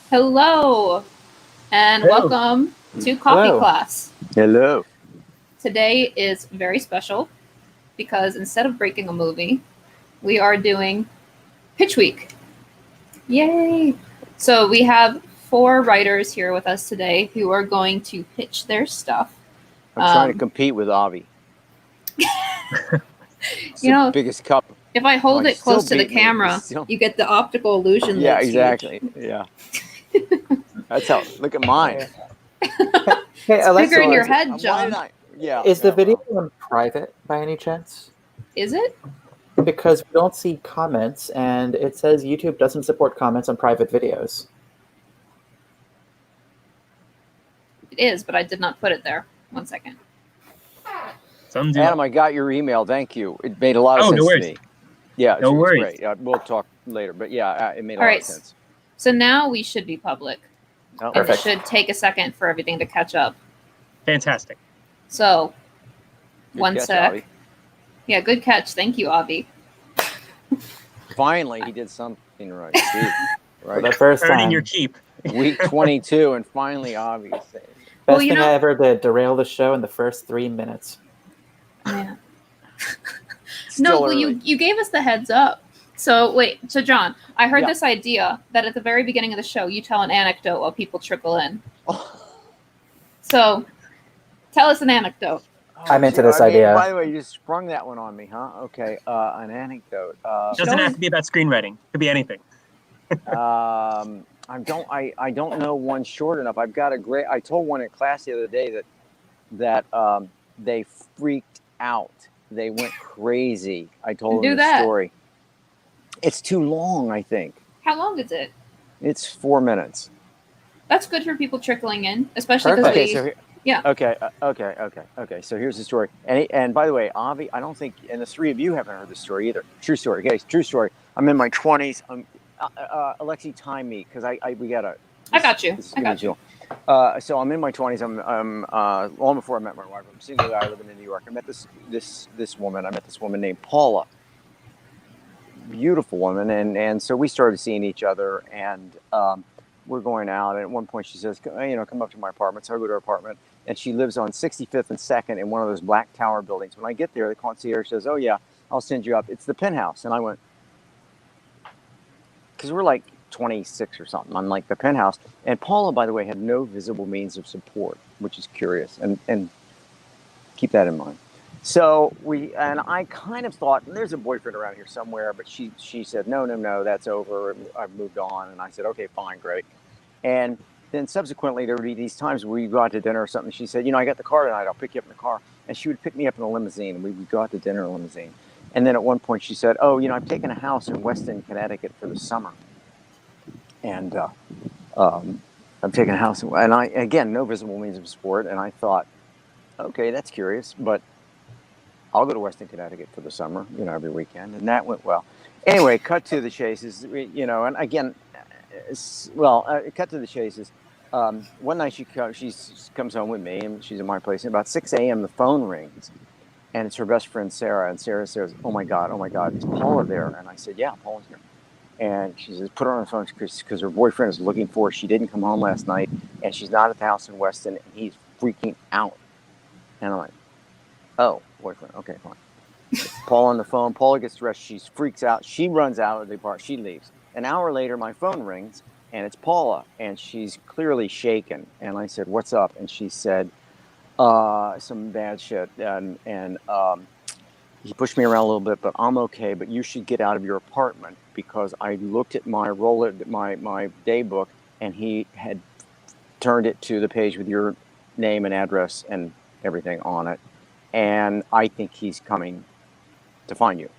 Hello, and welcome to Coffee Class. Hello. Today is very special because instead of breaking a movie, we are doing Pitch Week. Yay! So we have 4 writers here with us today who are going to pitch their stuff. I'm trying to compete with Avi. You know, biggest cup. If I hold it close to the camera, you get the optical illusion. Yeah, exactly. Huge. Yeah. That's how. Look at mine. Hey, Alexie, bigger in your head, John. Is the video on private by any chance? Is it? Because we don't see comments, and it says YouTube doesn't support comments on private videos. It is, but I did not put it there. 1 second. Adam, I got your email. Thank you. It made a lot of sense to me. Yeah, no worries. Great. We'll talk later, but yeah, it made a lot of sense. So now we should be public. Oh, and it should take a second for everything to catch up. Fantastic. So, good 1 catch, sec. Avi. Yeah, good catch. Thank you, Avi. Finally, he did something right. Dude, right. For the first time. Earning your keep. Week 22, and finally, Avi saved it. Best thing I ever did, derail the show in the first 3 minutes. Yeah. No, well, you gave us the heads up. So wait, so John, I heard this idea that at the very beginning of the show, you tell an anecdote while people trickle in. So, tell us an anecdote. I'm into this idea. By the way, you just sprung that one on me, huh? Okay, an anecdote. Doesn't have to be about screenwriting. It could be anything. I don't know one short enough. I've got a great. I told one in class the other day that they freaked out. They went crazy. I told them the story. It's too long, I think. How long is it? It's 4 minutes. That's good for people trickling in, especially because Okay. So here's the story. And by the way, Avi, I don't think, and the 3 of you haven't heard the story either. True story. Okay, true story. I'm in my 20s. Alexie, time me because we gotta. I got you. So I'm in my 20s. I'm long before I met my wife. I'm a single guy living in New York. I met this woman. I met this woman named Paula. Beautiful woman, and so we started seeing each other, and we're going out. And at one point, she says, come up to my apartment. So I go to her apartment, and she lives on 65th and 2nd in one of those black tower buildings. When I get there, the concierge says, "Oh yeah, I'll send you up. It's the penthouse." And I went, because we're like 26 or something. I'm like, the penthouse. And Paula, by the way, had no visible means of support, which is curious, and keep that in mind. So I kind of thought, there's a boyfriend around here somewhere, but she said, no, that's over. I've moved on. And I said, okay, fine, great. And then subsequently, there would be these times where you go out to dinner or something. She said, I got the car tonight. I'll pick you up in the car. And she would pick me up in a limousine, and we would go out to dinner in a limousine. And then at one point she said, I've taken a house in Weston, Connecticut for the summer. And I'm taking a house. And I, again, no visible means of support. And I thought, okay, that's curious, but I'll go to Weston, Connecticut for the summer, every weekend. And that went well. Anyway, cut to the chases, and again, cut to the chases. One night she comes home with me, and she's in my place. And about 6 a.m., the phone rings, and it's her best friend, Sarah. And Sarah says, oh my God, is Paula there? And I said, yeah, Paula's here. And she says, put her on the phone because her boyfriend is looking for her. She didn't come home last night, and she's not at the house in Weston, and he's freaking out. And I'm like, oh, boyfriend. Okay, fine. Paula on the phone. Paula gets dressed. She freaks out. She runs out of the apartment. She leaves. An hour later, my phone rings, and it's Paula, and she's clearly shaken. And I said, what's up? And she said, some bad shit. And he pushed me around a little bit, but I'm okay. But you should get out of your apartment because I looked at my day book, and he had turned it to the page with your name and address and everything on it. And I think he's coming to find you.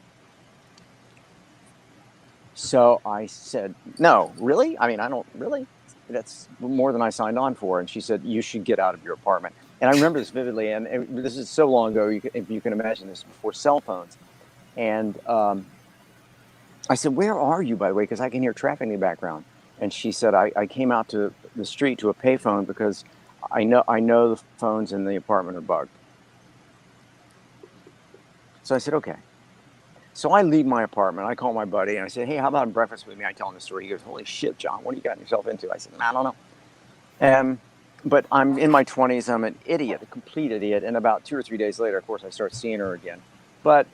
So I said, no, really? I mean, I don't really. That's more than I signed on for. And she said, you should get out of your apartment. And I remember this vividly. And this is so long ago, if you can imagine this, before cell phones. And I said, where are you, by the way? Because I can hear traffic in the background. And she said, I came out to the street to a payphone because I know the phones in the apartment are bugged. So I said, okay. So I leave my apartment. I call my buddy and I said, hey, how about breakfast with me? I tell him the story. He goes, holy shit, John, what are you getting yourself into? I said, I don't know. But I'm in my 20s. I'm an idiot, a complete idiot. And about 2 or 3 days later, of course, I start seeing her again. But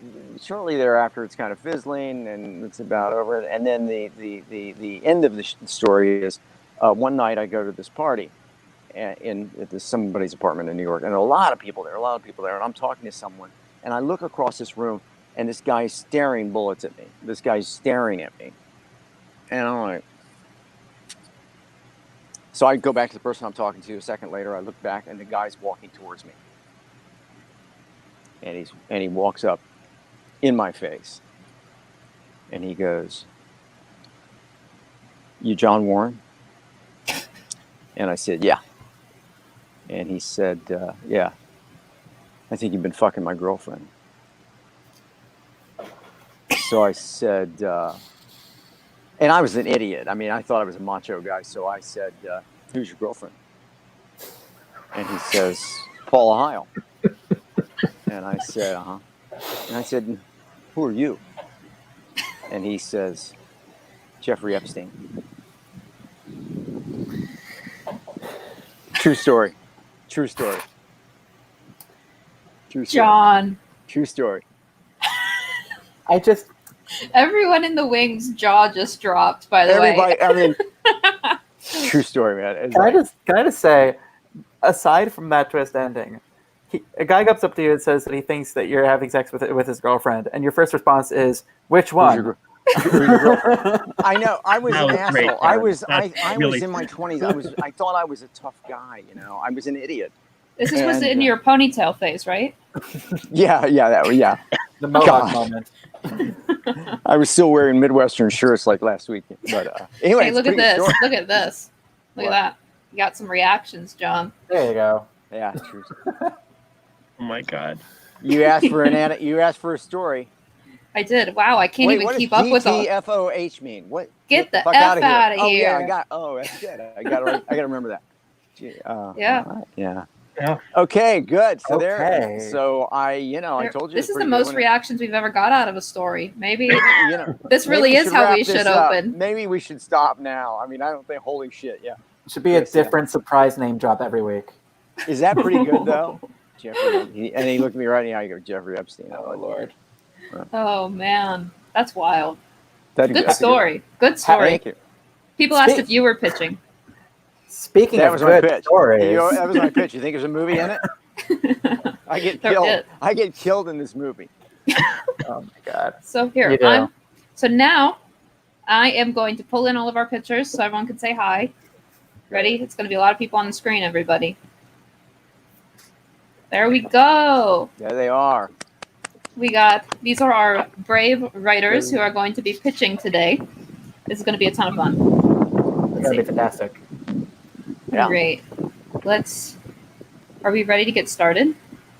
shortly thereafter, it's kind of fizzling and it's about over. And then the end of the story is one night I go to this party at somebody's apartment in New York. And there are a lot of people there, And I'm talking to someone. And I look across this room. And this guy's staring bullets at me. This guy's staring at me. And I'm like... So I go back to the person I'm talking to. A second later, I look back, and the guy's walking towards me. And he walks up in my face. And he goes, you John Warren? And I said, yeah. And he said, yeah. I think you've been fucking my girlfriend. So I said, and I was an idiot. I mean, I thought I was a macho guy. So I said, who's your girlfriend? And he says, Paula Heil. And I said, uh-huh. And I said, who are you? And he says, Jeffrey Epstein. True story. True story. True story. John. True story. Everyone in the wings' jaw just dropped, by the way. I mean, true story, man. Can I just say, aside from that twist ending, a guy comes up to you and says that he thinks that you're having sex with his girlfriend, and your first response is, which one? I know. I was an asshole. Great, I was really in my 20s. I thought I was a tough guy, you know. I was an idiot. This was in your ponytail phase, right? Yeah. The Mohawk moment. I was still wearing Midwestern shirts like last week. But anyway, hey, look at this. Story. Look at this. Look at that. You got some reactions, John. There you go. Yeah, true. Oh my God. You asked for a story. I did. Wow, I can't even keep up with all. GTFOH mean? What? Get the fuck F out of Oh here. yeah, that's good. I got to remember that. Yeah. Yeah. Yeah. Okay, good. So Okay. so I told you this is the most reactions we've ever got out of a story. Maybe this maybe really is how wrap we this should up. open. Maybe we should stop now. I mean, I don't think. Holy shit! Yeah. It should be a different surprise name drop every week. Is that pretty good though? Jeffrey, and he looked at me right in the eye. I go, Jeffrey Epstein. Oh Lord. Oh man, that's wild. Good That's story. Good story. Thank you. People asked if you were pitching. Speaking That of was my good pitch. stories, That was my pitch. You think there's a movie in it? I get killed. I get killed in this movie. oh my God. So here, You do. so now I am going to pull in all of our pictures so everyone can say hi. Ready? It's going to be a lot of people on the screen, everybody. There we go. There they are. These are our brave writers who are going to be pitching today. This is going to be a ton of fun. It's gonna be fantastic. Yeah. Great. Are we ready to get started?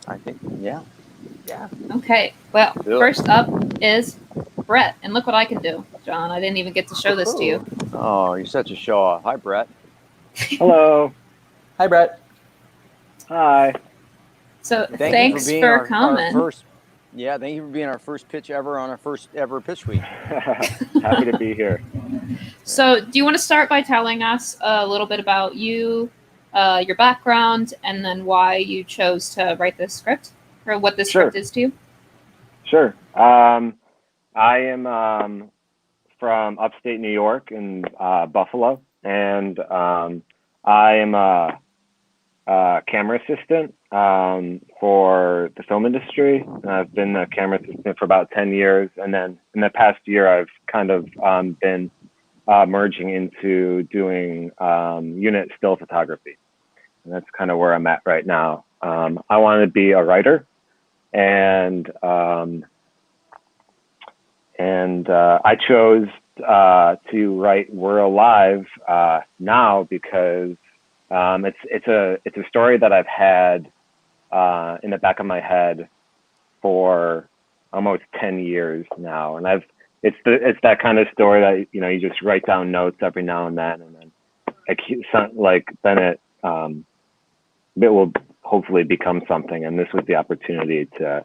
I think, yeah. Okay. Well, Do it. first up is Brett. And look what I can do, John. I didn't even get to show this to you. Oh, you're such a show off. Hi, Brett. Hello. Hi, Brett. Hi. So Thank thanks you for our coming. thank you for being our first pitch ever on our first ever pitch week. Happy to be here. So do you want to start by telling us a little bit about you, your background, and then why you chose to write this script, or what this Sure. script is to you? Sure. I am from upstate New York in Buffalo, and I am a camera assistant for the film industry. I've been a camera assistant for about 10 years, and then in the past year, I've kind of been merging into doing unit still photography. And that's kind of where I'm at right now. I want to be a writer, and I chose to write We're Alive now because it's a story that I've had in the back of my head for almost 10 years now, and it's that kind of story that you just write down notes every now and then I keep then it it will hopefully become something, and this was the opportunity to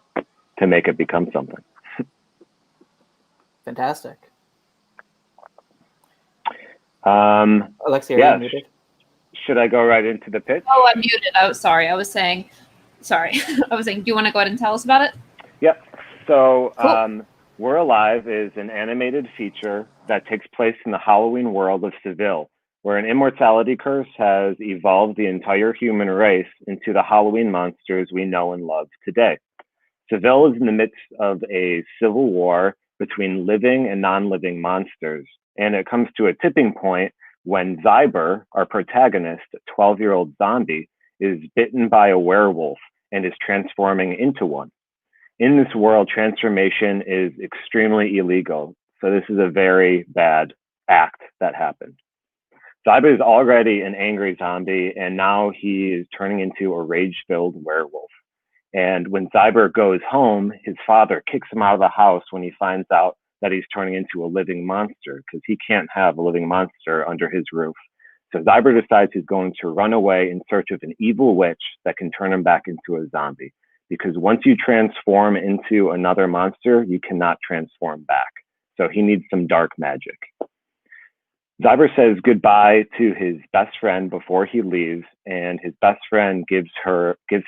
make it become something. Fantastic. Yes. Alexie, are you muted? Should I go right into the pitch? Oh, I'm muted. Oh, sorry. I was saying, do you want to go ahead and tell us about it? Yep. So, Cool. We're Alive is an animated feature that takes place in the Halloween world of Saville, where an immortality curse has evolved the entire human race into the Halloween monsters we know and love today. Saville is in the midst of a civil war between living and non-living monsters, and it comes to a tipping point when Ziber, our protagonist, a 12-year-old zombie, is bitten by a werewolf and is transforming into one. In this world, transformation is extremely illegal, so this is a very bad act that happened. Ziber is already an angry zombie, and now he is turning into a rage-filled werewolf. And when Ziber goes home, his father kicks him out of the house when he finds out that he's turning into a living monster, because he can't have a living monster under his roof. So Ziber decides he's going to run away in search of an evil witch that can turn him back into a zombie. Because once you transform into another monster, you cannot transform back. So he needs some dark magic. Ziber says goodbye to his best friend before he leaves, and his best friend gives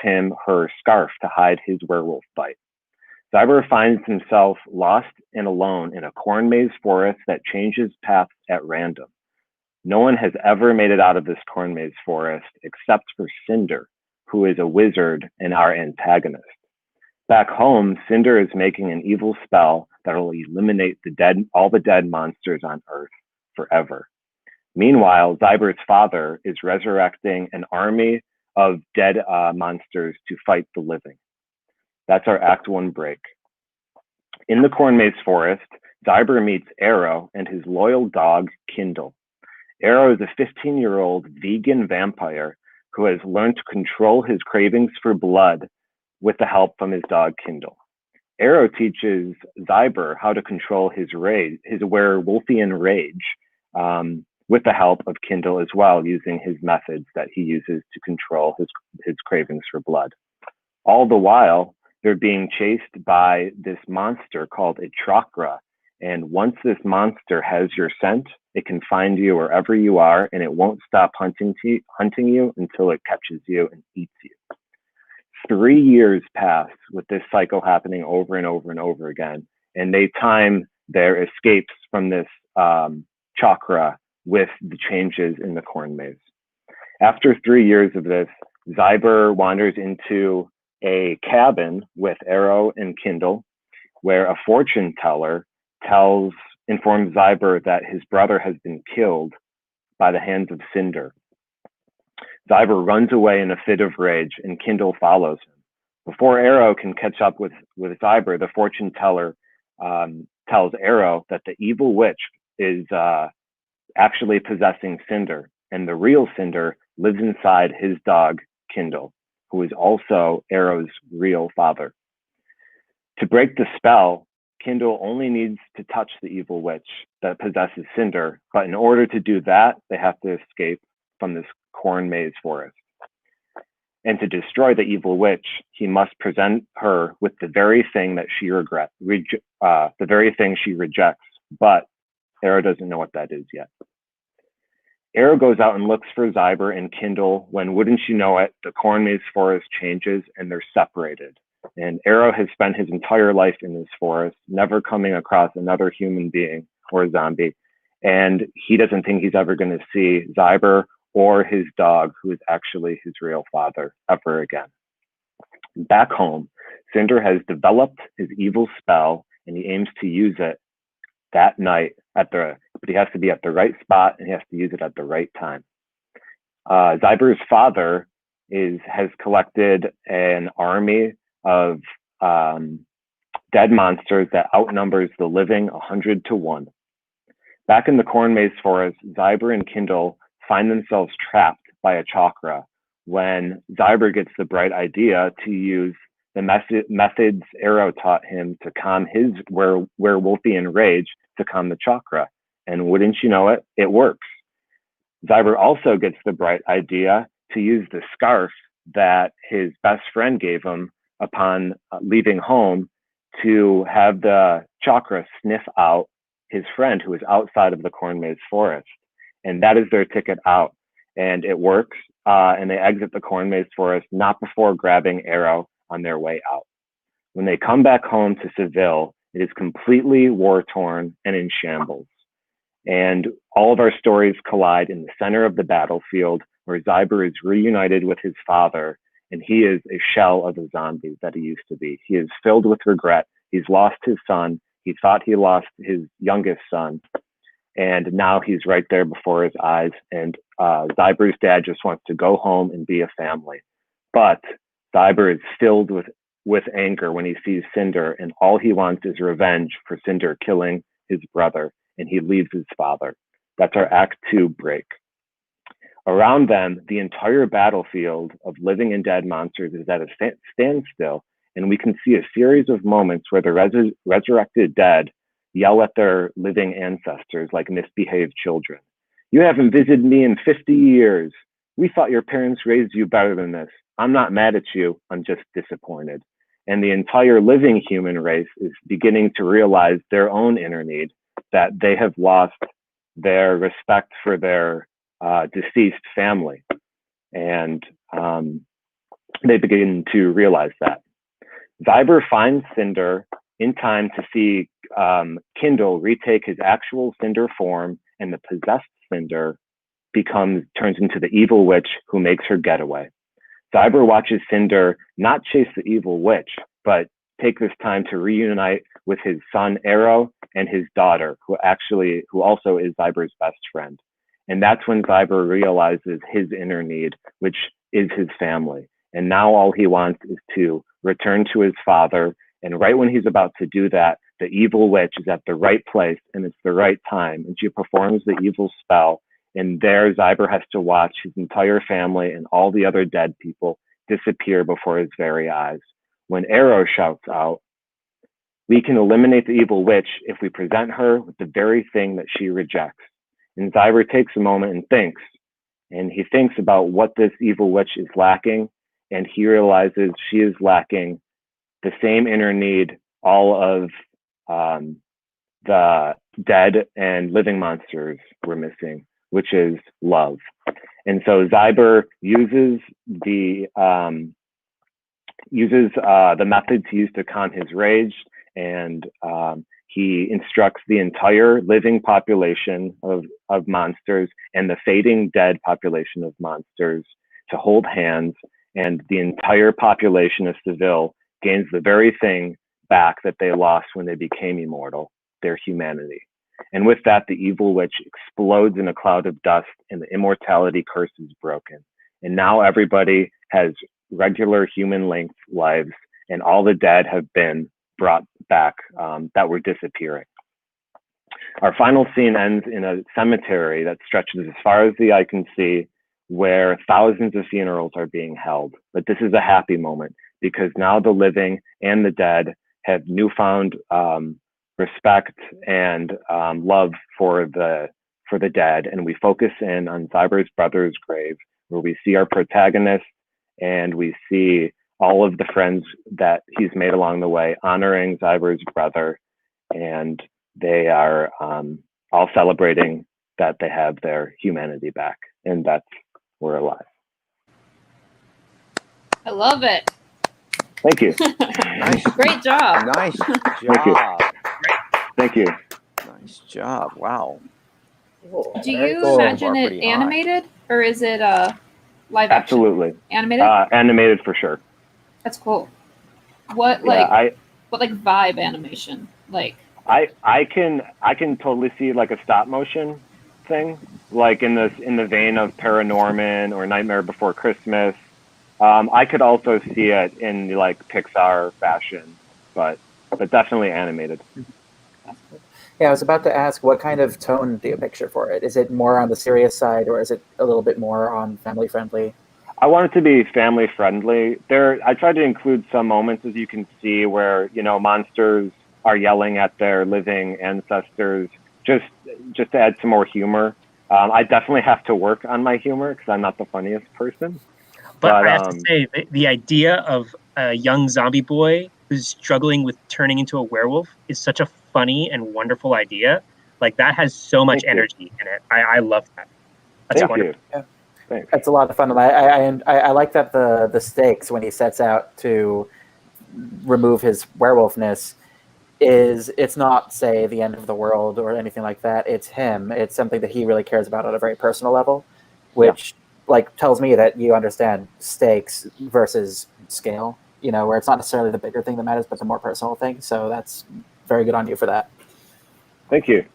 him her scarf to hide his werewolf bite. Ziber finds himself lost and alone in a corn maze forest that changes paths at random. No one has ever made it out of this corn maze forest except for Cinder, who is a wizard and our antagonist. Back home, Cinder is making an evil spell that will eliminate all the dead monsters on Earth forever. Meanwhile, Ziber's father is resurrecting an army of dead monsters to fight the living. That's our Act 1 break. In the corn maze forest, Ziber meets Arrow and his loyal dog, Kindle. Arrow is a 15-year-old vegan vampire who has learned to control his cravings for blood with the help from his dog, Kindle. Arrow teaches Ziber how to control his werewolfian rage with the help of Kindle as well, using his methods that he uses to control his cravings for blood. All the while, they're being chased by this monster called a chakra. And once this monster has your scent, it can find you wherever you are, and it won't stop hunting you until it catches you and eats you. 3 years pass with this cycle happening over and over and over again, and they time their escapes from this chakra with the changes in the corn maze. After 3 years of this, Ziber wanders into a cabin with Arrow and Kindle, where a fortune teller informs Ziber that his brother has been killed by the hands of Cinder. Ziber runs away in a fit of rage, and Kindle follows him. Before Arrow can catch up with Ziber, the fortune teller tells Arrow that the evil witch is actually possessing Cinder, and the real Cinder lives inside his dog, Kindle, who is also Arrow's real father. To break the spell, Kindle only needs to touch the evil witch that possesses Cinder, but in order to do that, they have to escape from this corn maze forest. And to destroy the evil witch, he must present her with the very thing that she the very thing she rejects, but Arrow doesn't know what that is yet. Arrow goes out and looks for Ziber and Kindle when, wouldn't you know it, the corn maze forest changes and they're separated. And Arrow has spent his entire life in this forest, never coming across another human being or a zombie. And he doesn't think he's ever going to see Ziber or his dog, who is actually his real father, ever again. Back home, Cinder has developed his evil spell, and he aims to use it that night but he has to be at the right spot, and he has to use it at the right time. Ziber's father has collected an army of dead monsters that outnumbers the living 100 to 1. Back in the corn maze forest, Ziber and Kindle find themselves trapped by a chakra when Ziber gets the bright idea to use the methods Arrow taught him to calm his werewolfian rage to calm the chakra. And wouldn't you know it, it works. Ziber also gets the bright idea to use the scarf that his best friend gave him upon leaving home to have the chakra sniff out his friend who is outside of the corn maze forest. And that is their ticket out. And it works. And they exit the corn maze forest not before grabbing Arrow on their way out. When they come back home to Saville, it is completely war-torn and in shambles. And all of our stories collide in the center of the battlefield where Ziber is reunited with his father, and he is a shell of the zombie that he used to be. He is filled with regret. He's lost his son. He thought he lost his youngest son, and now he's right there before his eyes. And Ziber's dad just wants to go home and be a family. But Ziber is filled with anger when he sees Cinder, and all he wants is revenge for Cinder killing his brother, and he leaves his father. That's our Act 2 break. Around them, the entire battlefield of living and dead monsters is at a standstill, and we can see a series of moments where the resurrected dead yell at their living ancestors like misbehaved children. You haven't visited me in 50 years. We thought your parents raised you better than this. I'm not mad at you. I'm just disappointed. And the entire living human race is beginning to realize their own inner need, that they have lost their respect for their deceased family. And they begin to realize that. Ziber finds Cinder in time to see Kindle retake his actual Cinder form, and the possessed Cinder turns into the evil witch who makes her getaway. Ziber watches Cinder not chase the evil witch, but take this time to reunite with his son Arrow and his daughter, who also is Ziber's best friend. And that's when Ziber realizes his inner need, which is his family. And now all he wants is to return to his father. And right when he's about to do that, the evil witch is at the right place and it's the right time. And she performs the evil spell. And there, Ziber has to watch his entire family and all the other dead people disappear before his very eyes. When Arrow shouts out, "We can eliminate the evil witch if we present her with the very thing that she rejects." And Ziber takes a moment and thinks. And he thinks about what this evil witch is lacking. And he realizes she is lacking the same inner need all of the dead and living monsters were missing, which is love. And so Ziber uses the methods he used to calm his rage, and he instructs the entire living population of monsters and the fading dead population of monsters to hold hands, and the entire population of Saville gains the very thing back that they lost when they became immortal, their humanity. And with that, the evil witch explodes in a cloud of dust and the immortality curse is broken. And now everybody has regular human-length lives, and all the dead have been brought back that were disappearing. Our final scene ends in a cemetery that stretches as far as the eye can see, where thousands of funerals are being held. But this is a happy moment because now the living and the dead have newfound respect and love for the dead. And we focus in on Ziber's brother's grave, where we see our protagonist and we see all of the friends that he's made along the way honoring Ziber's brother. And they are all celebrating that they have their humanity back. And that's We're Alive. I love it. Thank you. Nice. Great job. Nice Thank you. job. Thank you. Nice job. Wow. Do Very you cool. imagine it Pretty high. animated or is it live action? Absolutely. Animated? Animated for sure. That's cool. What vibe animation? Like I can totally see like a stop motion thing, like in the vein of Paranorman or Nightmare Before Christmas. I could also see it in like Pixar fashion, but definitely animated. Yeah, I was about to ask, what kind of tone do you picture for it? Is it more on the serious side, or is it a little bit more on family friendly? I want it to be family friendly. I tried to include some moments, as you can see, where monsters are yelling at their living ancestors, just to add some more humor. I definitely have to work on my humor because I'm not the funniest person. But I have to say, the idea of a young zombie boy who's struggling with turning into a werewolf is such a funny and wonderful idea. Like, that has so much energy in it. I love that. That's wonderful. Yeah. It's a lot of fun. I like that the stakes when he sets out to remove his werewolfness it's not, say, the end of the world or anything like that. It's him. It's something that he really cares about on a very personal level, which like tells me that you understand stakes versus scale, you know, where it's not necessarily the bigger thing that matters, but the more personal thing. So that's very good on you for that. Thank you.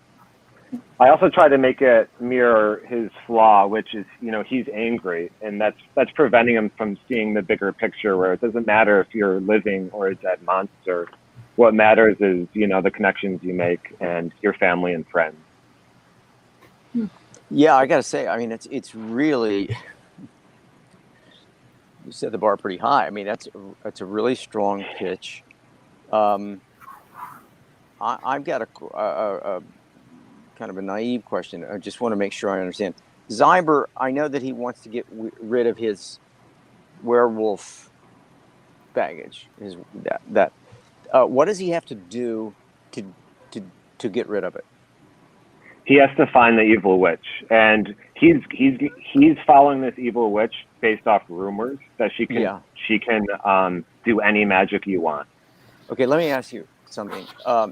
I also try to make it mirror his flaw, which is, you know, he's angry, and that's preventing him from seeing the bigger picture, where it doesn't matter if you're living or a dead monster. What matters is, you know, the connections you make and your family and friends. Yeah, I got to say, I mean, it's really, you set the bar pretty high. I mean, that's a really strong pitch. I've got a kind of a naive question. I just want to make sure I understand. Ziber, I know that he wants to get rid of his werewolf baggage. What does he have to do to get rid of it? He has to find the evil witch, and he's following this evil witch based off rumors that she can do any magic you want. Okay, let me ask you something.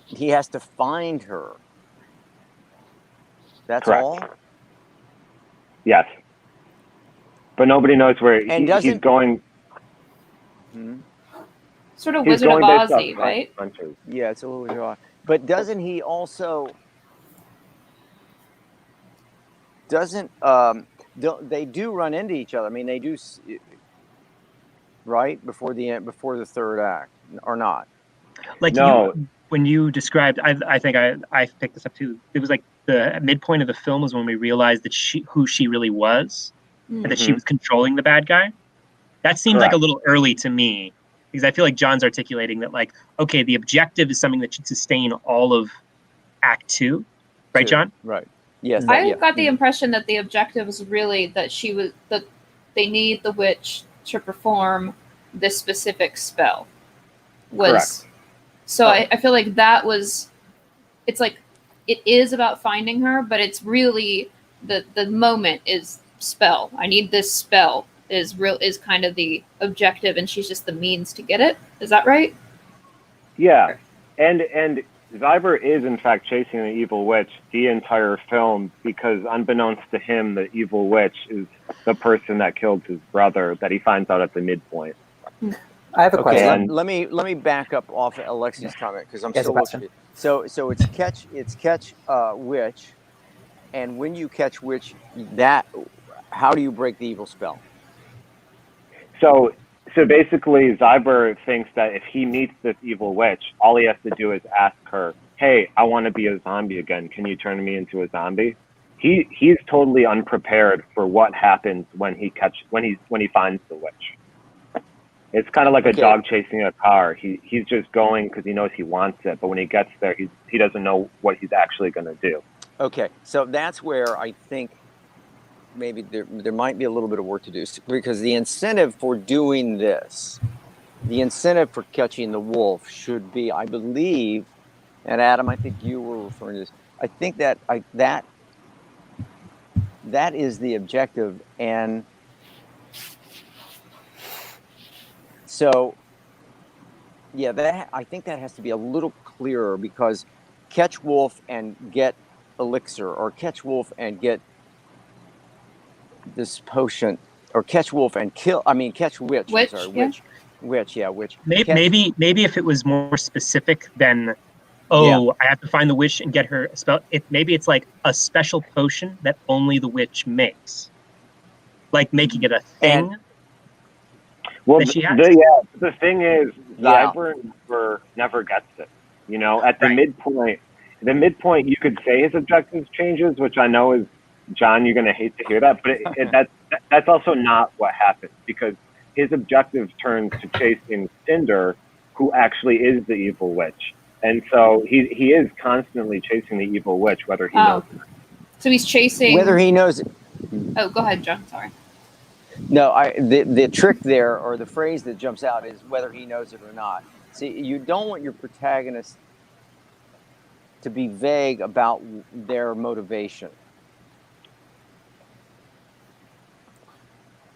He has to find her. That's Correct. all? Yes. But nobody knows where he's going. Sort of Wizard of Oz-y, right? Yeah, it's a little Wizard of Oz. But doesn't he also... they do run into each other. I mean, they do, right? Before the third act, or not? Like, no. When you described, I think I picked this up too. It was like the midpoint of the film was when we realized that who she really was, and that she was controlling the bad guy. That seemed like a little early to me, because I feel like John's articulating that, like, okay, the objective is something that should sustain all of Act 2, right, John? Right. Yes. I got the impression that the objective was really that they need the witch to perform this specific spell. Correct. So I feel like that was, it's like, it is about finding her, but it's really the moment is spell. I need this spell is kind of the objective, and she's just the means to get it. Is that right? Yeah. And Ziber is in fact chasing the evil witch the entire film, because unbeknownst to him, the evil witch is the person that killed his brother that he finds out at the midpoint. I have a question. Let me back up off Alexie's comment, because I'm still looking. So it's catch witch, and when you catch witch, how do you break the evil spell? So basically, Ziber thinks that if he meets this evil witch, all he has to do is ask her, "Hey, I want to be a zombie again. Can you turn me into a zombie?" He's totally unprepared for what happens when he finds the witch. It's kind of like a dog chasing a car. He's just going because he knows he wants it, but when he gets there, he doesn't know what he's actually going to do. Okay, so that's where I think maybe there might be a little bit of work to do, because the incentive for doing this, the incentive for catching the wolf should be, I believe, and Adam, I think you were referring to this, I think that is the objective. And so, yeah, I think that has to be a little clearer, because catch wolf and get elixir, or catch wolf and get this potion, or catch wolf and catch witch. Witch. Maybe if it was more specific than, I have to find the witch and get her a spell. Maybe it's like a special potion that only the witch makes, like making it a thing. Well, the thing is, Ziber never gets it. You know, at the midpoint, you could say his objectives changes, which I know is, John, you're going to hate to hear that, but that's also not what happens, because his objective turns to chasing Cinder, who actually is the evil witch. And so he is constantly chasing the evil witch, whether he knows it. So he's chasing... Whether he knows it. Oh, go ahead, John. Sorry. No, the trick there, or the phrase that jumps out, is whether he knows it or not. See, you don't want your protagonist to be vague about their motivation.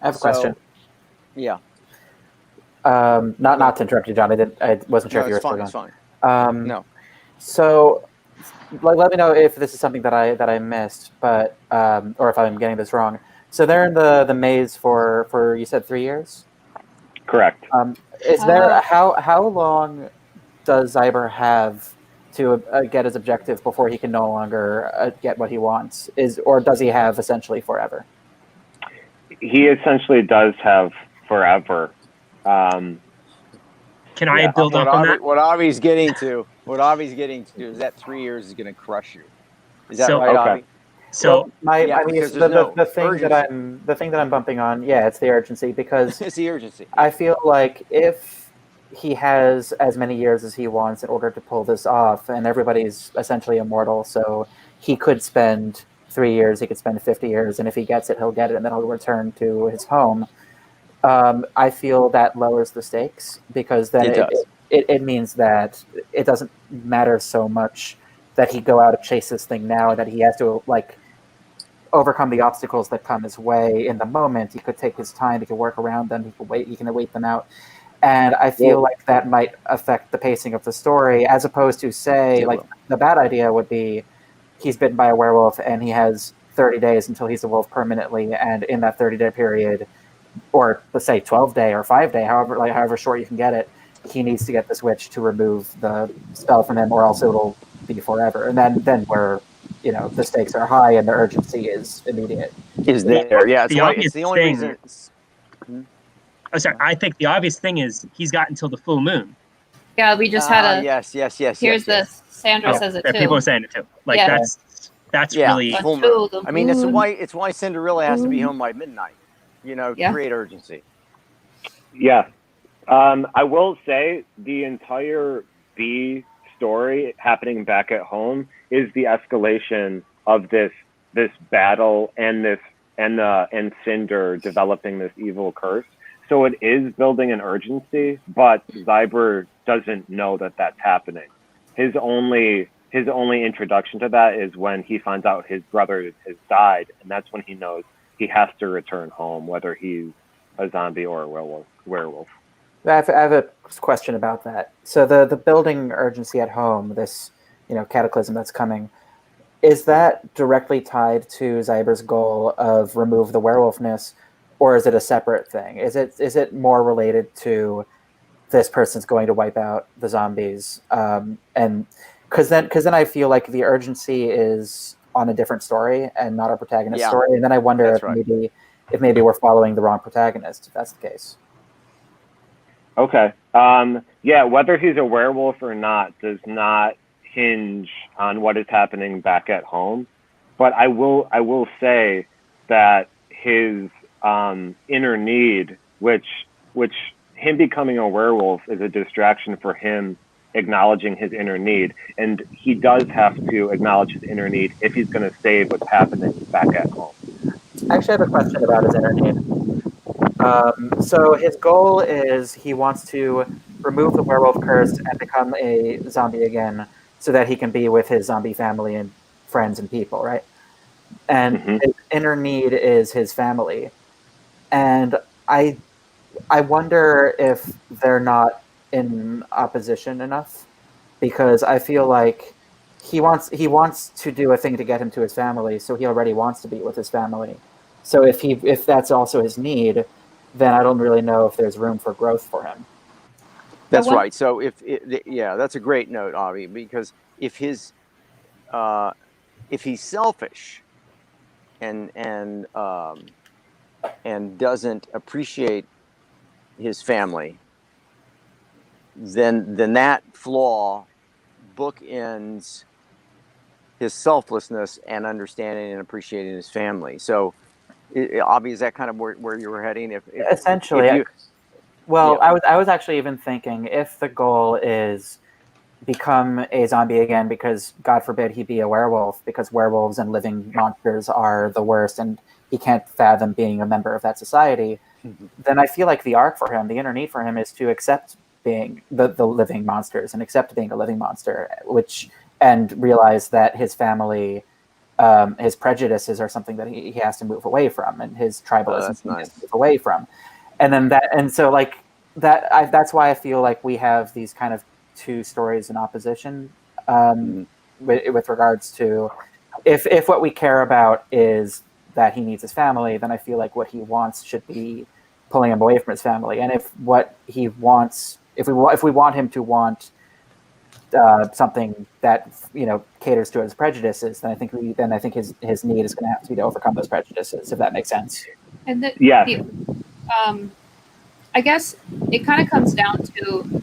I have a question. Yeah. Not to interrupt you, John. I wasn't sure if you were fine, still it's going. fine. No. So, let me know if this is something that I missed, but or if I'm getting this wrong. So they're in the maze for you said 3 years. Correct. Is there how long does Ziber have to get his objective before he can no longer get what he wants? Or does he have essentially forever? He essentially does have forever. Can I build up on that? What Avi's getting to is that 3 years is going to crush you. Is that right, okay. Avi? So the thing that I'm bumping on, it's the urgency, because it's the urgency. I feel like if he has as many years as he wants in order to pull this off, and everybody's essentially immortal, so he could spend 3 years, he could spend 50 years, and if he gets it, he'll get it, and then he'll return to his home. I feel that lowers the stakes, because then it means that it doesn't matter so much that he go out and chase this thing now, that he has to overcome the obstacles that come his way in the moment. He could take his time, he could work around them, he can wait them out. And I feel like that might affect the pacing of the story, as opposed to, say, the bad idea would be he's bitten by a werewolf and he has 30 days until he's a wolf permanently, and in that 30-day period, or let's say 12-day or 5-day, however short you can get it, he needs to get this witch to remove the spell from him, or else it'll be forever. And then where the stakes are high and the urgency is immediate. Is there? Yeah, it's the only reason. Sorry, I think the obvious thing is he's got until the full moon. Yeah, we just had a. Yes. Here's this. Sandra says it too. People are saying it too. That's really. Full moon. I mean, it's why Cinderella has to be home by midnight. Create urgency. Yeah. I will say the entire B story happening back at home is the escalation of this battle and Cinder developing this evil curse. So it is building an urgency, but Ziber doesn't know that that's happening. His only introduction to that is when he finds out his brother has died, and that's when he knows he has to return home, whether he's a zombie or a werewolf. I have a question about that. So the building urgency at home, this cataclysm that's coming, is that directly tied to Ziber's goal of remove the werewolfness, or is it a separate thing? Is it more related to this person's going to wipe out the zombies? And because then I feel like the urgency is on a different story and not a protagonist story, and then I wonder if maybe we're following the wrong protagonist, if that's the case. Okay. Whether he's a werewolf or not does not hinge on what is happening back at home. But I will say that his inner need, which him becoming a werewolf is a distraction for him acknowledging his inner need. And he does have to acknowledge his inner need if he's going to save what's happening back at home. I actually have a question about his inner need. So his goal is he wants to remove the werewolf curse and become a zombie again, so that he can be with his zombie family and friends and people, right? And his inner need is his family. And I wonder if they're not in opposition enough, because I feel like he wants to do a thing to get him to his family, so he already wants to be with his family. So if that's also his need, then I don't really know if there's room for growth for him. That's right. So that's a great note, Avi, because if he's selfish and doesn't appreciate his family, then that flaw bookends his selflessness and understanding and appreciating his family. So, Avi, is that kind of where you were heading? Essentially, I was actually even thinking, if the goal is become a zombie again, because God forbid he be a werewolf, because werewolves and living monsters are the worst, and he can't fathom being a member of that society, then I feel like the arc for him, the inner need for him, is to accept being the living monsters and accept being a living monster, and realize that his family, his prejudices are something that he has to move away from, and his tribalism he has to move away from. And then that's why I feel like we have these kind of two stories in opposition, with regards to, if what we care about is that he needs his family, then I feel like what he wants should be pulling him away from his family. And if what he wants, if we want him to want something that caters to his prejudices, then I think his need is going to have to be to overcome those prejudices, if that makes sense. And Yeah. I guess it kind of comes down to,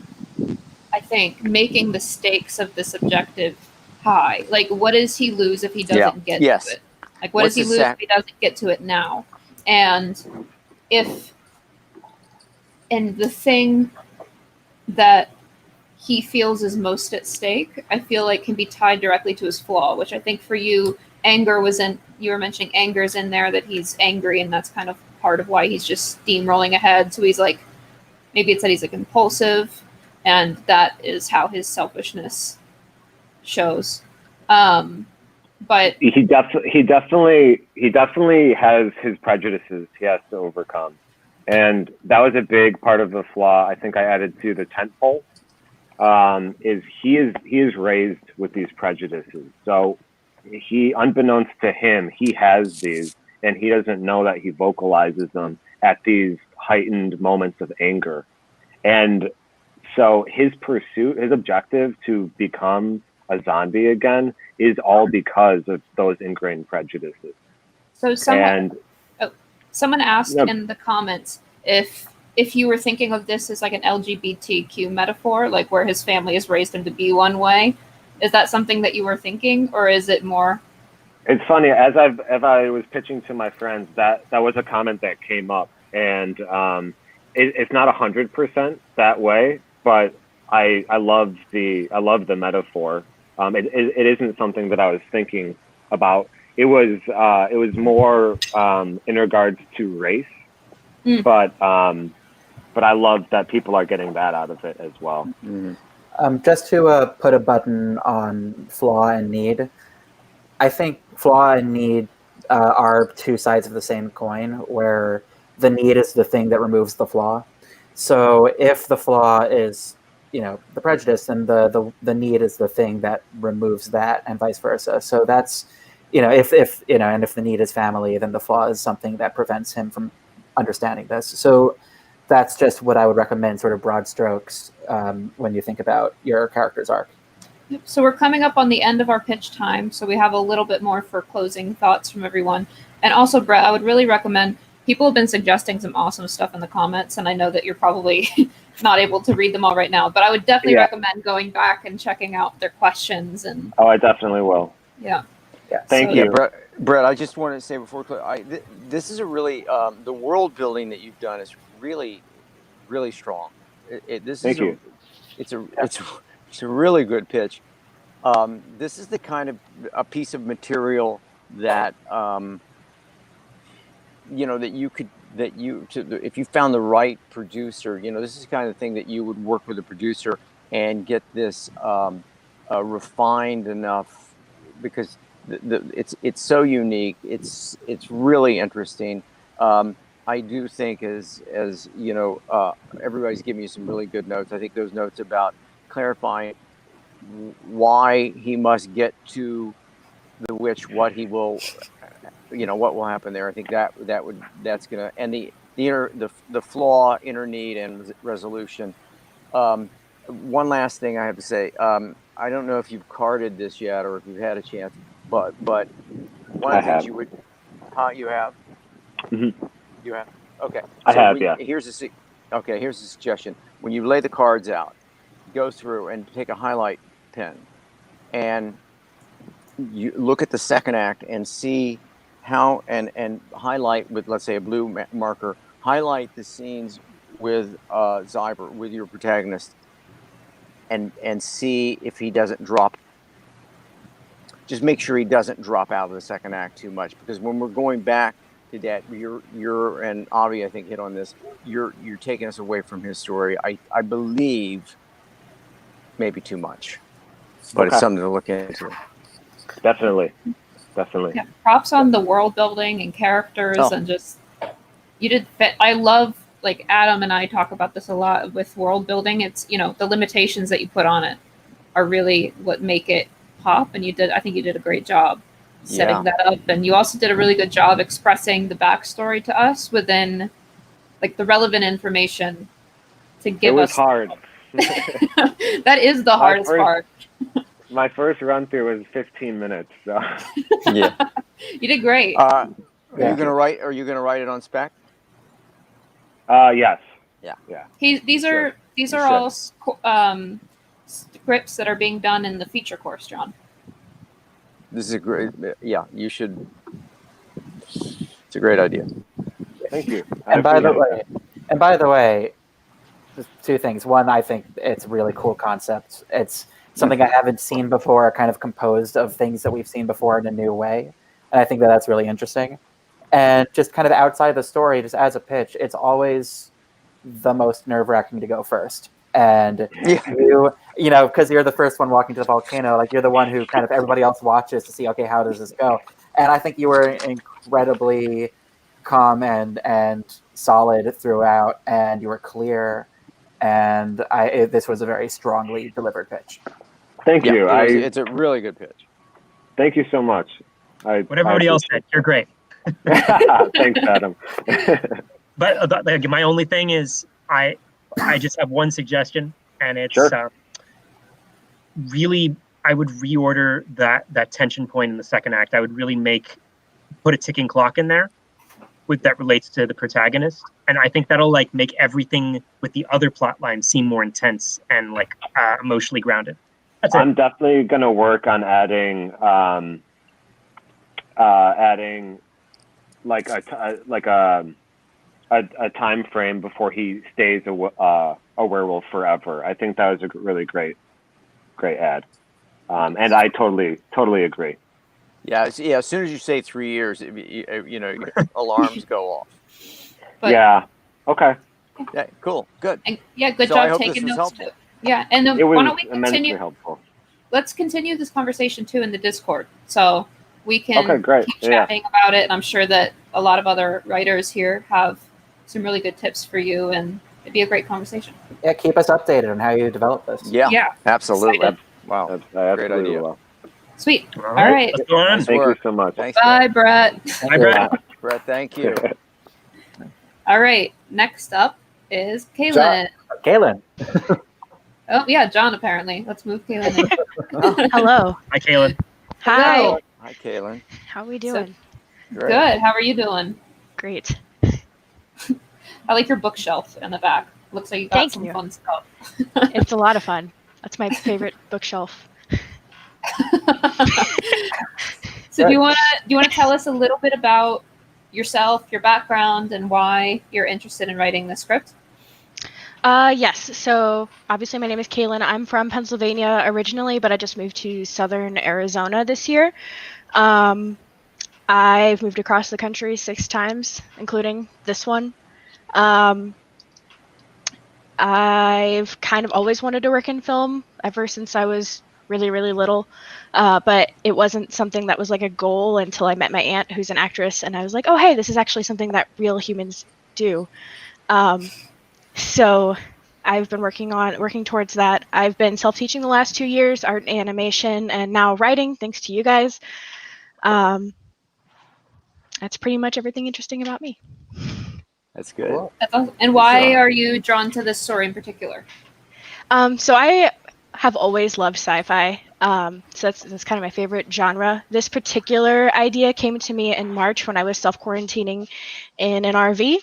I think, making the stakes of this objective high. Like, what does he lose if he doesn't get to it? Like, what does he lose if he doesn't get to it now? And the thing that he feels is most at stake, I feel like can be tied directly to his flaw, which I think for you, you were mentioning anger is in there, that he's angry, and that's kind of part of why he's just steamrolling ahead. So he's like, maybe it's that he's like impulsive, and that is how his selfishness shows. But he definitely has his prejudices he has to overcome, and that was a big part of the flaw I think I added to the tentpole. Is he is raised with these prejudices, so he, unbeknownst to him, he has these, and he doesn't know that he vocalizes them at these heightened moments of anger. And so his pursuit, his objective to become a zombie again, is all because of those ingrained prejudices. So someone asked in the comments if you were thinking of this as like an LGBTQ metaphor, like where his family has raised him to be one way. Is that something that you were thinking, or is it more? It's funny, as I was pitching to my friends, that was a comment that came up, and it's not 100% that way, but I love the metaphor. It isn't something that I was thinking about. It was more in regards to race, but I love that people are getting that out of it as well. Just to put a button on Flaw and Need, I think Flaw and Need are two sides of the same coin, where the need is the thing that removes the flaw. So if the flaw is, the prejudice, then the need is the thing that removes that, and vice versa. So that's, if the need is family, then the flaw is something that prevents him from understanding this. So that's just what I would recommend, sort of broad strokes, when you think about your character's arc. Yep. So we're coming up on the end of our pitch time, so we have a little bit more for closing thoughts from everyone. And also, Brett, I would really recommend, people have been suggesting some awesome stuff in the comments, and I know that you're probably not able to read them all right now, but I would definitely recommend going back and checking out their questions. And I definitely will. Yeah. Thank you. Brett, I just wanted to say before this is a really the world building that you've done is really, really strong. Thank you. It's a really good pitch. This is the kind of a piece of material that if you found the right producer, this is the kind of thing that you would work with a producer and get this refined enough, because it's so unique. It's really interesting. I do think as everybody's giving you some really good notes. I think those notes about clarifying why he must get to the witch, what he will, what will happen there. I think that's gonna, and the flaw, inner need, and resolution. One last thing I have to say. I don't know if you've carded this yet or if you've had a chance, but one of the things you would, you have. Mm-hmm. You have? Okay. I have, yeah. Here's a suggestion. When you lay the cards out, go through and take a highlight pen and you look at the second act and see how, and highlight with, let's say, a blue marker, highlight the scenes with Ziber, with your protagonist, and see if he doesn't drop. Just make sure he doesn't drop out of the second act too much, because when we're going back that you're and Avi, I think, hit on this. You're taking us away from his story. I believe maybe too much, but it's something to look into. Definitely. Yeah, props on the world building and characters and just you did. I love, like, Adam and I talk about this a lot with world building. It's, you know, the limitations that you put on it are really what make it pop. And I think you did a great job setting that up. And you also did a really good job expressing the backstory to us within, like, the relevant information to give us. It was hard. That is the hardest part. My first run through was 15 minutes. So. Yeah, you did great. Are you gonna write it on spec? Yes. Yeah. These are all scripts that are being done in the feature course, John. This is a great. Yeah, you should. It's a great idea. Thank you. And by the way, just two things. One, I think it's a really cool concept. It's something I haven't seen before, kind of composed of things that we've seen before in a new way. And I think that that's really interesting. And just kind of outside the story, just as a pitch, it's always the most nerve-wracking to go first. And you know, because you're the first one walking to the volcano, like, you're the one who kind of everybody else watches to see, okay, how does this go? And I think you were incredibly calm and solid throughout, and you were clear. And this was a very strongly delivered pitch. Thank you. It's a really good pitch. Thank you so much. What everybody else said, you're great. Thanks, Adam. But my only thing is, I just have one suggestion, and it's really, I would reorder that tension point in the second act. I would really put a ticking clock in there that relates to the protagonist, and I think that'll, like, make everything with the other plot lines seem more intense and, like, emotionally grounded. That's it. I'm definitely gonna work on adding like a time frame before he stays a werewolf forever. I think that was a really great ad, and I totally agree. Yeah. As soon as you say 3 years, you know, alarms go off. But, yeah. Okay. Yeah. Cool. Good. And, good job taking notes too. Yeah, and then why don't we continue? Helpful. Let's continue this conversation too in the Discord, so we can keep chatting about it. And I'm sure that a lot of other writers here have some really good tips for you, and it'd be a great conversation. Yeah, keep us updated on how you develop this. Yeah, absolutely. Excited. Wow, great idea. Well. Sweet. All right. Let's go on. Thank you so much. Thanks, Bye, Brett. Bye, Brett. Brett, thank you. All right. Next up is Kalynn. Kalynn. Oh, yeah, John, apparently. Let's move Kalynn in. Hello. Hi, Kayla. Hi. Hello. Hi, Kaylin. How are we doing? Great. Good. How are you doing? Great. I like your bookshelf in the back. Looks like you got some fun stuff. It's a lot of fun. That's my favorite bookshelf. So do you want to tell us a little bit about yourself, your background, and why you're interested in writing this script? Yes. So obviously my name is Kaylin. I'm from Pennsylvania originally, but I just moved to southern Arizona this year. I've moved across the country 6 times, including this one. I've kind of always wanted to work in film ever since I was really, really little. But it wasn't something that was like a goal until I met my aunt, who's an actress, and I was like, oh, hey, this is actually something that real humans do. So I've been working towards that. I've been self-teaching the last 2 years, art and animation, and now writing, thanks to you guys. That's pretty much everything interesting about me. That's good. Cool. That's awesome. And why are you drawn to this story in particular? So I have always loved sci-fi. So that's kind of my favorite genre. This particular idea came to me in March when I was self-quarantining in an RV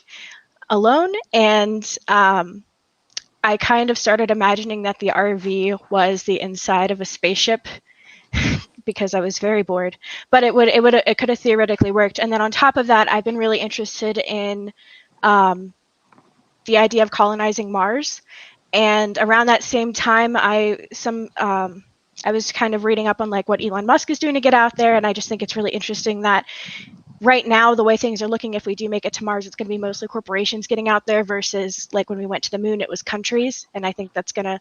alone, and I kind of started imagining that the RV was the inside of a spaceship because I was very bored. But it could have theoretically worked. And then on top of that, I've been really interested in the idea of colonizing Mars. And around that same time, I was kind of reading up on like what Elon Musk is doing to get out there, and I just think it's really interesting that right now, the way things are looking, if we do make it to Mars, it's going to be mostly corporations getting out there versus like when we went to the moon, it was countries. And I think that's going to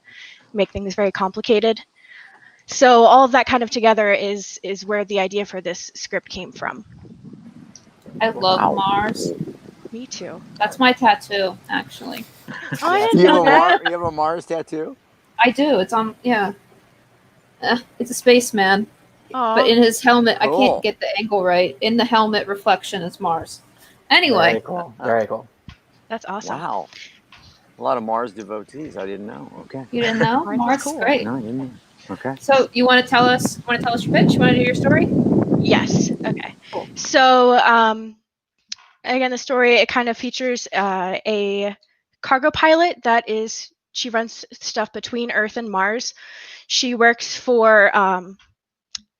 make things very complicated. So all of that kind of together is where the idea for this script came from. I love Mars. Me too. That's my tattoo, actually. Oh, I didn't know that. You have a Mars tattoo? I do. It's on, yeah. It's a spaceman. Aw. But in his helmet, I Cool. can't get the angle right. In the helmet reflection is Mars. Anyway. Very cool. Very cool. That's awesome. Wow. A lot of Mars devotees. I didn't know. Okay. You didn't know? Mars is Mars is cool. great. No, I didn't know. Okay. So you want to tell us your pitch? You want to do your story? Yes. Okay. Cool. So again, the story, it kind of features a cargo pilot she runs stuff between Earth and Mars. She works for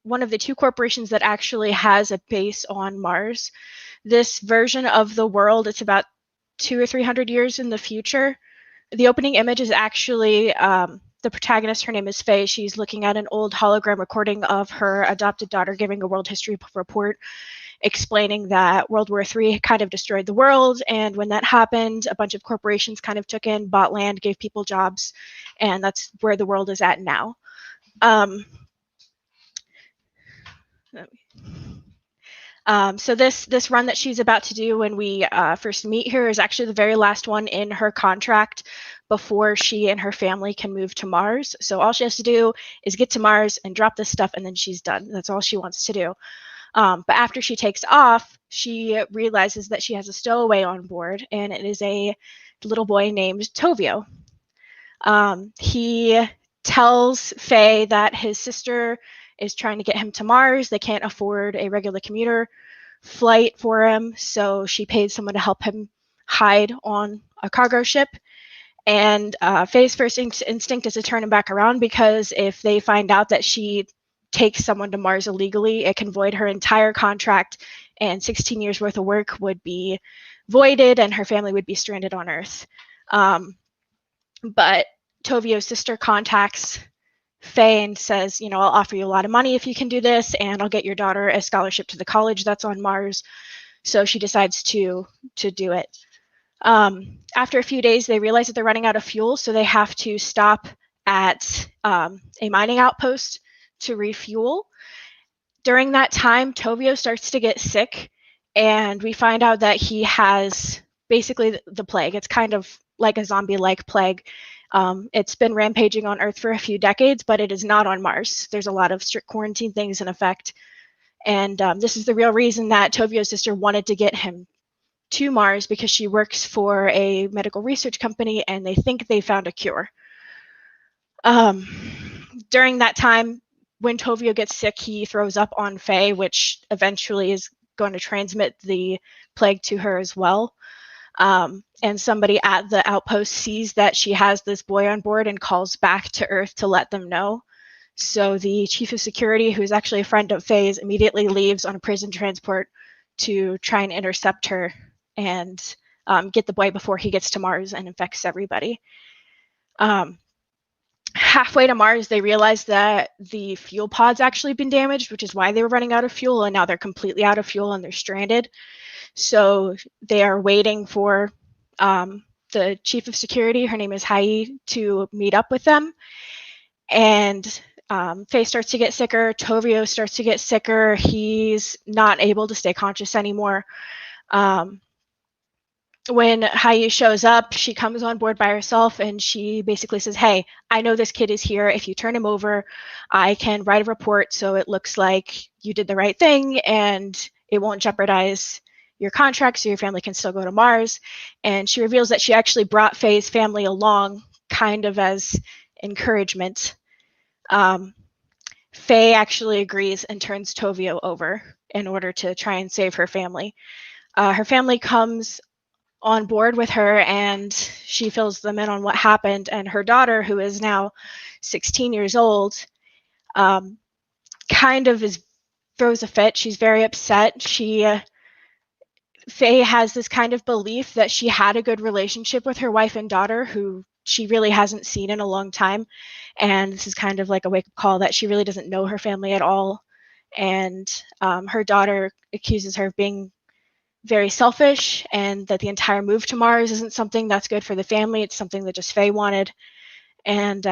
one of the two corporations that actually has a base on Mars. This version of the world, it's about 200 or 300 years in the future. The opening image is actually the protagonist. Her name is Faye. She's looking at an old hologram recording of her adopted daughter giving a world history report, explaining that World War III kind of destroyed the world. And when that happened, a bunch of corporations kind of took in, bought land, gave people jobs. And that's where the world is at now. So this run that she's about to do when we first meet her is actually the very last one in her contract before she and her family can move to Mars. So all she has to do is get to Mars and drop this stuff, and then she's done. That's all she wants to do. But after she takes off, she realizes that she has a stowaway on board, and it is a little boy named TOVIO. He tells Faye that his sister is trying to get him to Mars. They can't afford a regular commuter flight for him, so she paid someone to help him hide on a cargo ship. And Faye's first instinct is to turn him back around, because if they find out that she takes someone to Mars illegally, it can void her entire contract, and 16 years worth of work would be voided, and her family would be stranded on Earth. But Tovio's sister contacts Faye and says, I'll offer you a lot of money if you can do this, and I'll get your daughter a scholarship to the college that's on Mars. So she decides to do it. After a few days, they realize that they're running out of fuel, so they have to stop at a mining outpost to refuel. During that time, Tovio starts to get sick, and we find out that he has basically the plague. It's kind of like a zombie-like plague. It's been rampaging on Earth for a few decades, but it is not on Mars. There's a lot of strict quarantine things in effect. And this is the real reason that Tovio's sister wanted to get him to Mars, because she works for a medical research company, and they think they found a cure. During that time, when Tovio gets sick, he throws up on Faye, which eventually is going to transmit the plague to her as well. And somebody at the outpost sees that she has this boy on board and calls back to Earth to let them know. So the chief of security, who's actually a friend of Faye's, immediately leaves on a prison transport to try and intercept her and get the boy before he gets to Mars and infects everybody. Halfway to Mars, they realize that the fuel pod's actually been damaged, which is why they were running out of fuel, and now they're completely out of fuel and they're stranded. So they are waiting for the chief of security, her name is Hai, to meet up with them. And Faye starts to get sicker. Tovio starts to get sicker. He's not able to stay conscious anymore. When Hai shows up, she comes on board by herself, and she basically says, hey, I know this kid is here. If you turn him over, I can write a report so it looks like you did the right thing, and it won't jeopardize your contract, so your family can still go to Mars. And she reveals that she actually brought Faye's family along kind of as encouragement. Faye actually agrees and turns Tovio over in order to try and save her family. Her family comes on board with her, and she fills them in on what happened. And her daughter, who is now 16 years old, kind of throws a fit. She's very upset. Faye has this kind of belief that she had a good relationship with her wife and daughter, who she really hasn't seen in a long time. And this is kind of like a wake-up call that she really doesn't know her family at all. and her daughter accuses her of being very selfish, and that the entire move to Mars isn't something that's good for the family. It's something that just Faye wanted, and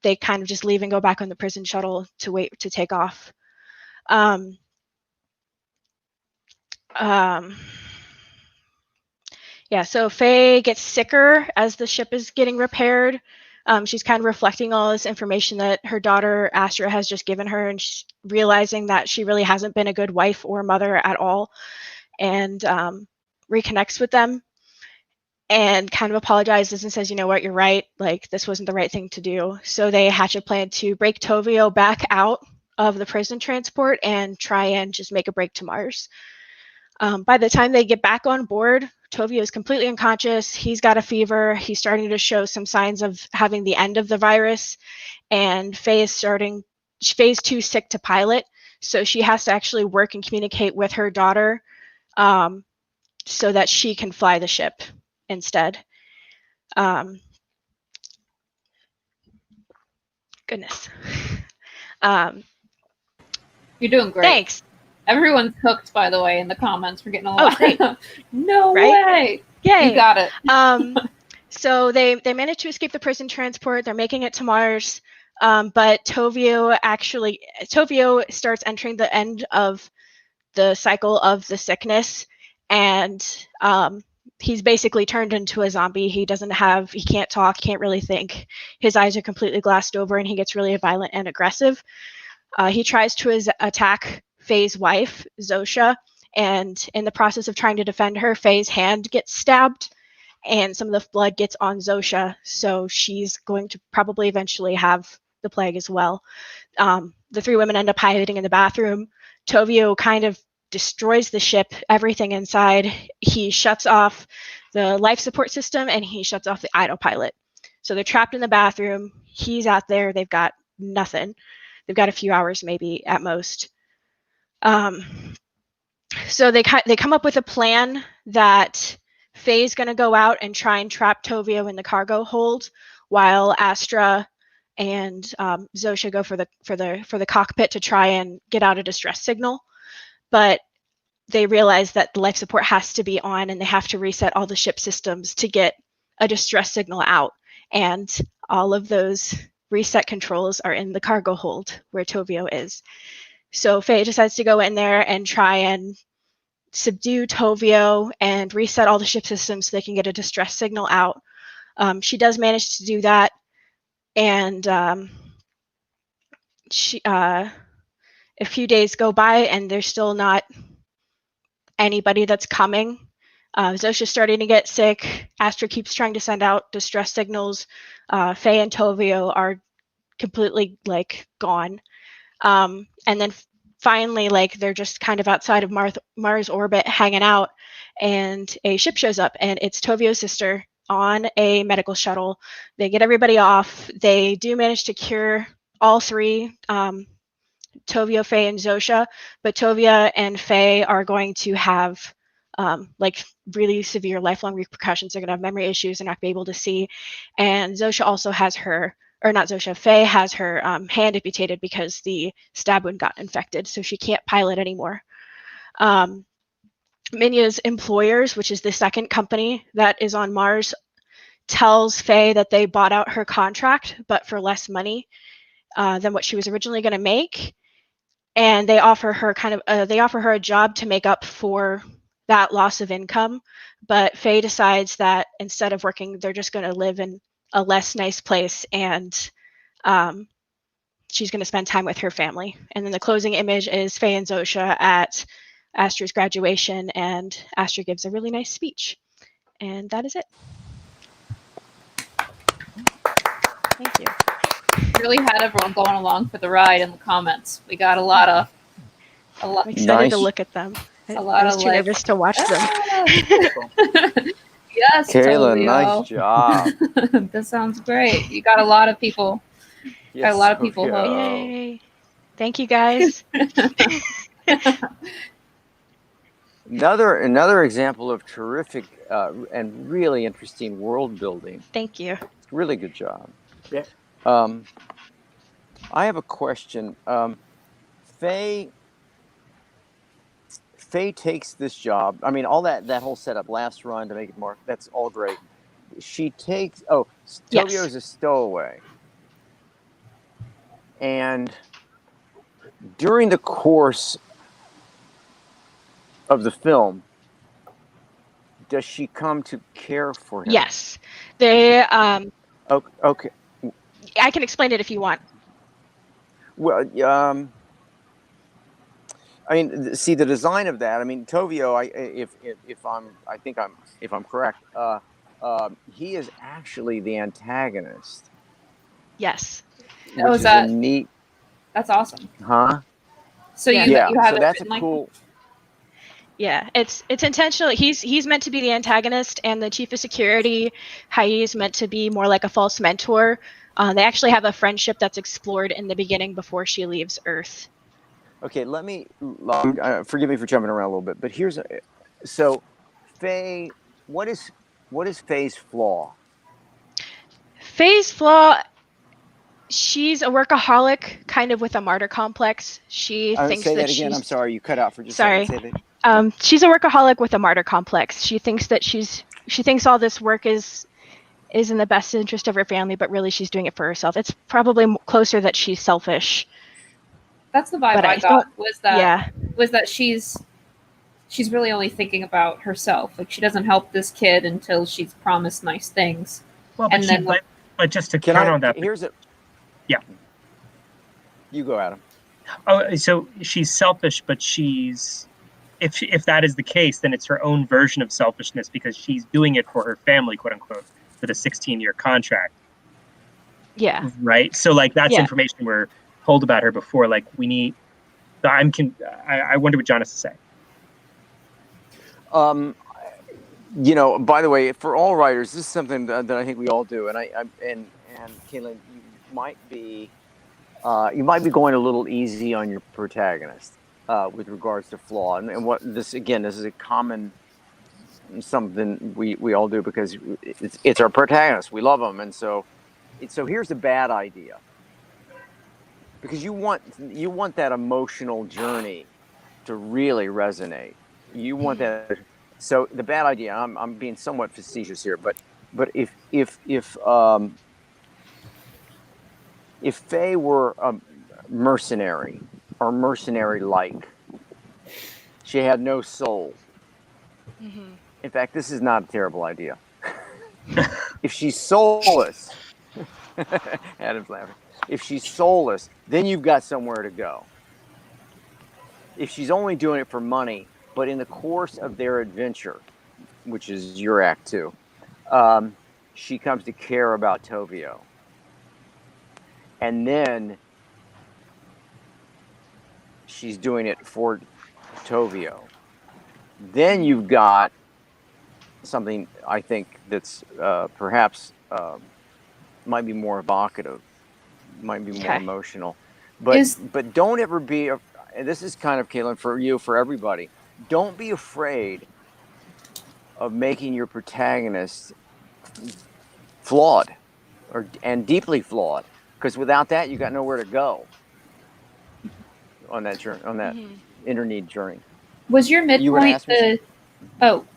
they kind of just leave and go back on the prison shuttle to wait to take off. Yeah, so Faye gets sicker as the ship is getting repaired. She's kind of reflecting all this information that her daughter Astra has just given her, and she's realizing that she really hasn't been a good wife or mother at all, and reconnects with them and kind of apologizes and says, you know what, you're right, like this wasn't the right thing to do. So they hatch a plan to break TOVIO back out of the prison transport and try and just make a break to Mars. By the time they get back on board, TOVIO is completely unconscious. He's got a fever. He's starting to show some signs of having the end of the virus, and Faye's too sick to pilot, so she has to actually work and communicate with her daughter so that she can fly the ship instead. Goodness. You're doing great. Thanks. Everyone's hooked, by the way, in the comments. We're getting a lot. Oh, great. No Right? way. Yay. You got it. So they managed to escape the prison transport. They're making it to Mars. But TOVIO starts entering the end of the cycle of the sickness, and he's basically turned into a zombie. He can't talk, can't really think. His eyes are completely glassed over, and he gets really violent and aggressive. He tries to attack Faye's wife, Zosha, and in the process of trying to defend her, Faye's hand gets stabbed, and some of the blood gets on Zosha, so she's going to probably eventually have the plague as well. The three women end up hiding in the bathroom. TOVIO kind of destroys the ship, everything inside. He shuts off the life support system, and he shuts off the autopilot. So they're trapped in the bathroom. He's out there. They've got nothing. They've got a few hours maybe at most. So they come up with a plan that Faye's going to go out and try and trap TOVIO in the cargo hold, while Astra and Zosha go for the cockpit to try and get out a distress signal. But they realize that the life support has to be on, and they have to reset all the ship systems to get a distress signal out. And all of those reset controls are in the cargo hold where TOVIO is. So Faye decides to go in there and try and subdue TOVIO and reset all the ship systems so they can get a distress signal out. She does manage to do that, and a few days go by and there's still not anybody that's coming. Zosha's starting to get sick. Astra keeps trying to send out distress signals. Faye and TOVIO are completely gone. And then finally, they're just kind of outside of Mars orbit hanging out, and a ship shows up, and it's TOVIO's sister on a medical shuttle. They get everybody off. They do manage to cure all three, TOVIO, Faye, and Zosha, but TOVIO and Faye are going to have really severe lifelong repercussions. They're going to have memory issues. They're not going to be able to see. And Zosha also has Faye has her hand amputated because the stab wound got infected, so she can't pilot anymore. Minya's employers, which is the second company that is on Mars, tells Faye that they bought out her contract, but for less money than what she was originally going to make. And they offer her a job to make up for that loss of income. But Faye decides that instead of working, they're just going to live in a less nice place, and she's going to spend time with her family. And then the closing image is Faye and Zosha at Astra's graduation, and Astra gives a really nice speech. And that is it. Thank you. Really had everyone going along for the ride in the comments. We got a lot. I'm excited Nice. to look at them. A lot I was of too nervous to watch them. Yes, Kayla, TOVIO. nice job. That sounds great. You got a lot of people. Got a lot of people hooked. Yay. Thank you, guys. Another example of terrific and really interesting world building. Thank you. Really good job. Yeah. I have a question. Faye Faye takes this job. I mean, all that whole setup, last run to make it more. That's all great. She takes. Oh, Yes. TOVIO is a stowaway, and during the course of the film, does she come to care for him? Yes. They. Okay. I can explain it if you want. Well, I mean, see the design of that. I mean, TOVIO. If I'm correct, he is actually the antagonist. Yes. Oh, Which is is that- a neat, That's awesome. huh? So Yeah. you Yeah. have So it that's a written like cool. Yeah, it's intentional. He's meant to be the antagonist, and the chief of security, Hai, is meant to be more like a false mentor. They actually have a friendship that's explored in the beginning before she leaves Earth. Okay, let me. Forgive me for jumping around a little bit, but here's so, Faye. What is Faye's flaw? Faye's flaw. She's a workaholic, kind of with a martyr complex. She thinks Say that that again. she's I'm sorry, you cut out for just sorry. a second. Say that. She's a workaholic with a martyr complex. She thinks that she thinks all this work is in the best interest of her family, but really she's doing it for herself. It's probably closer that she's selfish. That's the vibe But I I got. don't- Was that Yeah, she's really only thinking about herself. Like she doesn't help this kid until she's promised nice things. Well, but And then but just to Can counter I? on that, Here's it. Yeah. You go, Adam. oh, so she's selfish, but she's if that is the case, then it's her own version of selfishness because she's doing it for her family, quote unquote, with a 16-year contract. yeah. Right. So like that's Yeah. information we're told about her before. Like we need. I wonder what John has to say. By the way, for all writers, this is something that I think we all do, and and Kalynn, you might be going a little easy on your protagonist with regards to flaw, and what this is a common something we all do because it's our protagonist, we love them, and so here's a bad idea because you want that emotional journey to really resonate. You want that. So the bad idea. I'm being somewhat facetious here, but if Faye were a mercenary or mercenary-like, she had no soul. Mm-hmm. In fact, this is not a terrible idea. If she's soulless, Adam's laughing. If she's soulless, then you've got somewhere to go. If she's only doing it for money, but in the course of their adventure, which is your act two, she comes to care about TOVIO. And then she's doing it for TOVIO. Then you've got something I think that's perhaps might be more evocative, might be more emotional. But don't ever be, and this is kind of, Kalynn, for you, for everybody, don't be afraid of making your protagonist flawed and deeply flawed, because without that, you got nowhere to go on that journey, on that interneed journey. Was your midpoint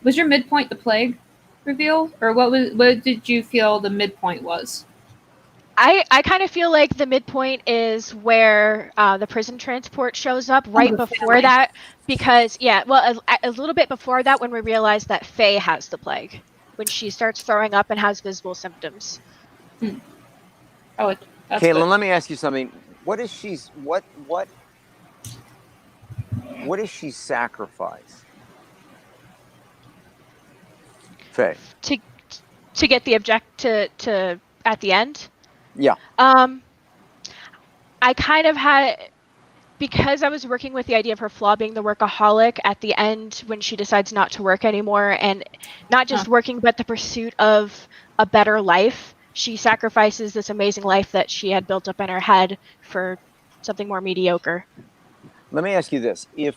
was your midpoint the plague reveal, or what did you feel the midpoint was? I kind of feel like the midpoint is where the prison transport shows up right before that, because a little bit before that when we realize that Faye has the plague, when she starts throwing up and has visible symptoms. Oh, that's Kalynn, good. let me ask you something. What does she sacrifice? Faye. To get the to at the end. Yeah. I kind of had, because I was working with the idea of her flaw being the workaholic at the end when she decides not to work anymore, and not just working, but the pursuit of a better life. She sacrifices this amazing life that she had built up in her head for something more mediocre. Let me ask you this: if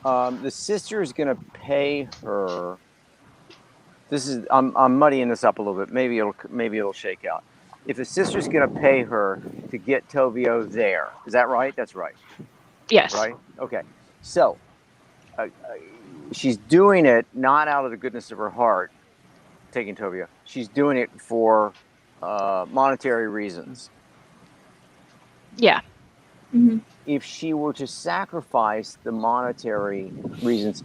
the sister is going to pay her, I'm muddying this up a little bit. Maybe it'll shake out. If the sister's going to pay her to get TOVIO there, is that right? That's right. Yes. Right. Okay. So, she's doing it not out of the goodness of her heart, taking TOVIO. She's doing it for monetary reasons. Yeah. Mm-hmm. If she were to sacrifice the monetary reasons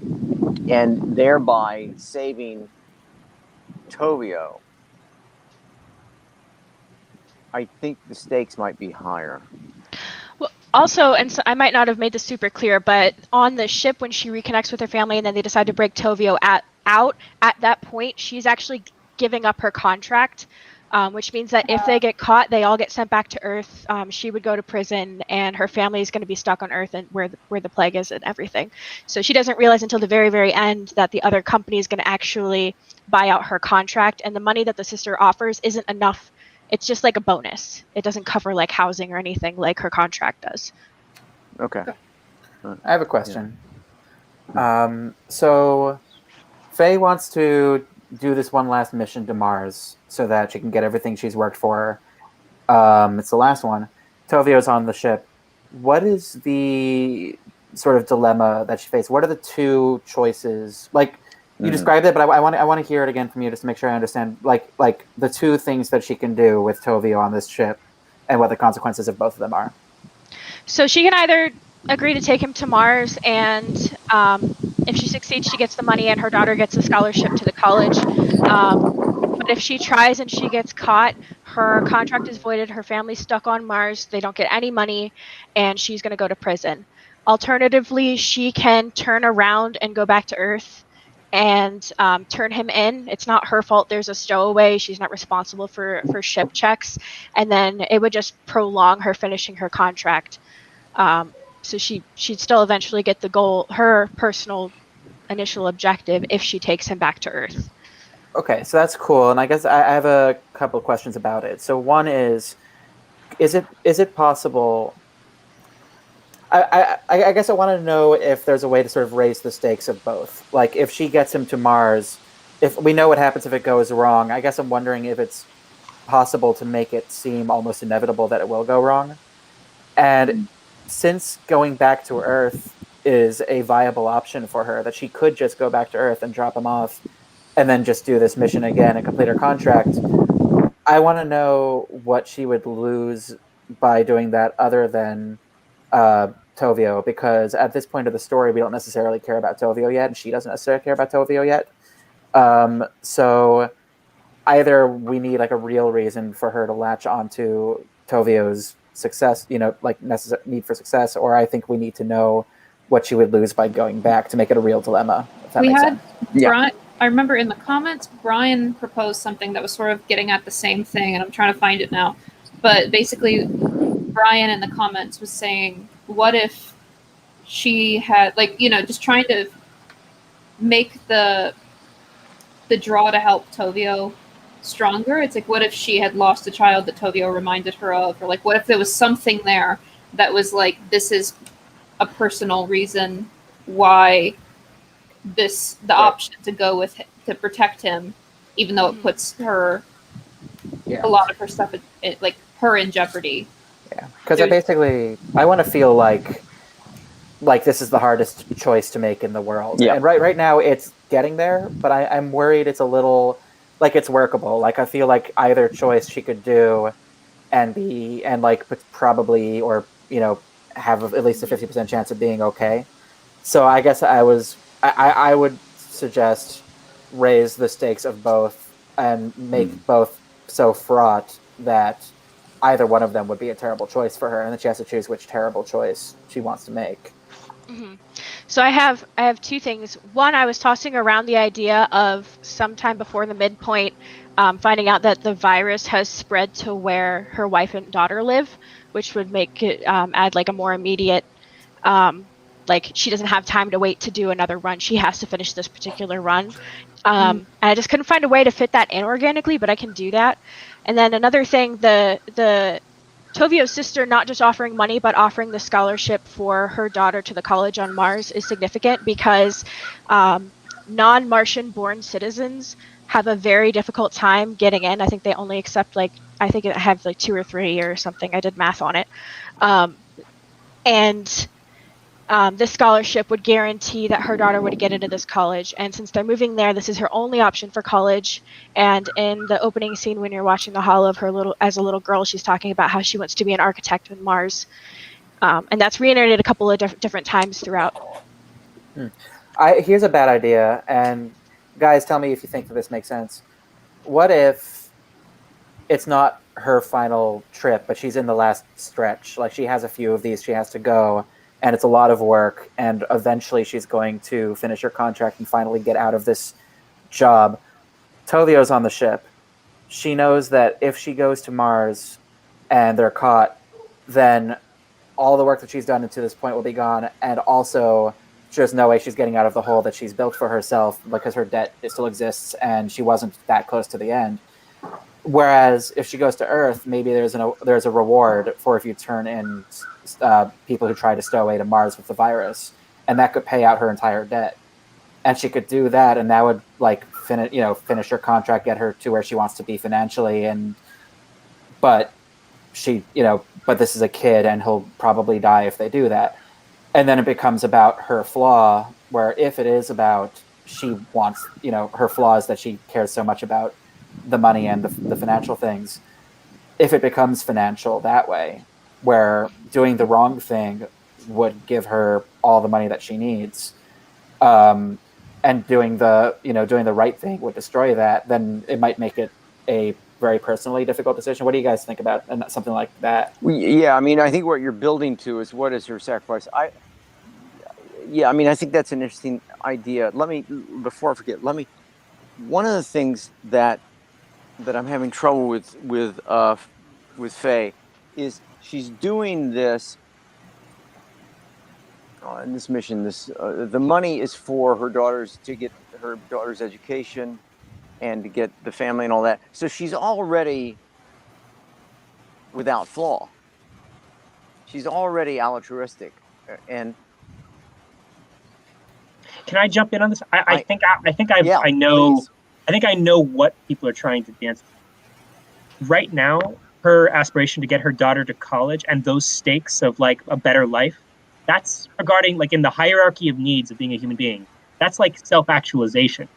and thereby saving TOVIO, I think the stakes might be higher. Well, also, and so I might not have made this super clear, but on the ship when she reconnects with her family and then they decide to break TOVIO out, at that point, she's actually giving up her contract, which means that if they get caught, they all get sent back to Earth. She would go to prison, and her family is going to be stuck on Earth and where the plague is and everything. So she doesn't realize until the very, very end that the other company is going to actually buy out her contract, and the money that the sister offers isn't enough. It's just like a bonus. It doesn't cover like housing or anything like her contract does. Okay. I have a question. So Faye wants to do this one last mission to Mars so that she can get everything she's worked for. It's the last one. TOVIO's on the ship. What is the sort of dilemma that she faced? What are the two choices? Like, you described it, but I want to hear it again from you just to make sure I understand. Like the two things that she can do with TOVIO on this ship, and what the consequences of both of them are. So she can either agree to take him to Mars, and if she succeeds, she gets the money, and her daughter gets a scholarship to the college. But if she tries and she gets caught, her contract is voided. Her family's stuck on Mars. They don't get any money, and she's going to go to prison. Alternatively, she can turn around and go back to Earth and turn him in. It's not her fault. There's a stowaway. She's not responsible for ship checks. And then it would just prolong her finishing her contract. So she'd still eventually get the goal, her personal initial objective, if she takes him back to Earth. Okay, so that's cool. And I guess I have a couple of questions about it. So one is it possible... I guess I want to know if there's a way to sort of raise the stakes of both. Like, if she gets him to Mars, if we know what happens if it goes wrong, I guess I'm wondering if it's possible to make it seem almost inevitable that it will go wrong. And since going back to Earth is a viable option for her, that she could just go back to Earth and drop him off and then just do this mission again and complete her contract, I want to know what she would lose by doing that other than... TOVIO, because at this point of the story, we don't necessarily care about TOVIO yet, and she doesn't necessarily care about TOVIO yet. So either we need like a real reason for her to latch onto TOVIO's success, like need for success, or I think we need to know what she would lose by going back to make it a real dilemma. If that makes sense. Brian, I remember in the comments, Brian proposed something that was sort of getting at the same thing, and I'm trying to find it now. But basically, Brian in the comments was saying, what if she had, just trying to make the draw to help TOVIO stronger. It's like, what if she had lost a child that TOVIO reminded her of? Or like, what if there was something there that was like, this is a personal reason why the option to go with him, to protect him, even though it puts her, a lot of her stuff, like her in jeopardy. Yeah, because I want to feel like this is the hardest choice to make in the world. Yeah. And right now it's getting there, but I'm worried it's a little, like, it's workable. Like, I feel like either choice she could do and probably, or, have at least a 50% chance of being okay. So I guess I would suggest raise the stakes of both and make both so fraught that either one of them would be a terrible choice for her, and then she has to choose which terrible choice she wants to make. Mm-hmm. So I have two things. One, I was tossing around the idea of sometime before the midpoint, finding out that the virus has spread to where her wife and daughter live, which would make it add like a more immediate, like she doesn't have time to wait to do another run. She has to finish this particular run. And I just couldn't find a way to fit that in organically, but I can do that. And then another thing, the TOVIO's sister not just offering money, but offering the scholarship for her daughter to the college on Mars is significant because non-Martian born citizens have a very difficult time getting in. I think they only accept I think it have 2 or 3 or something. I did math on it. this scholarship would guarantee that her daughter would get into this college. And since they're moving there, this is her only option for college. And in the opening scene, when you're watching the hall of her as a little girl, she's talking about how she wants to be an architect on Mars. And that's reiterated a couple of different times throughout. Here's a bad idea, and guys, tell me if you think that this makes sense. What if it's not her final trip, but she's in the last stretch? Like, she has a few of these she has to go, and it's a lot of work, and eventually she's going to finish her contract and finally get out of this job. TOVIO's on the ship. She knows that if she goes to Mars and they're caught, then all the work that she's done to this point will be gone, and also there's no way she's getting out of the hole that she's built for herself because her debt still exists and she wasn't that close to the end. Whereas if she goes to Earth, maybe there's a reward for if you turn in people who try to stow away to Mars with the virus, and that could pay out her entire debt. And she could do that, and that would like finish her contract, get her to where she wants to be financially. But this is a kid, and he'll probably die if they do that. And then it becomes about her flaw, where if it is about she wants, her flaw is that she cares so much about the money and the financial things. If it becomes financial that way, where doing the wrong thing would give her all the money that she needs, and doing the right thing would destroy that, then it might make it a very personally difficult decision. What do you guys think about something like that? Yeah, I mean, I think what you're building to is what is her sacrifice. I think that's an interesting idea. Before I forget, one of the things that I'm having trouble with Faye is she's doing this in this mission. The money is for her daughters to get her daughter's education and to get the family and all that. So she's already without flaw. She's already altruistic. And can I jump in on this? I think I know what people are trying to dance with. Right now, her aspiration to get her daughter to college and those stakes of like a better life, that's regarding like in the hierarchy of needs of being a human being. That's like self-actualization.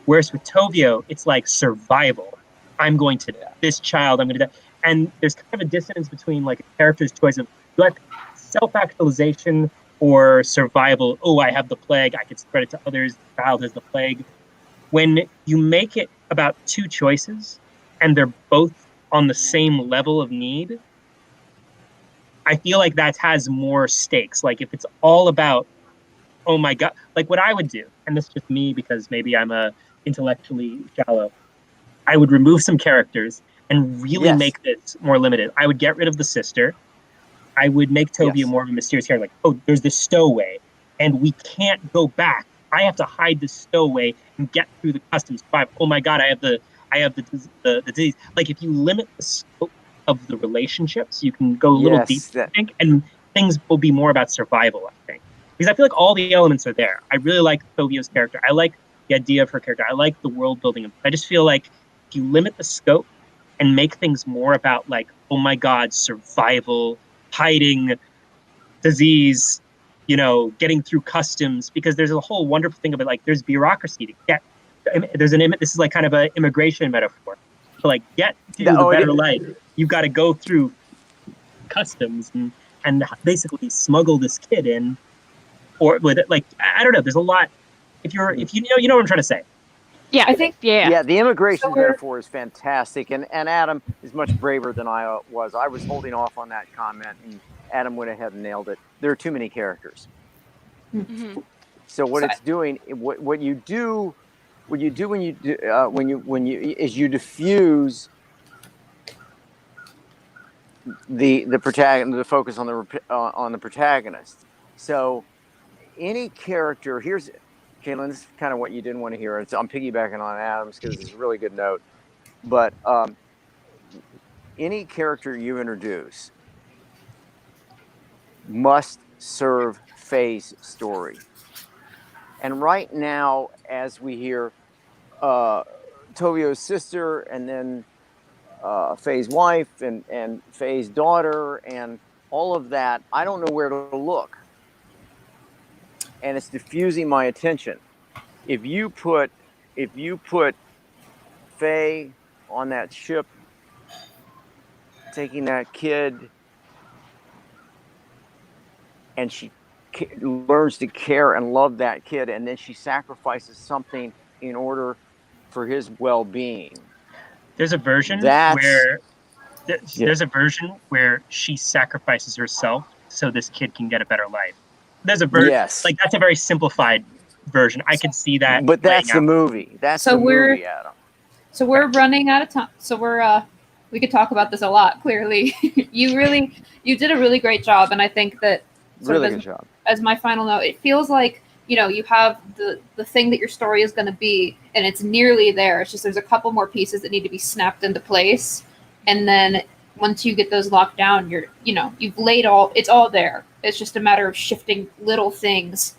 Whereas with TOVIO, it's like survival. I'm going to die. And there's kind of a dissonance between like a character's choice of self-actualization or survival. Oh, I have the plague. I could spread it to others. The child has the plague. When you make it about two choices and they're both on the same level of need, I feel like that has more stakes. Like if it's all about, oh my God, like what I would do, and this is just me because maybe I'm intellectually shallow, I would remove some characters and really make this more limited. I would get rid of the sister. I would make TOVIO more of a mysterious character. Like, oh, there's this stowaway, and we can't go back. I have to hide this stowaway and get through the customs. Oh my God, I have the disease. Like, if you limit the scope of the relationships, you can go a little deeper, I think, and things will be more about survival, I think. Because I feel like all the elements are there. I really like TOVIO's character. I like the idea of her character. I like the world building. I just feel like if you limit the scope and make things more about like, oh my God, survival, hiding, disease, getting through customs, because there's a whole wonderful thing about like there's bureaucracy to get. This is like kind of an immigration metaphor. To like get to the better life, you've got to go through customs and basically smuggle this kid in, or with it. Like I don't know. There's a lot. If you know what I'm trying to say. Yeah, I think the immigration metaphor is fantastic, and Adam is much braver than I was. I was holding off on that comment, and Adam went ahead and nailed it. There are too many characters. Mm-hmm. So what it's doing, what you do when you diffuse the focus on the protagonist. So any character, here's Kalynn, this is kind of what you didn't want to hear. I'm piggybacking on Adam's because it's a really good note. But any character you introduce must serve Faye's story. And right now, as we hear TOVIO's sister and then Faye's wife and Faye's daughter and all of that, I don't know where to look. and it's diffusing my attention. If you put Faye on that ship, taking that kid, and she learns to care and love that kid, and then she sacrifices something in order for his well-being. There's a version where there's a version where she sacrifices herself so this kid can get a better life. There's a version, like that's a very simplified version. I can see that. But that's the movie. That's the movie, Adam. So we're running out of time. So we could talk about this a lot. Clearly, you did a really great job, and I think that good job. As my final note, it feels like you have the thing that your story is going to be, and it's nearly there. It's just there's a couple more pieces that need to be snapped into place, and then once you get those locked down, you've laid it's all there. It's just a matter of shifting little things.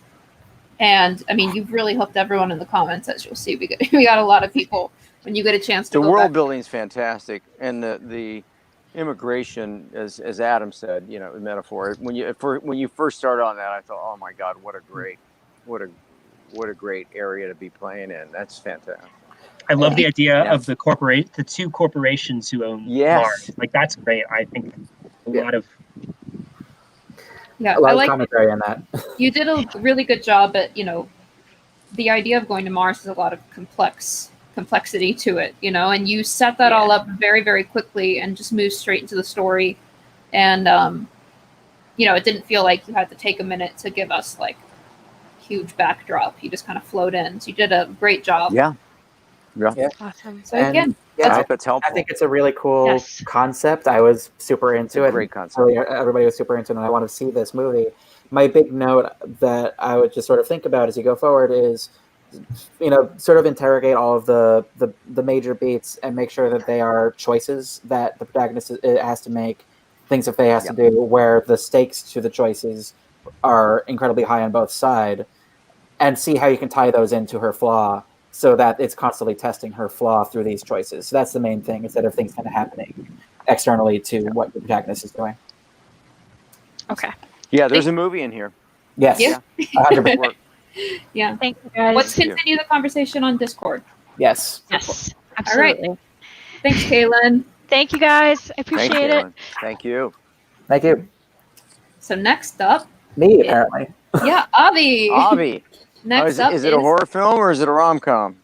And I mean, you've really hooked everyone in the comments, as you'll see. We got a lot of people. When you get a chance to the world building is fantastic, and the immigration, as Adam said, the metaphor. When you first started on that, I thought, oh my God, what a great area to be playing in. That's fantastic. I love the idea of the two corporations who own Mars. Like that's great. I think a lot of commentary on that. You did a really good job at the idea of going to Mars is a lot of complexity to it, and you set that all up very, very quickly and just moved straight into the story. And, it didn't feel like you had to take a minute to give us like huge backdrop. You just kind of flowed in. So you did a great job. Yeah. Awesome. So again, I hope it's helpful. I think it's a really cool concept. I was super into it. Great concept. Everybody was super into it, and I want to see this movie. My big note that I would just sort of think about as you go forward is, sort of interrogate all of the major beats and make sure that they are choices that the protagonist has to make, things that they has to do, where the stakes to the choices are incredibly high on both sides, and see how you can tie those into her flaw so that it's constantly testing her flaw through these choices. So that's the main thing, instead of things kind of happening externally to what the protagonist is doing. Okay. Yeah, there's a movie in here. Yes. Yeah. 100%. Yeah. Thank you, guys. Let's continue the conversation on Discord. Yes. Yes. All Absolutely. right. Thanks, Kalynn. Thank you, guys. I appreciate it. Thank you. Thank you. So next up, Me, apparently. yeah, Avi. Avi. Next up is it a horror film or is it a rom-com?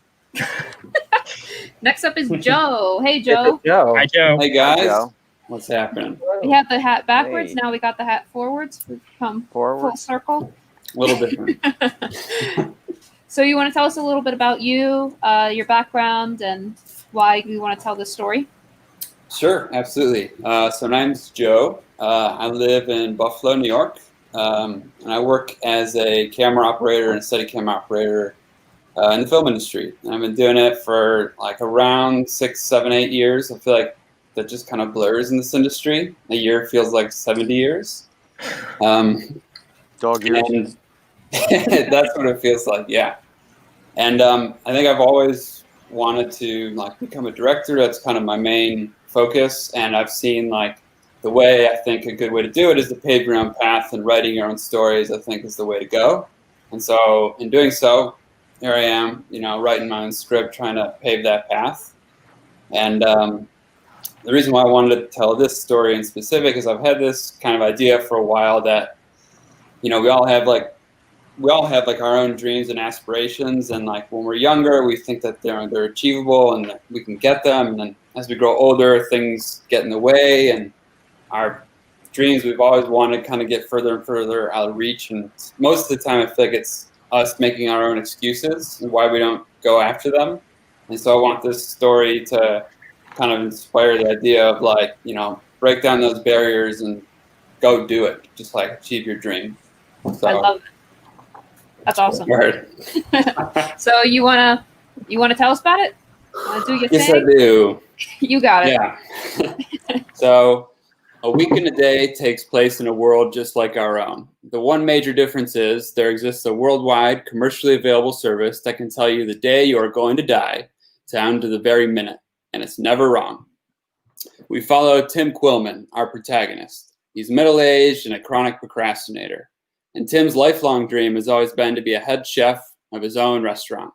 Next up is Joe. Hey, Joe. Joe. Hi, Joe. Hey guys, Joe. what's happening? We have the hat backwards. Hey. Now we got the hat forwards. We've come Forward. full circle. A little different. So you want to tell us a little bit about you, your background, and why you want to tell this story? Sure, absolutely. So my name's Joe. I live in Buffalo, New York, and I work as a camera operator and steady camera operator in the film industry. And I've been doing it for like around 6, 7, 8 years. I feel like that just kind of blurs in this industry. A year feels like 70 years. Dog years. And that's what it feels like, yeah. And I think I've always wanted to like become a director. That's kind of my main focus. And I've seen like the way I think a good way to do it is to pave your own path, and writing your own stories, I think, is the way to go. And so in doing so, here I am, writing my own script, trying to pave that path. And the reason why I wanted to tell this story in specific is I've had this kind of idea for a while that, we all have our own dreams and aspirations, and like when we're younger, we think that they're achievable and that we can get them. And then as we grow older, things get in the way, and our dreams we've always wanted kind of get further and further out of reach. And most of the time, I feel like it's us making our own excuses and why we don't go after them. And so I want this story to kind of inspire the idea of like, break down those barriers and go do it. Just like achieve your dream. So, I love it. That's awesome. Word. So you wanna tell us about it? Wanna do your Yes, thing? I do. You got it. Yeah. So a week in a day takes place in a world just like our own. The one major difference is there exists a worldwide commercially available service that can tell you the day you are going to die down to the very minute, and it's never wrong. We follow Tim Quillman, our protagonist. He's middle-aged and a chronic procrastinator. And Tim's lifelong dream has always been to be a head chef of his own restaurant.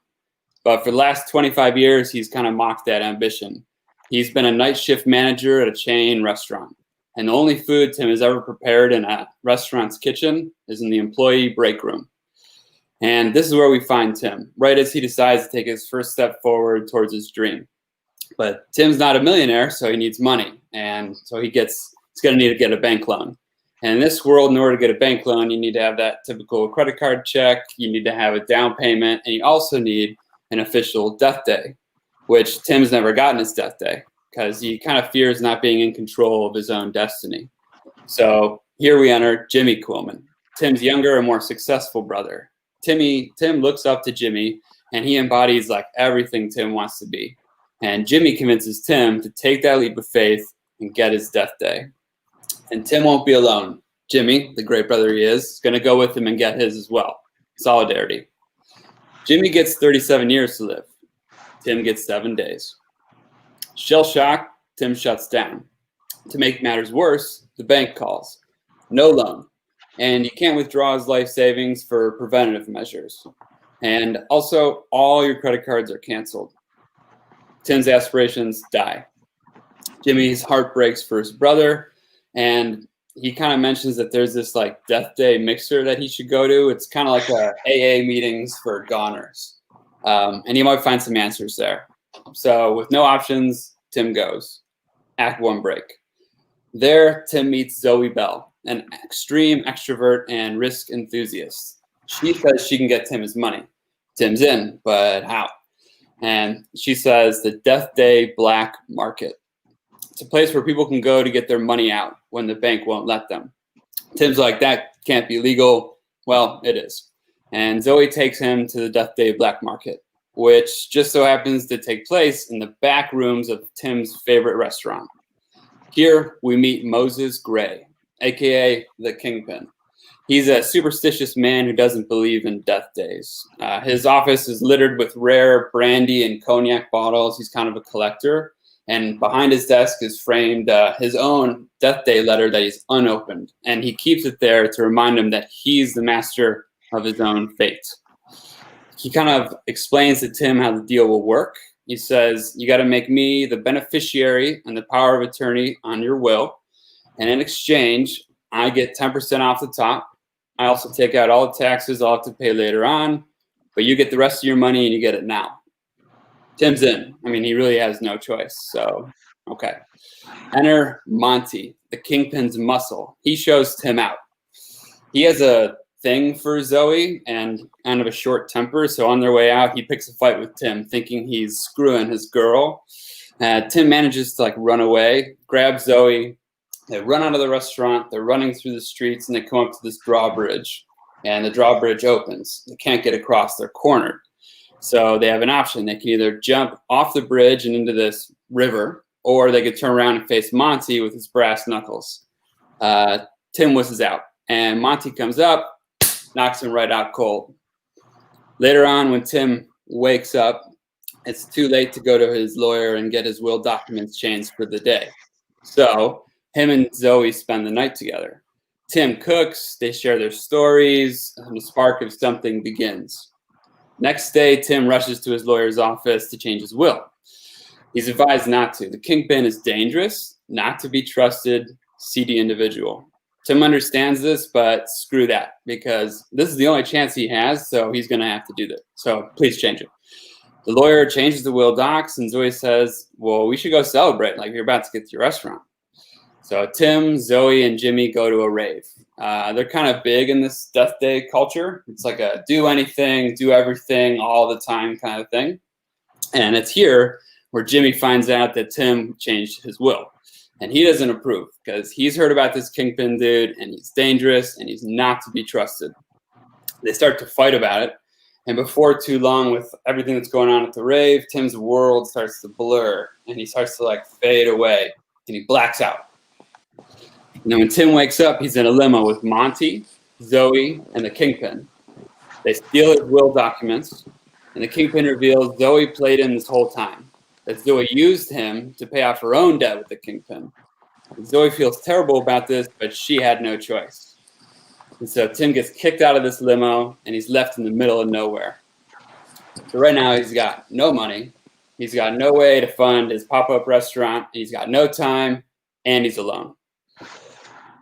But for the last 25 years, he's kind of mocked that ambition. He's been a night shift manager at a chain restaurant. And the only food Tim has ever prepared in a restaurant's kitchen is in the employee break room. And this is where we find Tim, right as he decides to take his first step forward towards his dream. But Tim's not a millionaire, so he needs money. And so he's going to need to get a bank loan. And in this world, in order to get a bank loan, you need to have that typical credit card check. You need to have a down payment. And you also need an official death day, which Tim's never gotten his death day because he kind of fears not being in control of his own destiny. So here we enter Jimmy Quillman, Tim's younger and more successful brother. Tim looks up to Jimmy, and he embodies like everything Tim wants to be. And Jimmy convinces Tim to take that leap of faith and get his death day. And Tim won't be alone. Jimmy, the great brother he is going to go with him and get his as well. Solidarity. Jimmy gets 37 years to live. Tim gets 7 days. Shell shock, Tim shuts down. To make matters worse, the bank calls. No loan. And you can't withdraw his life savings for preventative measures. And also, all your credit cards are canceled. Tim's aspirations die. Jimmy's heart breaks for his brother, and he kind of mentions that there's this like death day mixer that he should go to. It's kind of like a AA meetings for goners. And he might find some answers there. So with no options, Tim goes. Act 1 break. There, Tim meets Zoe Bell, an extreme extrovert and risk enthusiast. She says she can get Tim his money. Tim's in, but how? And she says the Death Day Black Market. It's a place where people can go to get their money out when the bank won't let them. Tim's like, that can't be legal. Well, it is. And Zoe takes him to the Death Day Black Market, which just so happens to take place in the back rooms of Tim's favorite restaurant. Here we meet Moses Gray, aka the Kingpin. He's a superstitious man who doesn't believe in death days. His office is littered with rare brandy and cognac bottles. He's kind of a collector. And behind his desk is framed his own death day letter that he's unopened. And he keeps it there to remind him that he's the master of his own fate. He kind of explains to Tim how the deal will work. He says, you got to make me the beneficiary and the power of attorney on your will. And in exchange, I get 10% off the top. I also take out all the taxes I'll have to pay later on, but you get the rest of your money and you get it now. Tim's in. I mean, he really has no choice. So, okay. Enter Monty, the Kingpin's muscle. He shows Tim out. He has a thing for Zoe and kind of a short temper. So on their way out, he picks a fight with Tim, thinking he's screwing his girl. Tim manages to like run away, grabs Zoe. They run out of the restaurant. They're running through the streets, and they come up to this drawbridge. And the drawbridge opens. They can't get across. They're cornered. So they have an option. They can either jump off the bridge and into this river, or they could turn around and face Monty with his brass knuckles. Tim whistles out, and Monty comes up, knocks him right out cold. Later on, when Tim wakes up, it's too late to go to his lawyer and get his will documents changed for the day. So him and Zoe spend the night together. Tim cooks, they share their stories, and the spark of something begins. Next day, Tim rushes to his lawyer's office to change his will. He's advised not to. The Kingpin is dangerous, not to be trusted, seedy individual. Tim understands this, but screw that, because this is the only chance he has, so he's going to have to do that. So please change it. The lawyer changes the will docs, and Zoe says, well, we should go celebrate, like you're about to get to your restaurant. So Tim, Zoe, and Jimmy go to a rave. They're kind of big in this death day culture. It's like a do anything, do everything, all the time kind of thing. And it's here where Jimmy finds out that Tim changed his will. And he doesn't approve because he's heard about this Kingpin dude, and he's dangerous, and he's not to be trusted. They start to fight about it. And before too long, with everything that's going on at the rave, Tim's world starts to blur, and he starts to like fade away, and he blacks out. And then when Tim wakes up, he's in a limo with Monty, Zoe, and the Kingpin. They steal his will documents, and the Kingpin reveals Zoe played him this whole time, that Zoe used him to pay off her own debt with the Kingpin. And Zoe feels terrible about this, but she had no choice. And so Tim gets kicked out of this limo, and he's left in the middle of nowhere. So right now he's got no money. He's got no way to fund his pop-up restaurant. He's got no time, and he's alone.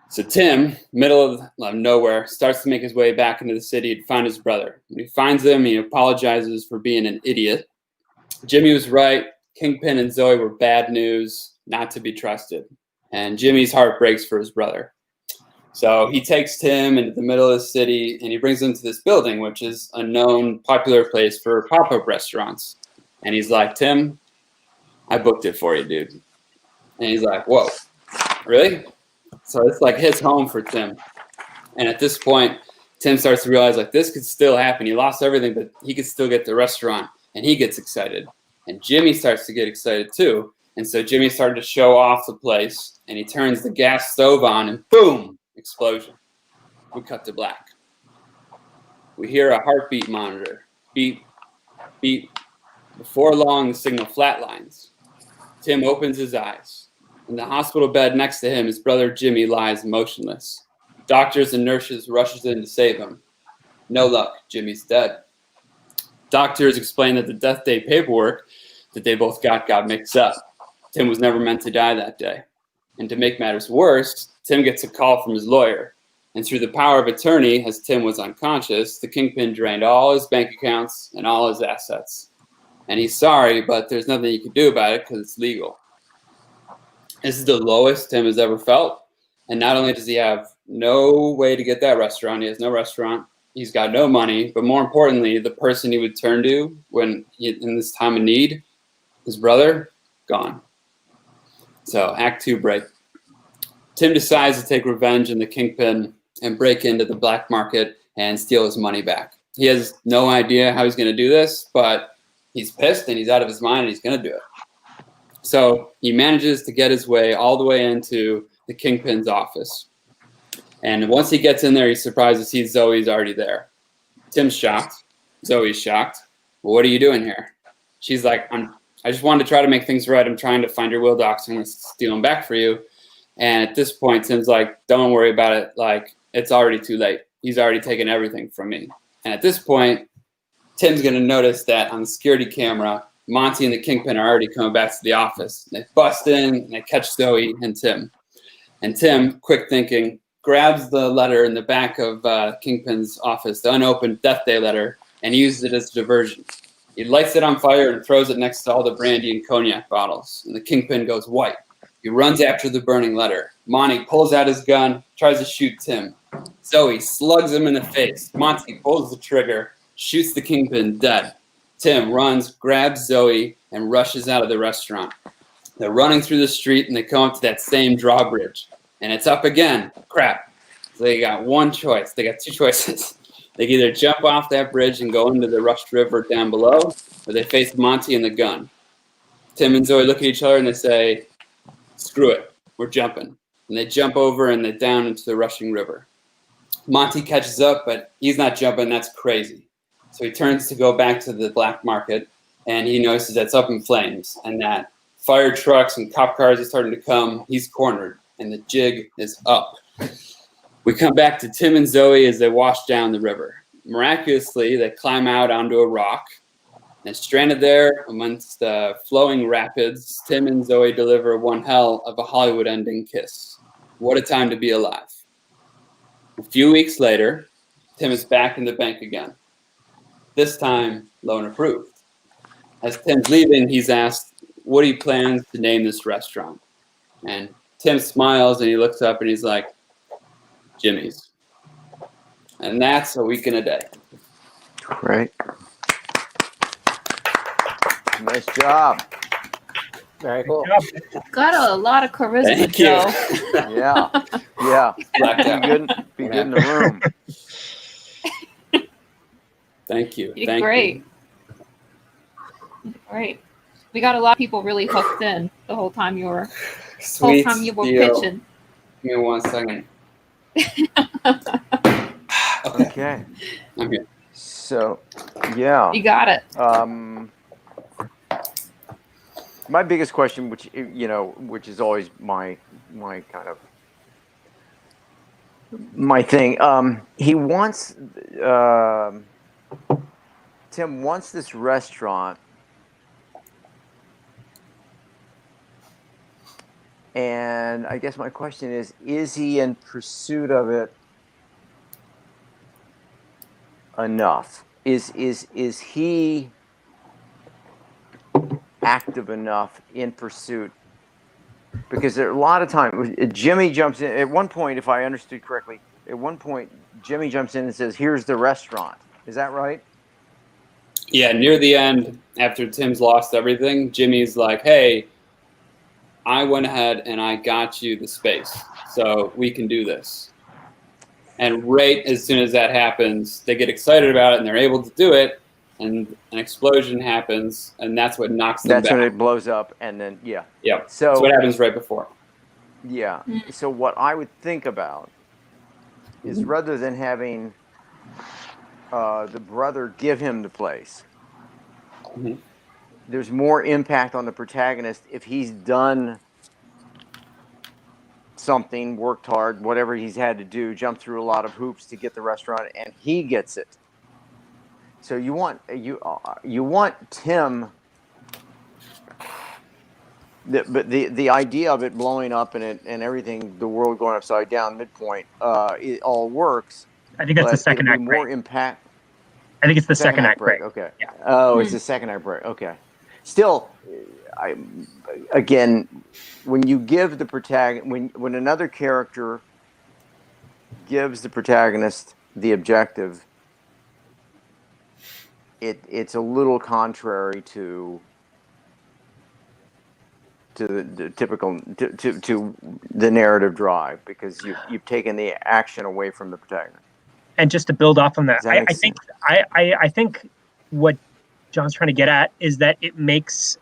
So Tim, middle of nowhere, starts to make his way back into the city to find his brother. When he finds him, he apologizes for being an idiot. Jimmy was right. Kingpin and Zoe were bad news, not to be trusted. And Jimmy's heart breaks for his brother. So he takes Tim into the middle of the city, and he brings him to this building, which is a known popular place for pop-up restaurants. And he's like, Tim, I booked it for you, dude. And he's like, whoa, really? So it's like hits home for Tim. And at this point, Tim starts to realize, like, this could still happen. He lost everything, but he could still get the restaurant. And he gets excited. And Jimmy starts to get excited, too. And so Jimmy started to show off the place. And he turns the gas stove on, and boom, explosion. We cut to black. We hear a heartbeat monitor. Beep, beep. Before long, the signal flatlines. Tim opens his eyes. In the hospital bed next to him, his brother Jimmy lies motionless. Doctors and nurses rushes in to save him. No luck, Jimmy's dead. Doctors explain that the death day paperwork that they both got mixed up. Tim was never meant to die that day. And to make matters worse, Tim gets a call from his lawyer. And through the power of attorney, as Tim was unconscious, the Kingpin drained all his bank accounts and all his assets. And he's sorry, but there's nothing he can do about it because it's legal. This is the lowest Tim has ever felt. And not only does he have no way to get that restaurant, he has no restaurant, he's got no money, but more importantly, the person he would turn to when in this time of need, his brother, gone. So Act 2 break. Tim decides to take revenge in the Kingpin and break into the black market and steal his money back. He has no idea how he's going to do this, but he's pissed and he's out of his mind and he's going to do it. So he manages to get his way all the way into the Kingpin's office. And once he gets in there, he's surprised to see Zoe's already there. Tim's shocked. Zoe's shocked. Well, what are you doing here? She's like, I just wanted to try to make things right. I'm trying to find your will docs. I'm going to steal them back for you. And at this point, Tim's like, don't worry about it. Like, it's already too late. He's already taken everything from me. And at this point, Tim's going to notice that on the security camera, Monty and the Kingpin are already coming back to the office. They bust in and they catch Zoe and Tim. And Tim, quick thinking, grabs the letter in the back of Kingpin's office, the unopened Death Day letter, and uses it as a diversion. He lights it on fire and throws it next to all the brandy and cognac bottles. And the Kingpin goes white. He runs after the burning letter. Monty pulls out his gun, tries to shoot Tim. Zoe slugs him in the face. Monty pulls the trigger, shoots the Kingpin dead. Tim runs, grabs Zoe, and rushes out of the restaurant. They're running through the street, and they come up to that same drawbridge. And it's up again. Crap. So they got one choice. They got two choices. They can either jump off that bridge and go into the rushed river down below, or they face Monty and the gun. Tim and Zoe look at each other, and they say, screw it. We're jumping. And they jump over, and they're down into the rushing river. Monty catches up, but he's not jumping. That's crazy. So he turns to go back to the black market, and he notices that's up in flames, and that fire trucks and cop cars are starting to come. He's cornered, and the jig is up. We come back to Tim and Zoe as they wash down the river. Miraculously, they climb out onto a rock, and stranded there amongst the flowing rapids, Tim and Zoe deliver one hell of a Hollywood ending kiss. What a time to be alive. A few weeks later, Tim is back in the bank again. This time, loan approved. As Tim's leaving, he's asked what he plans to name this restaurant. And Tim smiles and he looks up and he's like, Jimmy's. And that's a week and a day. Great. Nice job. Very cool. Got a lot of charisma, Thank Joe. you. Yeah. Blacked out. Be good in the room. Thank you. You did Thank great. you. Great. We got a lot of people really hooked in the whole time you were Sweet deal. pitching. Give me 1 second. Okay. I'm here. So, yeah. You got it. My biggest question, which is always my kind of my thing. He wants Tim wants this restaurant, and I guess my question is he in pursuit of it enough? Is he active enough in pursuit? Because there are a lot of times Jimmy jumps in at one point, if I understood correctly. At one point, Jimmy jumps in and says, "Here's the restaurant." Is that right? Yeah, near the end, after Tim's lost everything, Jimmy's like, "Hey, I went ahead and I got you the space, so we can do this." And right as soon as that happens, they get excited about it and they're able to do it, and an explosion happens, and that's what knocks them That's back. when it blows up, and then Yeah. So that's what happens right before. Yeah. So what I would think about is rather than having the brother give him the place, there's more impact on the protagonist if he's done something, worked hard, whatever he's had to do, jumped through a lot of hoops to get the restaurant, and he gets it. So you want Tim. But the idea of it blowing up and everything, the world going upside down, Midpoint, it all works. I think that's the second act more break. impact. I think it's the second act break. Okay. Yeah. Oh, it's the second act break. Okay. Still, again, when you give the protagonist, when another character gives the protagonist the objective, it's a little contrary to the typical to the narrative drive, because you've taken the action away from the protagonist. And just to build off on that, I think what John's trying to get at is that it makes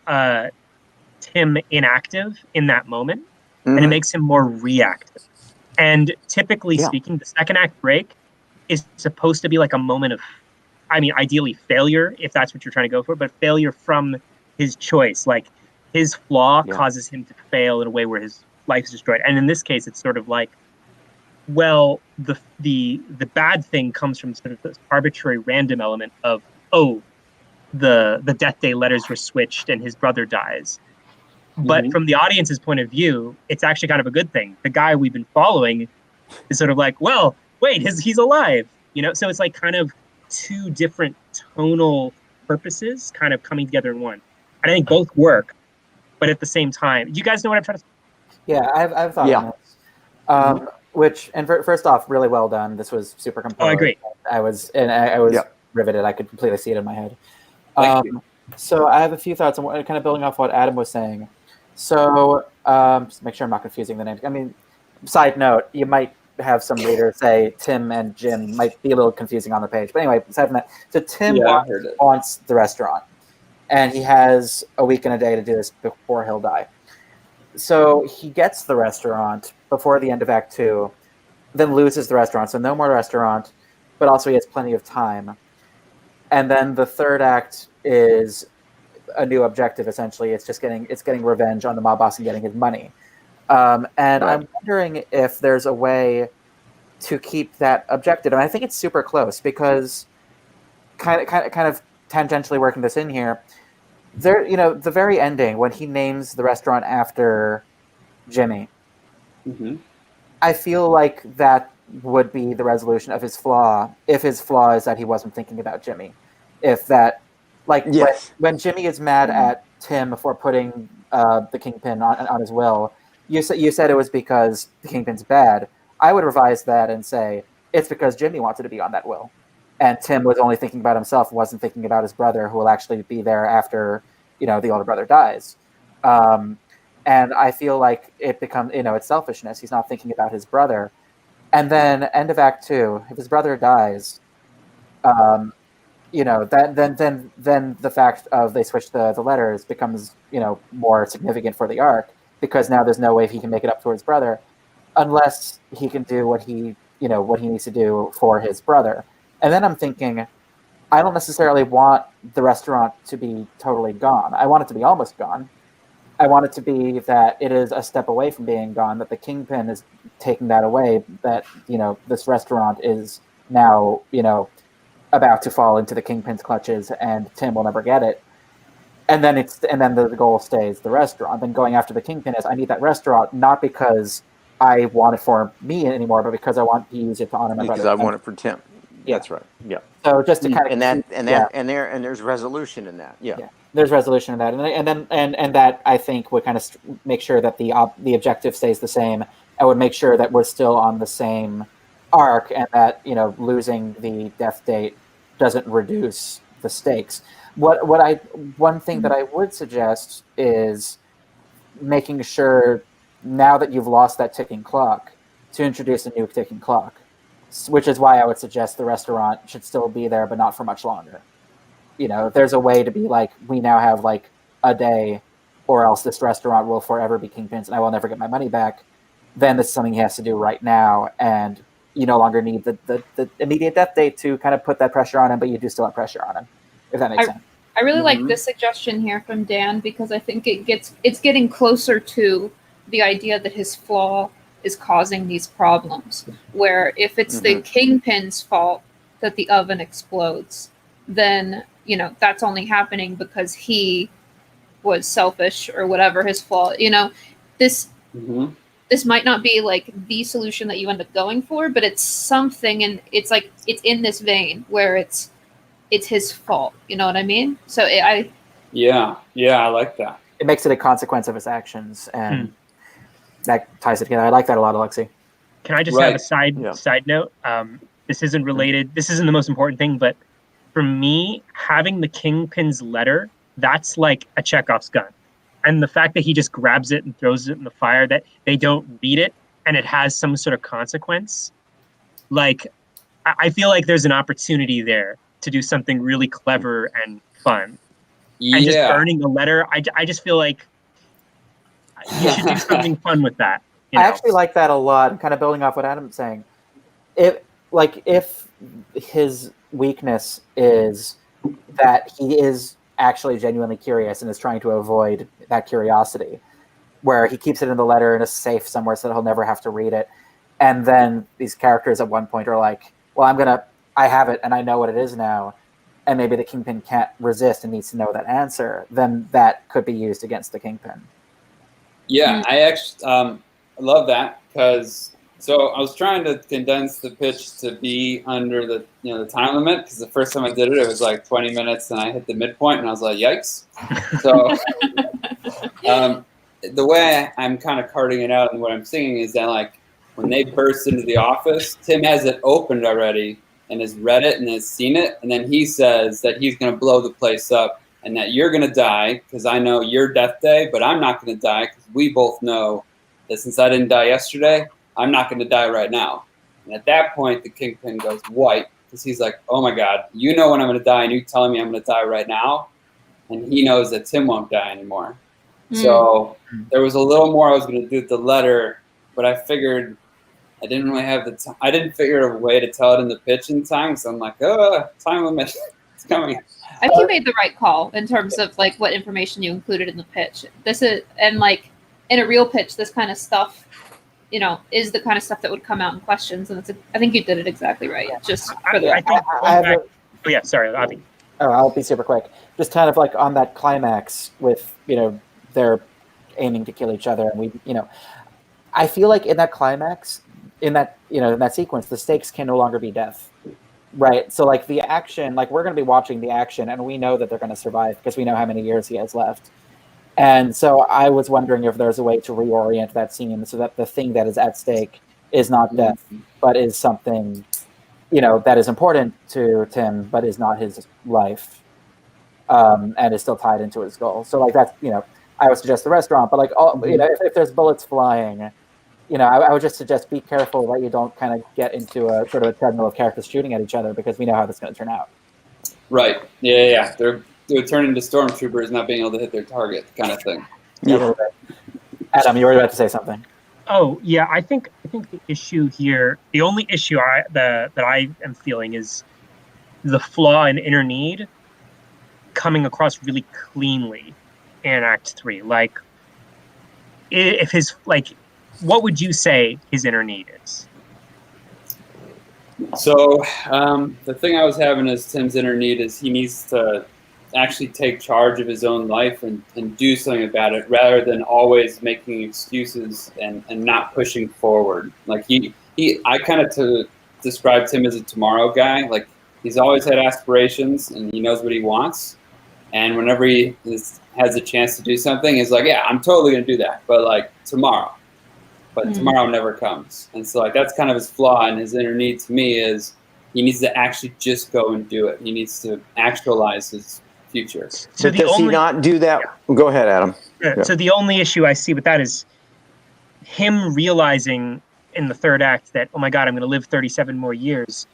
Tim inactive in that moment, and it makes him more reactive. And typically speaking, the second act break is supposed to be like a moment of, I mean, ideally failure, if that's what you're trying to go for, but failure from his choice. Like, his flaw causes him to fail in a way where his life is destroyed. And in this case, it's sort of like, well, the bad thing comes from sort of this arbitrary random element of, oh, the death day letters were switched and his brother dies. But from the audience's point of view, it's actually kind of a good thing. The guy we've been following is sort of like, well, wait, he's alive, you know? So it's like kind of two different tonal purposes kind of coming together in one. And I think both work, but at the same time, you guys know what I'm trying to say? Yeah, I've thought of this. Which, and first off, really well done. This was super compelling. Oh, I agree. I was riveted. I could completely see it in my head. Thank you. So I have a few thoughts on kind of building off what Adam was saying. So just make sure I'm not confusing the names. I mean, side note, you might have some readers say Tim and Jim might be a little confusing on the page. But anyway, aside from that, so Tim wants the restaurant, and he has a week and a day to do this before he'll die. So he gets the restaurant before the end of Act 2, then loses the restaurant. So no more restaurant, but also he has plenty of time. And then the third act is a new objective, essentially. It's just getting revenge on the mob boss and getting his money. And I'm wondering if there's a way to keep that objective. And I think it's super close, because kind of tangentially working this in here, there, you know, the very ending when he names the restaurant after Jimmy, I feel like that would be the resolution of his flaw, if his flaw is that he wasn't thinking about Jimmy. If that, like, when Jimmy is mad at Tim for putting the Kingpin on his will, you said it was because the Kingpin's bad. I would revise that and say it's because Jimmy wanted to be on that will, and Tim was only thinking about himself, wasn't thinking about his brother, who will actually be there after, you know, the older brother dies. And I feel like it becomes, you know, it's selfishness. He's not thinking about his brother. And then end of Act 2, if his brother dies, you know, then the fact of they switched the letters becomes, you know, more significant for the arc, because now there's no way he can make it up to his brother unless he can do what he needs to do for his brother. And then I'm thinking, I don't necessarily want the restaurant to be totally gone. I want it to be almost gone. I want it to be that it is a step away from being gone, that the kingpin is taking that away, that, this restaurant is now, about to fall into the kingpin's clutches and Tim will never get it. And then the goal stays the restaurant. Then going after the kingpin is, I need that restaurant, not because I want it for me anymore, but because I want to use it to honor my brother. Because I want it for Tim. Yeah. That's right. Yeah. So just to kind of and there's resolution in that. Yeah. There's resolution in that, and that I think would kind of make sure that the objective stays the same. I would make sure that we're still on the same arc, and that losing the death date doesn't reduce the stakes. One thing that I would suggest is making sure, now that you've lost that ticking clock, to introduce a new ticking clock, which is why I would suggest the restaurant should still be there, but not for much longer. If there's a way to be like, we now have like a day, or else this restaurant will forever be kingpins and I will never get my money back, then this is something he has to do right now, and you no longer need the immediate death date to kind of put that pressure on him, but you do still have pressure on him, if that makes sense. I really like this suggestion here from Dan, because I think it's getting closer to the idea that his flaw is causing these problems, where if it's the kingpin's fault that the oven explodes, then that's only happening because he was selfish or whatever his flaw. This might not be like the solution that you end up going for, but it's something, and it's like it's in this vein where it's his fault. You know what I mean? So I like that. It makes it a consequence of his actions, and that ties it together. I like that a lot, Alexie. Can I just have a side note? This isn't related. This isn't the most important thing, but for me, having the kingpin's letter, that's like a Chekhov's gun. And the fact that he just grabs it and throws it in the fire, that they don't read it and it has some sort of consequence. Like, I feel like there's an opportunity there to do something really clever and fun. And just burning the letter, I just feel like you should do something fun with that. I actually like that a lot, kind of building off what Adam's saying. If his weakness is that he is actually genuinely curious and is trying to avoid that curiosity, where he keeps it in the letter in a safe somewhere so that he'll never have to read it, and then these characters at one point are like, well, I have it and I know what it is now, and maybe the kingpin can't resist and needs to know that answer, then that could be used against the kingpin. I actually love that, because I was trying to condense the pitch to be under the the time limit, because the first time I did it was like 20 minutes and I hit the midpoint and I was like, yikes. So the way I'm kind of carting it out and what I'm singing is that, like, when they burst into the office, Tim has it opened already and has read it and has seen it, and then he says that he's going to blow the place up and that you're going to die because I know your death day, but I'm not going to die because we both know that since I didn't die yesterday, I'm not going to die right now. And at that point, the kingpin goes white, because he's like, oh my God, you know when I'm going to die and you're telling me I'm going to die right now? And he knows that Tim won't die anymore. So there was a little more I was going to do with the letter, but I figured I didn't really have the time. I didn't figure a way to tell it in the pitch in time, so I'm like, time limit, it's coming. I think you made the right call in terms of like what information you included in the pitch. And like in a real pitch, this kind of stuff, is the kind of stuff that would come out in questions. And I think you did it exactly right. Just for the sorry, Avi. Oh, I'll be super quick. Just kind of like on that climax with, they're aiming to kill each other. And I feel like in that climax, in that sequence, the stakes can no longer be death. Right. So like the action, like we're going to be watching the action and we know that they're going to survive because we know how many years he has left. And so I was wondering if there's a way to reorient that scene so that the thing that is at stake is not death, but is something, that is important to Tim, but is not his life, and is still tied into his goal. So like that's, I would suggest the restaurant, but like, if there's bullets flying, I would just suggest be careful that you don't kind of get into a sort of a treadmill of characters shooting at each other, because we know how this is going to turn out. Right. Yeah. They're turning into stormtroopers not being able to hit their target, kind of thing. Yeah. Adam, you were about to say something. Oh yeah, I think the issue here, the only issue that I am feeling is the flaw in inner need coming across really cleanly in Act 3. Like if his like, what would you say his inner need is? So the thing I was having as Tim's inner need is he needs to actually take charge of his own life and do something about it rather than always making excuses and not pushing forward. Like I kind of described him as a tomorrow guy. Like he's always had aspirations and he knows what he wants. And whenever he has a chance to do something, he's like, yeah, I'm totally going to do that. But like tomorrow. But tomorrow never comes. And so like that's kind of his flaw, and his inner need to me is he needs to actually just go and do it. He needs to actualize his future. So does he not do that? Yeah. Go ahead, Adam. Yeah. So the only issue I see with that is him realizing in the third act that, oh my God, I'm going to live 37 more years.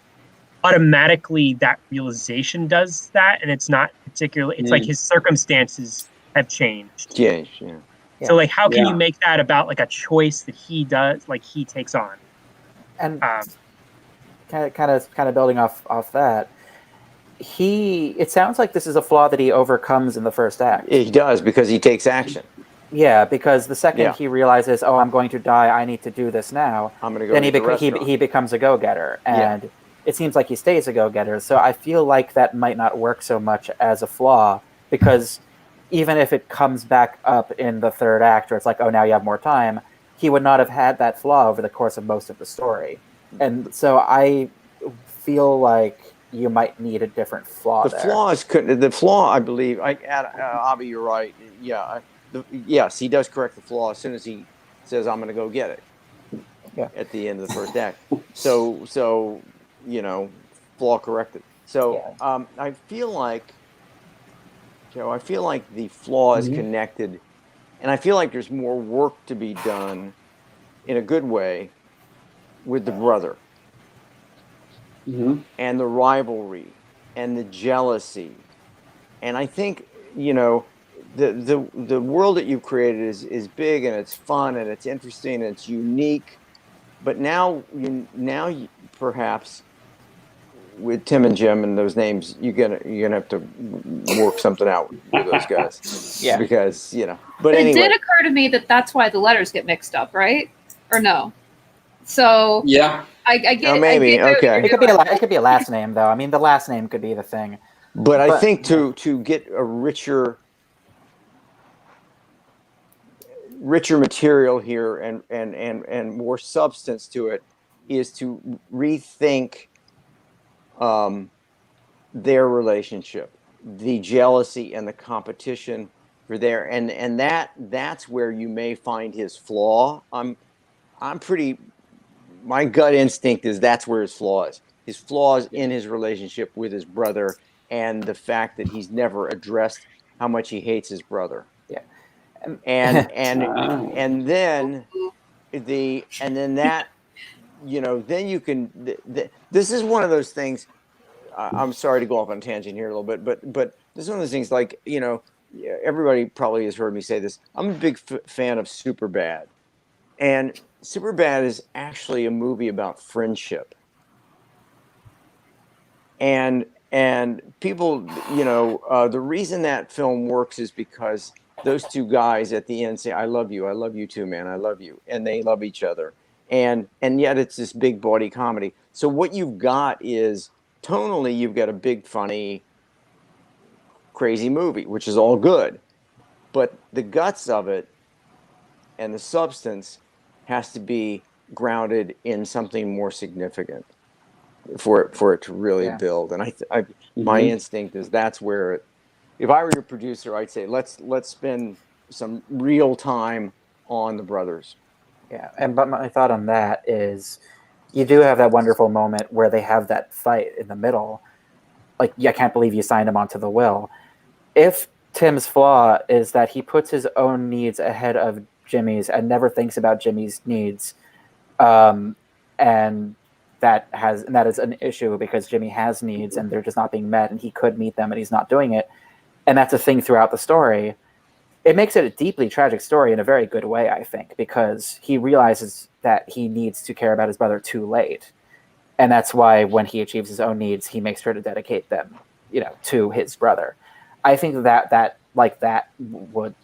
Automatically that realization does that, and it's not particularly, it's like his circumstances have changed. Yeah. So like, how can you make that about like a choice that he does, like he takes on? And kind of building off that, it sounds like this is a flaw that he overcomes in the first act. He does, because he takes action. Yeah, because the second he realizes, oh, I'm going to die, I need to do this now. I'm going to go. Then he becomes a go-getter, and it seems like he stays a go-getter. So I feel like that might not work so much as a flaw, because even if it comes back up in the third act, or it's like, oh, now you have more time, he would not have had that flaw over the course of most of the story. And so I feel like you might need a different flaw there. The flaw, I believe, Avi, you're right. Yeah. Yes, he does correct the flaw as soon as he says, I'm going to go get it. Yeah. At the end of the first act. So flaw corrected. So I feel like the flaw is connected, and I feel like there's more work to be done in a good way with the brother and the rivalry and the jealousy. And I think, the world that you've created is big, and it's fun, and it's interesting, and it's unique. But now perhaps with Tim and Jim and those names, you're gonna have to work something out with those guys. Yeah, because But anyway, it did occur to me that that's why the letters get mixed up, right? Or no? So yeah, I get. Maybe okay. It could be a last name, though. I mean, the last name could be the thing. But I think to get a richer material here and more substance to it is to rethink their relationship, the jealousy and the competition for there, and that's where you may find his flaw. My gut instinct is that's where his flaw is. His flaw is in his relationship with his brother, and the fact that he's never addressed how much he hates his brother. Yeah, and then that. Then you can. This is one of those things. I'm sorry to go off on a tangent here a little bit, but this is one of those things. Like everybody probably has heard me say this. I'm a big fan of Superbad, and Superbad is actually a movie about friendship. And people, the reason that film works is because those two guys at the end say, "I love you too, man, I love you," and they love each other. And yet it's this big bawdy comedy. So what you've got is, tonally, you've got a big, funny, crazy movie, which is all good. But the guts of it and the substance has to be grounded in something more significant for it to really build. And my instinct is that's where if I were your producer, I'd say let's spend some real time on the brothers. Yeah, but my thought on that is, you do have that wonderful moment where they have that fight in the middle. Like, I can't believe you signed him onto the will. If Tim's flaw is that he puts his own needs ahead of Jimmy's and never thinks about Jimmy's needs, and that is an issue because Jimmy has needs and they're just not being met, and he could meet them and he's not doing it, and that's a thing throughout the story. It makes it a deeply tragic story in a very good way, I think, because he realizes that he needs to care about his brother too late. And that's why when he achieves his own needs, he makes sure to dedicate them, to his brother. I think that would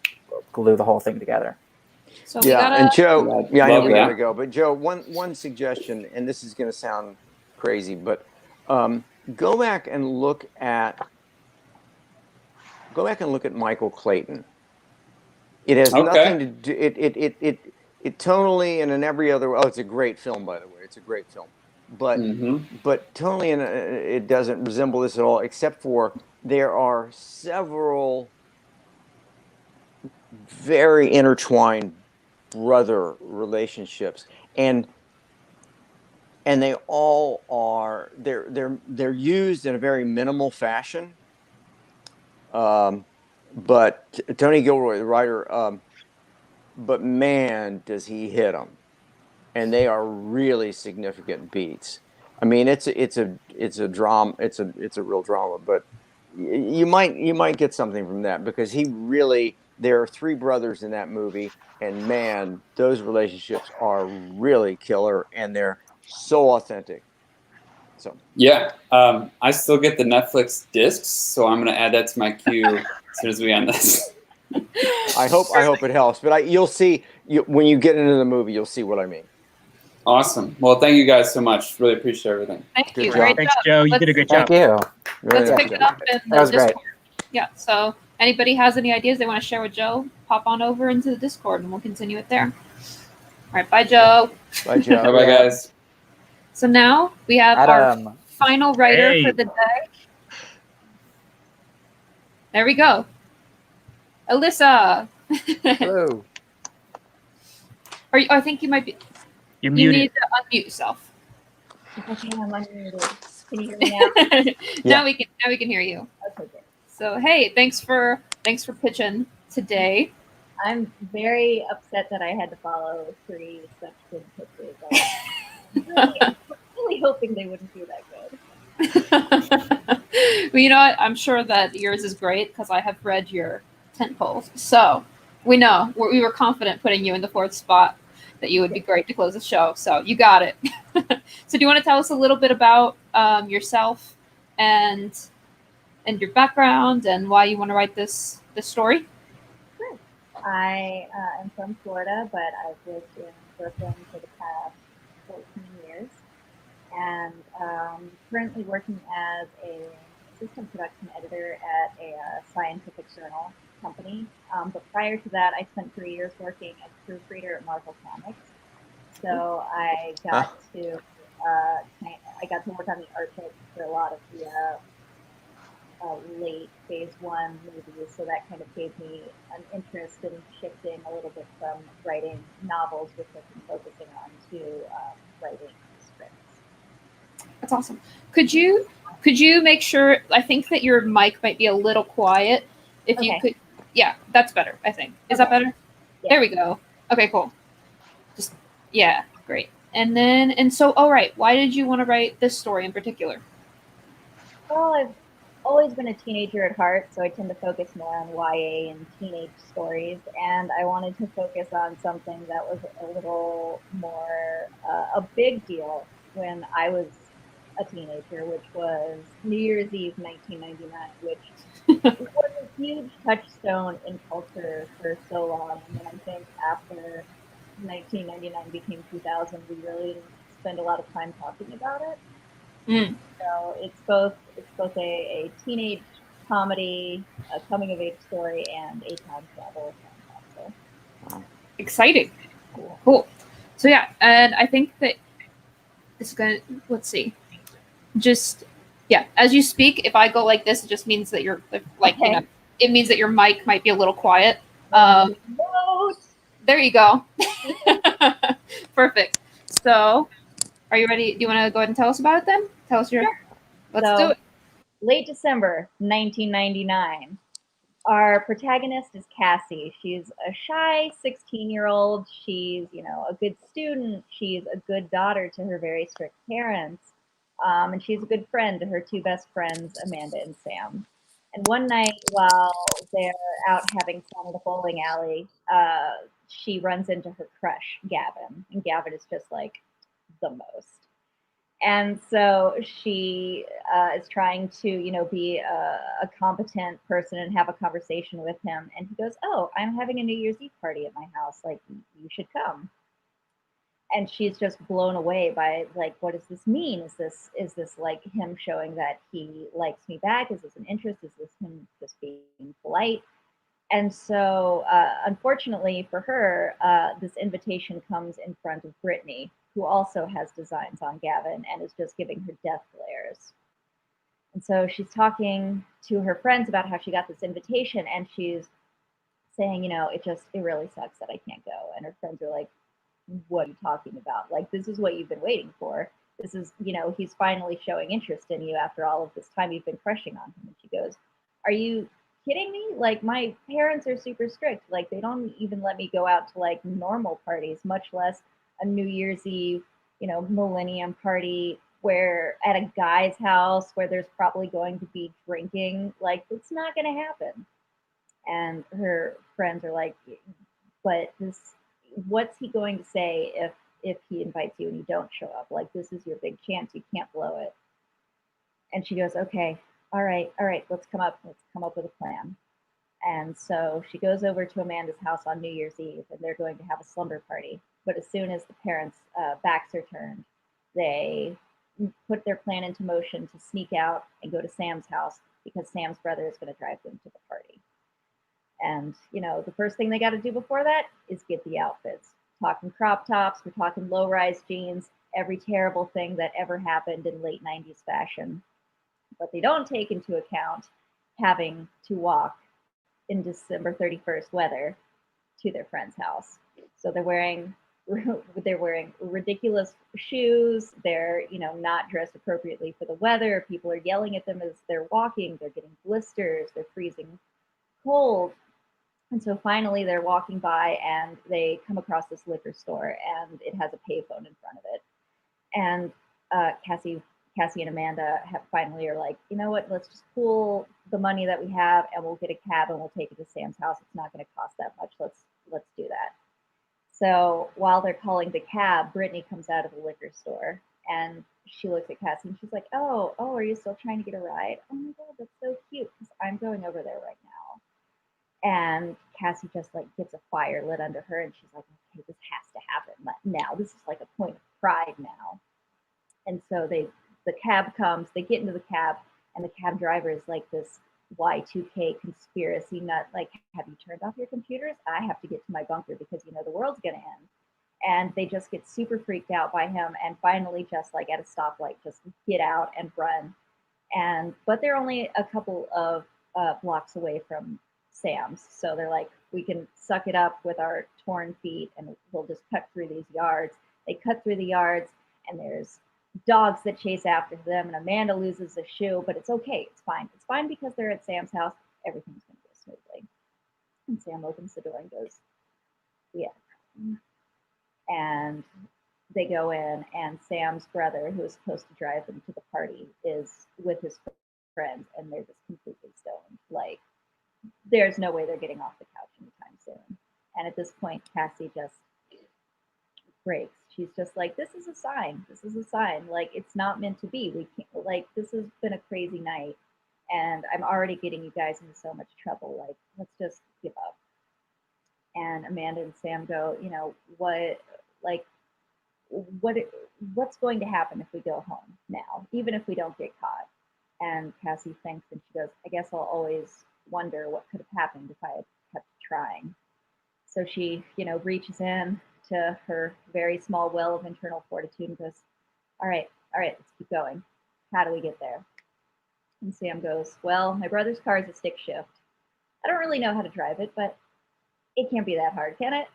glue the whole thing together. So we Yeah, gotta. and Joe, yeah, I know Love we that. gotta go, but Joe, one suggestion, and this is going to sound crazy, but go back and look at Michael Clayton. It has nothing to do. It tonally and in every other. Oh, it's a great film, by the way. It's a great film, but tonally and it doesn't resemble this at all, except for there are several very intertwined brother relationships, and they all are they're used in a very minimal fashion. But Tony Gilroy, the writer, but man, does he hit them, and they are really significant beats. I mean, it's a drama, it's a real drama, but you might get something from that because there are three brothers in that movie, and man, those relationships are really killer, and they're so authentic. So Yeah, I still get the Netflix discs, so I'm gonna add that to my queue as soon as we end this. I hope it helps, but you'll see when you get into the movie, you'll see what I mean. Awesome. Well, thank you guys so much. Really appreciate everything. Thank Good you. job. Great Thanks, job. Joe. You did a great job. Thank you. Really Let's nice pick it job. up in That was the great. Discord. Yeah. So anybody has any ideas they want to share with Joe, pop on over into the Discord and we'll continue it there. All right. Bye, Joe. Bye, Joe. Bye, bye, guys. So now we have our Adam. final writer Hey. for the day. There we go. Alyssa. Hello. I think you might be. You're You muted. need to unmute yourself. Okay, I'm unmuted. Can you hear me now? Yeah. Now we can hear you. Okay, good. So hey, thanks for pitching today. I'm very upset that I had to follow 3 such good pitches. I'm really hoping they wouldn't do that good. Well, you know what? I'm sure that yours is great because I have read your tent poles. So we know we were confident putting you in the 4th spot that you would be great to close the show. So you got it. So do you want to tell us a little bit about yourself and your background and why you want to write this story? Sure. I am from Florida, but I've lived in Brooklyn for the past 14 years, and currently working as a assistant production editor at a scientific journal company. But prior to that, I spent 3 years working as proofreader at Marvel Comics. So I got to work on the art books for a lot of the late phase 1 movies. So that kind of gave me an interest in shifting a little bit from writing novels, which I've been focusing on, to writing scripts. That's awesome. Could you make sure? I think that your mic might be a little quiet. If you could, yeah, that's better. I think. Is that better? Yeah. There we go. Okay, cool. Yeah, great. And so, all right. Why did you want to write this story in particular? Well, I've always been a teenager at heart, so I tend to focus more on YA and teenage stories, and I wanted to focus on something that was a little more a big deal when I was a teenager, which was New Year's Eve 1999, which was a huge touchstone in culture for so long. And then I think after 1999 became 2000, we really didn't spend a lot of time talking about it. So it's both a teenage comedy, a coming of age story, and a time travel film. Wow. Exciting. Cool. So yeah, and I think that this is gonna. Let's see. Just yeah, as you speak, if I go like this, it just means that you're like it means that your mic might be a little quiet. There you go. Perfect. So, are you ready? Do you want to go ahead and tell us about it then? Tell us your. Sure. Let's do it. Late December 1999. Our protagonist is Cassie. She's a shy 16-year-old. She's, a good student. She's a good daughter to her very strict parents. And she's a good friend to her 2 best friends, Amanda and Sam. And one night while they're out having fun at a bowling alley, she runs into her crush, Gavin. And Gavin is just like the most. And so she is trying to, be a competent person and have a conversation with him. And he goes, "Oh, I'm having a New Year's Eve party at my house. Like, you should come." And she's just blown away by, like, what does this mean? Is this like him showing that he likes me back? Is this an interest? Is this him just being polite? And so, unfortunately for her, this invitation comes in front of Brittany, who also has designs on Gavin and is just giving her death glares. And so she's talking to her friends about how she got this invitation, and she's saying, it really sucks that I can't go. And her friends are like, "What are you talking about? Like, this is what you've been waiting for. This is, he's finally showing interest in you after all of this time you've been crushing on him." And she goes, "Are you kidding me? Like, my parents are super strict. Like, they don't even let me go out to like normal parties, much less a New Year's Eve, millennium party where at a guy's house where there's probably going to be drinking. Like, it's not going to happen." And her friends are like, "But what's he going to say if he invites you and you don't show up? Like, this is your big chance. You can't blow it." And she goes, "Okay, all right, let's come up with a plan." And so she goes over to Amanda's house on New Year's Eve, and they're going to have a slumber party. But as soon as the parents' backs are turned, they put their plan into motion to sneak out and go to Sam's house because Sam's brother is going to drive them to the party. And, the first thing they got to do before that is get the outfits. Talking crop tops, we're talking low-rise jeans, every terrible thing that ever happened in late 90s fashion. But they don't take into account having to walk in December 31st weather to their friend's house. So they're wearing ridiculous shoes. They're, not dressed appropriately for the weather. People are yelling at them as they're walking. They're getting blisters. They're freezing cold. And so finally they're walking by and they come across this liquor store, and it has a payphone in front of it. And Cassie and Amanda finally are like, "You know what, let's just pool the money that we have and we'll get a cab and we'll take it to Sam's house. It's not going to cost that much. Let's do that." So while they're calling the cab, Brittany comes out of the liquor store and she looks at Cassie and she's like, oh, are you still trying to get a ride? Oh my God, that's so cute, because I'm going over there right now. And Cassie just like gets a fire lit under her, and she's like, "Okay, this has to happen now. This is like a point of pride now." And so the cab comes, they get into the cab, and the cab driver is like this Y2K conspiracy nut. Like, "Have you turned off your computers? I have to get to my bunker because the world's gonna end." And they just get super freaked out by him, and finally just like at a stoplight, just get out and run. But they're only a couple of blocks away from Sam's. So they're like, "We can suck it up with our torn feet and we'll just cut through these yards." They cut through the yards, and there's dogs that chase after them, and Amanda loses a shoe, but it's okay. It's fine. It's fine because they're at Sam's house. Everything's going to go smoothly. And Sam opens the door and goes, "Yeah." And they go in, and Sam's brother, who is supposed to drive them to the party, is with his friends, and they're just completely stoned. Like, there's no way they're getting off the couch anytime soon. And at this point, Cassie just breaks. She's just like, "This is a sign. This is a sign. Like, it's not meant to be. We can't, like, this has been a crazy night, and I'm already getting you guys into so much trouble. Like, let's just give up." And Amanda and Sam go, what's going to happen if we go home now, even if we don't get caught? And Cassie thinks, and she goes, "I guess I'll always wonder what could have happened if I had kept trying." So she, reaches in to her very small well of internal fortitude and goes, all right, let's keep going. How do we get there?" And Sam goes, "Well, my brother's car is a stick shift. I don't really know how to drive it, but it can't be that hard, can it?"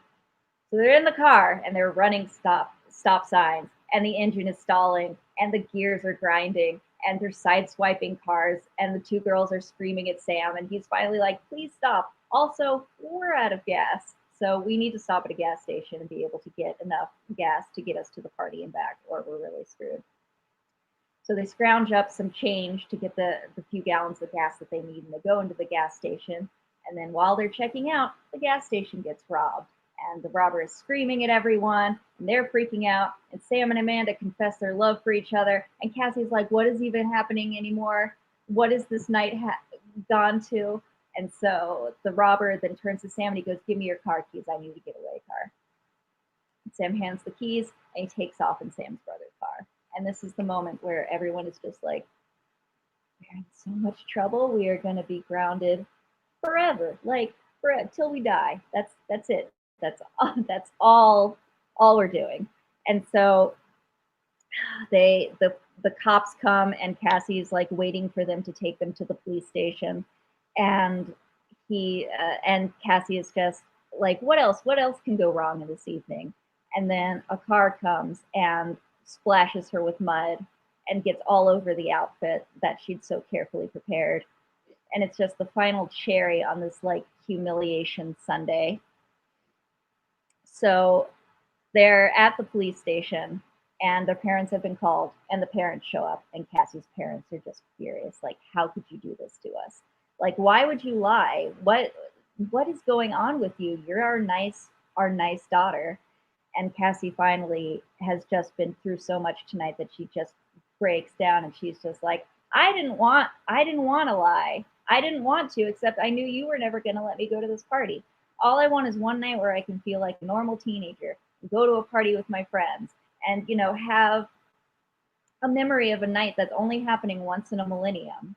So they're in the car and they're running stop signs, and the engine is stalling and the gears are grinding and they're sideswiping cars, and the two girls are screaming at Sam, and he's finally like, "Please stop. Also, we're out of gas. So we need to stop at a gas station and be able to get enough gas to get us to the party and back, or we're really screwed." So they scrounge up some change to get the few gallons of gas that they need, and they go into the gas station. And then while they're checking out, the gas station gets robbed. and the robber is screaming at everyone, and they're freaking out, and Sam and Amanda confess their love for each other, and Cassie's like, what is even happening anymore? What is this night gone to? And so the robber then turns to Sam and he goes, give me your car keys, I need to get away, car. And Sam hands the keys, and he takes off in Sam's brother's car. And this is the moment where everyone is just like, we're in so much trouble, we are going to be grounded forever, like forever, till we die. That's it. That's all we're doing. And so the cops come, and Cassie's like waiting for them to take them to the police station, and and Cassie is just like, what else can go wrong in this evening? And then a car comes and splashes her with mud and gets all over the outfit that she'd so carefully prepared. And it's just the final cherry on this like humiliation sundae. So they're at the police station, and their parents have been called, and the parents show up, and Cassie's parents are just furious. Like, how could you do this to us? Like, why would you lie? What is going on with you? You're our nice daughter. And Cassie finally has just been through so much tonight that she just breaks down, and she's just like, I didn't want to lie. I didn't want to, except I knew you were never going to let me go to this party. All I want is one night where I can feel like a normal teenager, go to a party with my friends, and, you know, have a memory of a night that's only happening once in a millennium.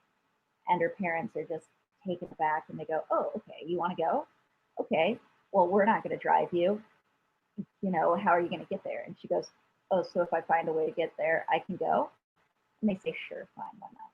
And her parents are just taken aback, and they go, oh, okay, you want to go? Okay, well, we're not going to drive you. You know, how are you going to get there? And she goes, oh, so if I find a way to get there, I can go? And they say, sure, fine, why not?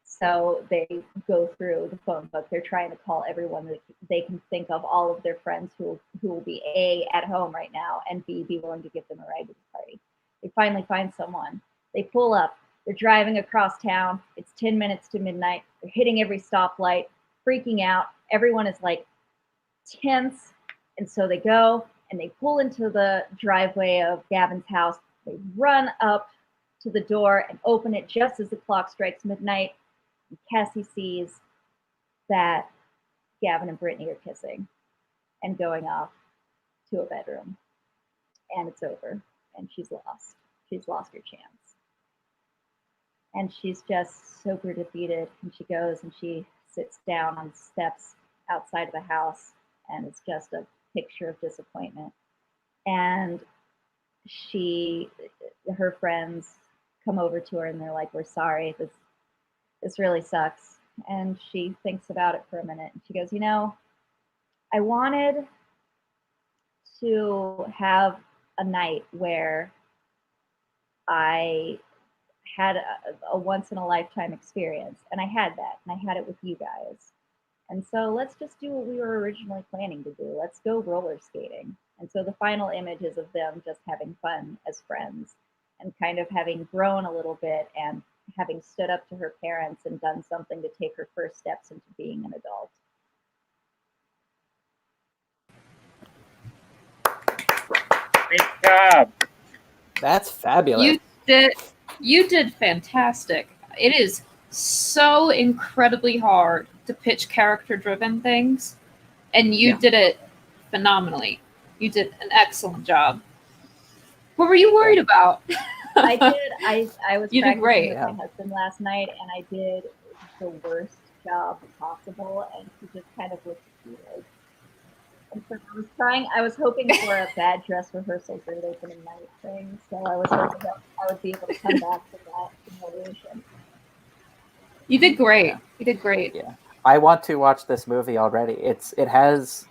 So they go through the phone book. They're trying to call everyone that they can think of, all of their friends who will be A, at home right now, and B, be willing to give them a ride to the party. They finally find someone. They pull up. They're driving across town. It's 10 minutes to midnight. They're hitting every stoplight, freaking out. Everyone is like tense. And so they go and they pull into the driveway of Gavin's house. They run up to the door and open it just as the clock strikes midnight. And Cassie sees that Gavin and Brittany are kissing and going off to a bedroom. And it's over. And she's lost. She's lost her chance. And she's just super defeated. And she goes and she sits down on the steps outside of the house. And it's just a picture of disappointment. And her friends come over to her and they're like, we're sorry, this really sucks. And she thinks about it for a minute, and she goes, you know, I wanted to have a night where I had a once in a lifetime experience, and I had that, and I had it with you guys. And so let's just do what we were originally planning to do. Let's go roller skating. And so the final image is of them just having fun as friends, and kind of having grown a little bit, and having stood up to her parents and done something to take her first steps into being an adult. Great job. That's fabulous. You did fantastic. It is so incredibly hard to pitch character-driven things, and you did it phenomenally. You did an excellent job. What were you worried about? I did. I was you did great. With my husband last night, and I did the worst job possible, and he just kind of looked defeated. And so I was hoping for a bad dress rehearsal great opening night thing, so I was hoping that I would be able to come back to that humiliation. You did great. You did great. Yeah, I want to watch this movie already. It has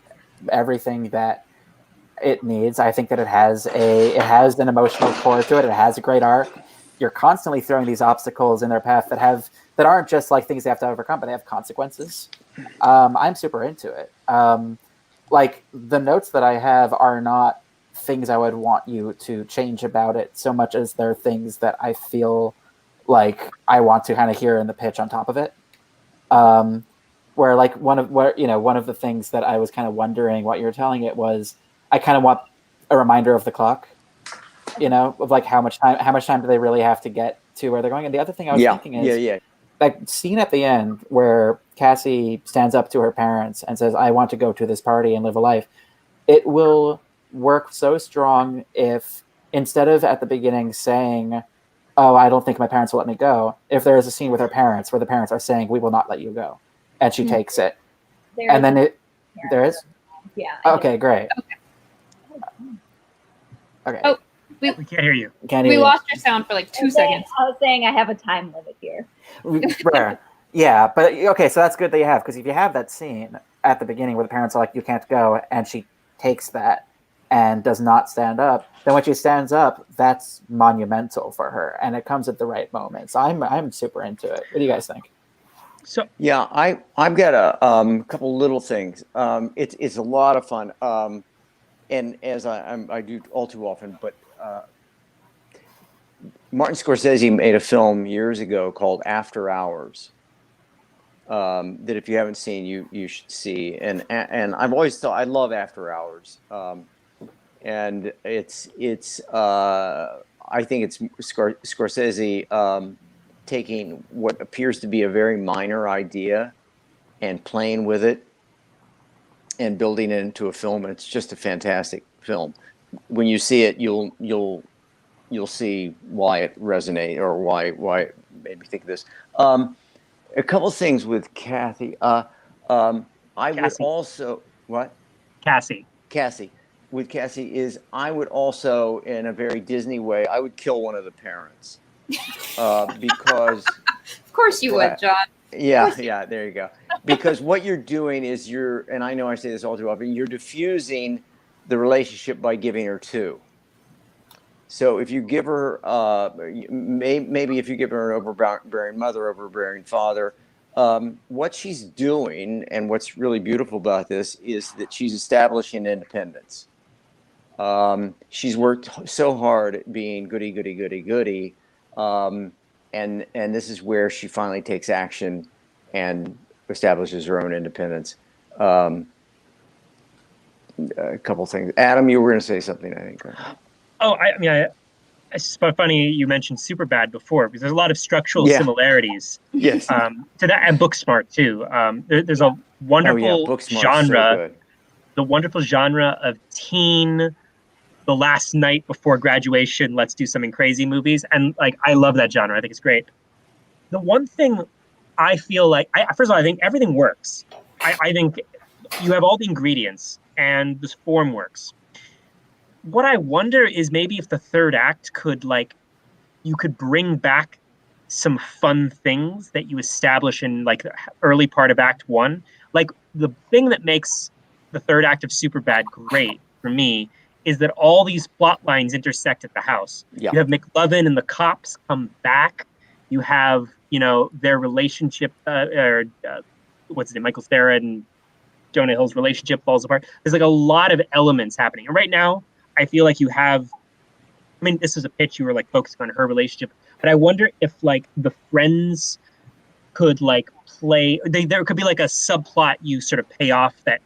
everything that it needs. I think that it has an emotional core to it. It has a great arc. You're constantly throwing these obstacles in their path that aren't just like things they have to overcome, but they have consequences. I'm super into it. Like the notes that I have are not things I would want you to change about it so much as they're things that I feel like I want to kind of hear in the pitch on top of it. Where like one of the things that I was kind of wondering what you were telling it was, I kind of want a reminder of the clock, of like how much time do they really have to get to where they're going. And the other thing I was thinking is that scene at the end where Cassie stands up to her parents and says, I want to go to this party and live a life. it will work so strong if instead of at the beginning saying, oh, I don't think my parents will let me go, if there is a scene with her parents where the parents are saying, we will not let you go, and she takes it. And then there is? Yeah. Okay, great. Okay. Oh, We can't hear you. We lost your sound for like 2 seconds. I was saying I have a time limit here. Rare. Yeah, but okay, so that's good that you have, because if you have that scene at the beginning where the parents are like, you can't go, and she takes that and does not stand up, then when she stands up, that's monumental for her, and it comes at the right moment. So I'm super into it. What do you guys think? So yeah, I've got a couple little things. It's a lot of fun, and as I do all too often, but Martin Scorsese made a film years ago called After Hours. That if you haven't seen, you should see. And I've always thought I love After Hours. And it's I think it's Scorsese taking what appears to be a very minor idea and playing with it and building it into a film. And it's just a fantastic film. When you see it, you'll see why it resonates or why it made me think of this. A couple things with Kathy. I would also Cassie. With Cassie is I would also, in a very Disney way, I would kill one of the parents because. Of course you would, John. Yeah. There you go. Because what you're doing is and I know I say this all too often, you're diffusing the relationship by giving her two. So if you give her, maybe if you give her an overbearing mother, overbearing father, what she's doing and what's really beautiful about this is that she's establishing independence. She's worked so hard at being goody. And this is where she finally takes action and establishes her own independence. A couple things. Adam, you were going to say something, I think. Oh, I mean, it's funny you mentioned Superbad before because there's a lot of structural similarities. Yes. To that and Booksmart too. There's a wonderful genre, the wonderful genre of teen, the last night before graduation, let's do something crazy movies, and like I love that genre. I think it's great. The one thing I feel like, first of all, I think everything works. I think you have all the ingredients and this form works. What I wonder is maybe if the third act you could bring back some fun things that you establish in like the early part of Act 1. Like the thing that makes the third act of Superbad great for me is that all these plot lines intersect at the house. Yeah. You have McLovin and the cops come back. You have, their relationship, what's his name, Michael Cera and Jonah Hill's relationship falls apart. There's like a lot of elements happening. And right now, I feel like you have, this is a pitch you were like focusing on her relationship, but I wonder if like the friends could like play, there could be like a subplot you sort of pay off that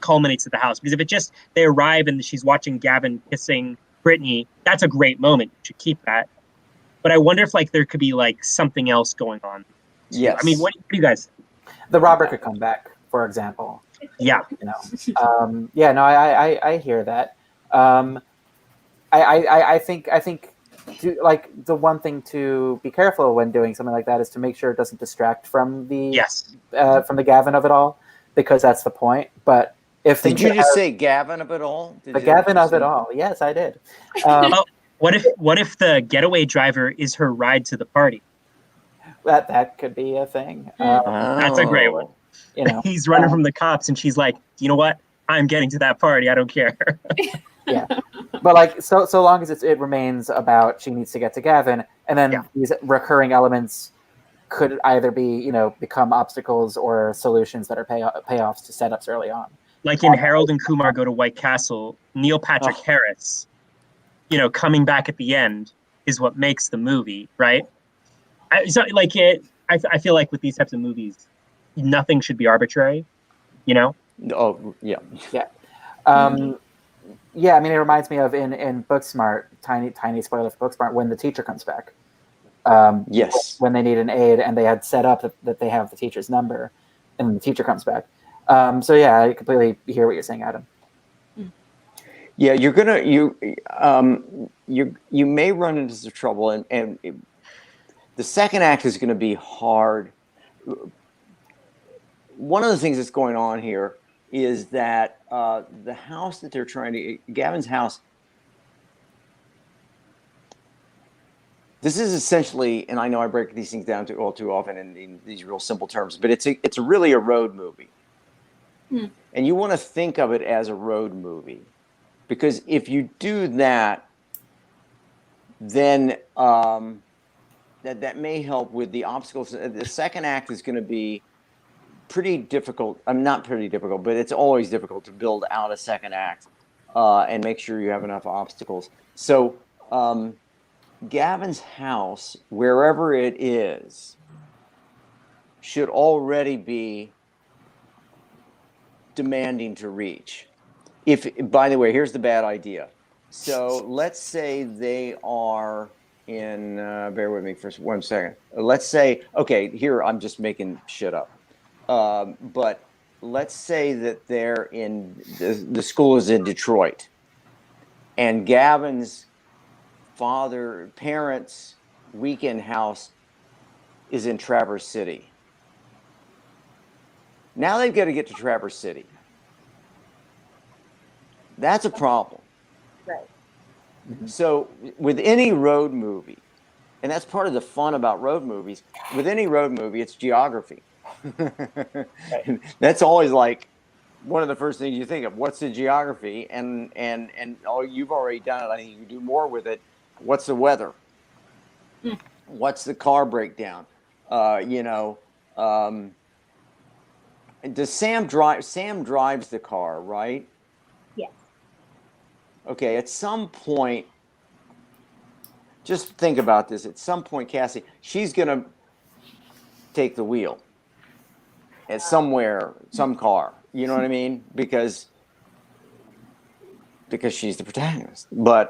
culminates at the house. Because if it just, they arrive and she's watching Gavin kissing Brittany, that's a great moment. You should keep that. But I wonder if like there could be like something else going on. Yes. I mean, what do you guys think? The robber could come back, for example. Yeah. I hear that. I think like the one thing to be careful when doing something like that is to make sure it doesn't distract from the from the Gavin of it all, because that's the point. But if did you just say Gavin of it all? The Gavin of it all, yes, I did. What if the getaway driver is her ride to the party? That could be a thing. That's a great one. He's running from the cops, and she's like, "You know what? I'm getting to that party. I don't care." Yeah, but like so long as it remains about she needs to get to Gavin, and then these recurring elements could either be become obstacles or solutions that are payoffs to setups early on. Like in Harold and Kumar Go to White Castle, Neil Patrick Harris, coming back at the end is what makes the movie, right? I feel like with these types of movies, nothing should be arbitrary, Oh, yeah. Yeah. Yeah, it reminds me of in Booksmart, tiny spoiler for Booksmart, when the teacher comes back. Yes. When they need an aide, and they had set up that they have the teacher's number, and the teacher comes back. So yeah, I completely hear what you're saying, Adam. Yeah, you may run into some trouble, and the second act is going to be hard. One of the things that's going on here is that the house that they're trying to, Gavin's house, this is essentially, and I know I break these things down all too often in these real simple terms, but it's really a road movie. And you want to think of it as a road movie, because if you do that, then that may help with the obstacles. The second act is going to be pretty difficult. I'm not pretty difficult, but it's always difficult to build out a second act and make sure you have enough obstacles. So Gavin's house, wherever it is, should already be demanding to reach. If, by the way, here's the bad idea. So let's say they are in, bear with me for 1 second. Let's say, okay, here I'm just making shit up. But let's say that they're in, the school is in Detroit, and Gavin's parents' weekend house is in Traverse City. Now they've got to get to Traverse City. That's a problem. Right. So with any road movie, and that's part of the fun about road movies, with any road movie, it's geography. That's always like one of the first things you think of. What's the geography? And oh, you've already done it. I think you can do more with it. What's the weather? What's the car breakdown? Does Sam drive? Sam drives the car, right? Yes. Okay, at some point, just think about this. At some point, Cassie, she's going to take the wheel at somewhere, some car. You know what I mean? Because she's the protagonist. But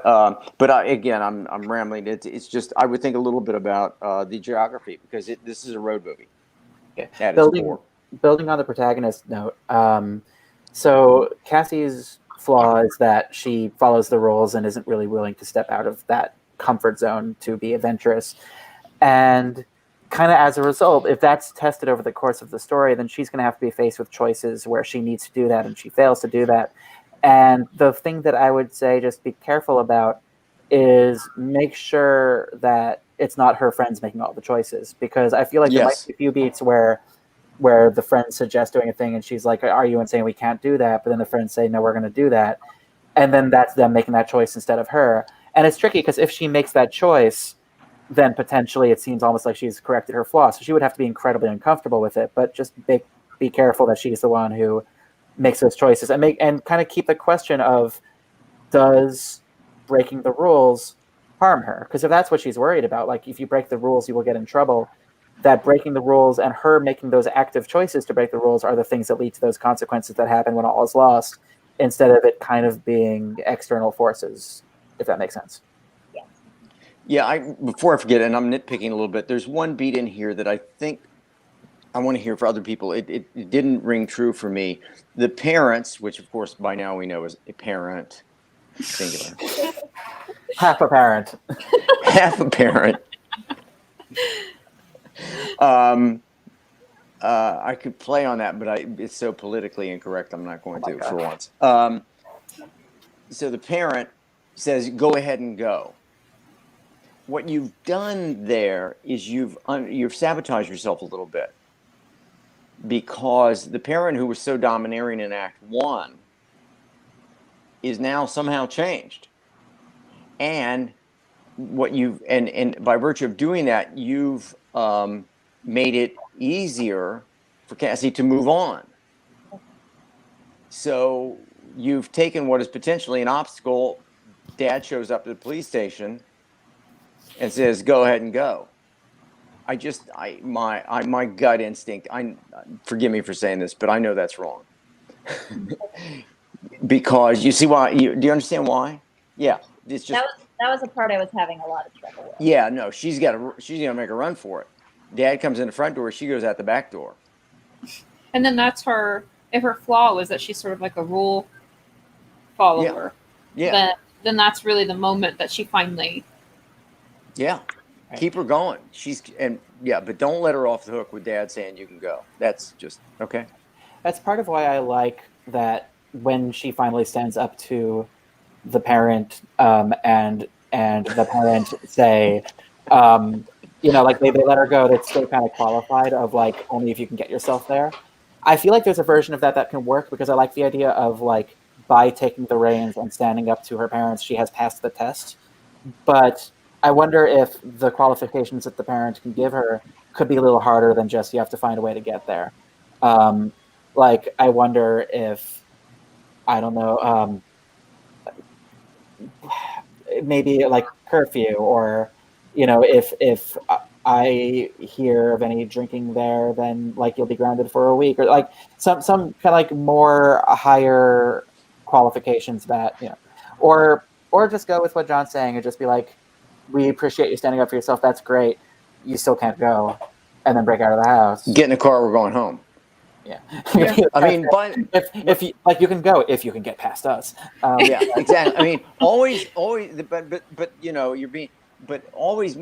again, I'm rambling. It's just I would think a little bit about the geography, because this is a road movie. Okay. Building on the protagonist note, so Cassie's flaw is that she follows the rules and isn't really willing to step out of that comfort zone to be adventurous. And kind of as a result, if that's tested over the course of the story, then she's going to have to be faced with choices where she needs to do that and she fails to do that. And the thing that I would say just be careful about is make sure that it's not her friends making all the choices, because I feel like there might be a few beats where the friends suggest doing a thing and she's like, are you insane? We can't do that. But then the friends say, no, we're going to do that. And then that's them making that choice instead of her. And it's tricky because if she makes that choice, then potentially it seems almost like she's corrected her flaw. So she would have to be incredibly uncomfortable with it, but just be careful that she's the one who makes those choices and kind of keep the question of, does breaking the rules harm her? Because if that's what she's worried about, like if you break the rules, you will get in trouble, that breaking the rules and her making those active choices to break the rules are the things that lead to those consequences that happen when all is lost, instead of it kind of being external forces, if that makes sense. Yeah, before I forget, and I'm nitpicking a little bit, there's one beat in here that I think I want to hear for other people. It didn't ring true for me. The parents, which of course by now we know is a parent, singular. Half a parent. Half a parent. I could play on that, but it's so politically incorrect, I'm not going to for once. So the parent says, go ahead and go. What you've done there is you've sabotaged yourself a little bit, because the parent who was so domineering in Act 1 is now somehow changed. And what you've and by virtue of doing that, you've made it easier for Cassie to move on. So you've taken what is potentially an obstacle. Dad shows up at the police station and says, "Go ahead and go." My gut instinct. Forgive me for saying this, but I know that's wrong. Because you see why? Do you understand why? Yeah, it's just that was the part I was having a lot of trouble with. Yeah, no, she's gonna make a run for it. Dad comes in the front door, she goes out the back door. And then that's her. If her flaw was that she's sort of like a rule follower. then that's really the moment that she finally. Yeah. Keep her going. But don't let her off the hook with Dad saying you can go. That's just okay. That's part of why I like that when she finally stands up to the parent, and the parent say, like they let her go. That's still kind of qualified of like only if you can get yourself there. I feel like there's a version of that can work because I like the idea of like by taking the reins and standing up to her parents, she has passed the test. But I wonder if the qualifications that the parent can give her could be a little harder than just you have to find a way to get there. Like, I wonder if, I don't know, maybe like curfew, or, if I hear of any drinking there, then like you'll be grounded for a week, or like some kind of like more higher qualifications that, or just go with what John's saying and just be like, we appreciate you standing up for yourself. That's great. You still can't go, and then break out of the house. Get in the car. We're going home. Yeah. I mean, but if you like, you can go if you can get past us. Yeah, exactly. I mean, always, but you're being, but always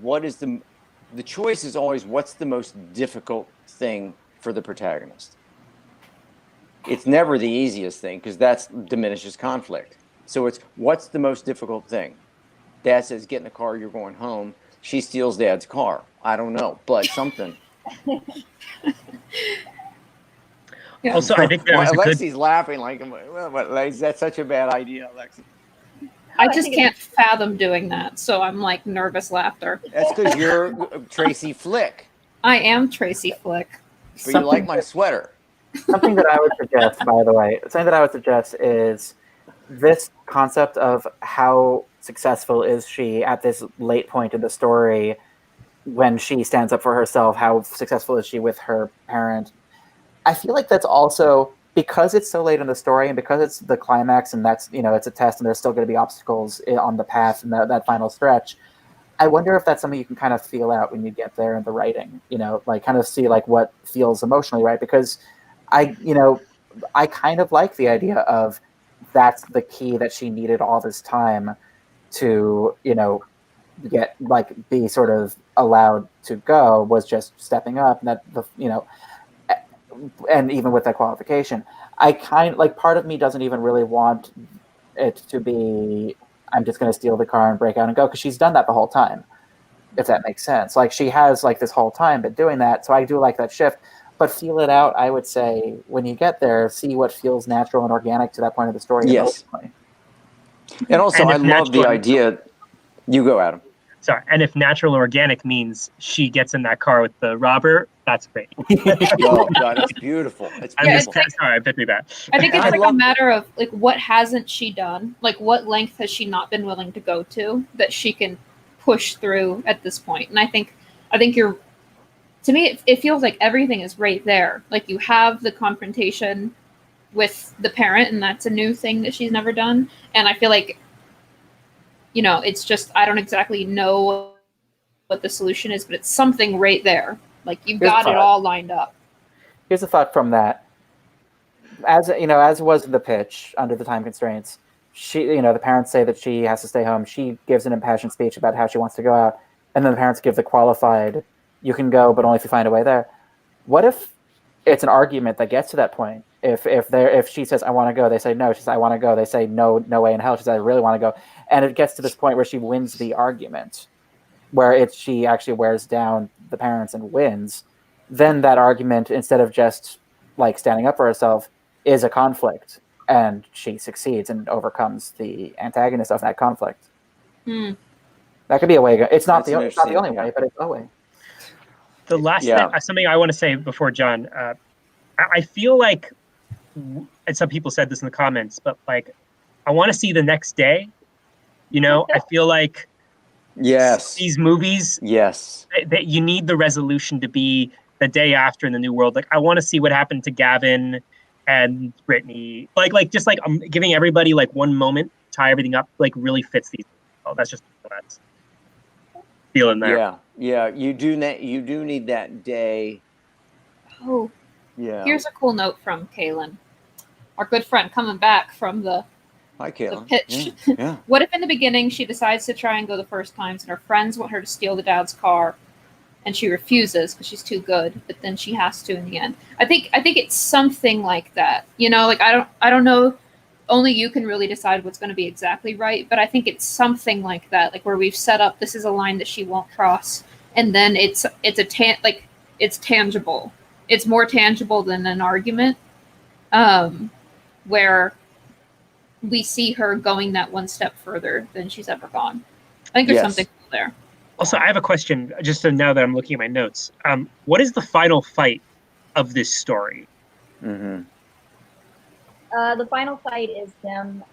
what is the choice is always what's the most difficult thing for the protagonist. It's never the easiest thing because that diminishes conflict. So it's what's the most difficult thing. Dad says, get in the car, you're going home. She steals Dad's car. I don't know, but something. Yeah. Also, I think that was Alexie's laughing like, that's such a bad idea, Alexie. I just can't fathom doing that, so I'm like nervous laughter. That's because you're Tracy Flick. I am Tracy Flick. But you like my sweater. Something that I would suggest, by the way, is this concept of how successful is she at this late point in the story when she stands up for herself, how successful is she with her parent. I feel like that's also because it's so late in the story and because it's the climax and that's, it's a test and there's still going to be obstacles on the path and that final stretch. I wonder if that's something you can kind of feel out when you get there in the writing, like kind of see like what feels emotionally right. Because I kind of like the idea of that's the key that she needed all this time to, get like be sort of allowed to go was just stepping up, and that and even with that qualification, I kind like part of me doesn't even really want it to be I'm just going to steal the car and break out and go, because she's done that the whole time, if that makes sense. Like she has like this whole time been doing that, so I do like that shift. But feel it out, I would say, when you get there, see what feels natural and organic to that point of the story. Yes. And also, I love the idea. You go, Adam. Sorry. And if natural organic means she gets in that car with the robber, that's great. Oh, God, it's beautiful. It's beautiful. Sorry, I picked me back. I think it's like a matter of like what hasn't she done? Like what length has she not been willing to go to that she can push through at this point? And I think you're. To me, it feels like everything is right there. Like you have the confrontation with the parent, and that's a new thing that she's never done. And I feel like, it's just, I don't exactly know what the solution is, but it's something right there. Like you've got it all lined up. Here's a thought from that. As was the pitch under the time constraints, she, the parents say that she has to stay home. She gives an impassioned speech about how she wants to go out. And then the parents give the qualified, you can go, but only if you find a way there. What if it's an argument that gets to that point? If she says, I want to go, they say no. She says, I want to go. They say, no way in hell. She says, I really want to go. And it gets to this point where she wins the argument, where she actually wears down the parents and wins. Then that argument, instead of just like standing up for herself, is a conflict. And she succeeds and overcomes the antagonist of that conflict. That could be a way to go. It's not the only way, but it's a way. The last thing, something I want to say before John, I feel like, and some people said this in the comments, but like, I want to see the next day. I feel like these movies, that you need the resolution to be the day after in the new world. Like, I want to see what happened to Gavin and Brittany. Like just like I'm giving everybody like one moment, tie everything up, like really fits these. Oh, that's just that's feeling there. Yeah, you do need that day. Oh, yeah. Here's a cool note from Kalynn, our good friend coming back from the Hi, Kayla. Pitch. Yeah. What if in the beginning she decides to try and go the first times, and her friends want her to steal the dad's car, and she refuses because she's too good, but then she has to in the end. I think it's something like that. Like I don't know. Only you can really decide what's going to be exactly right, but I think it's something like that, like where we've set up this is a line that she won't cross, and then it's tangible. It's more tangible than an argument, where we see her going that one step further than she's ever gone. I think there's something there. Also, I have a question, just so now that I'm looking at my notes. What is the final fight of this story? Mm-hmm. The final fight is them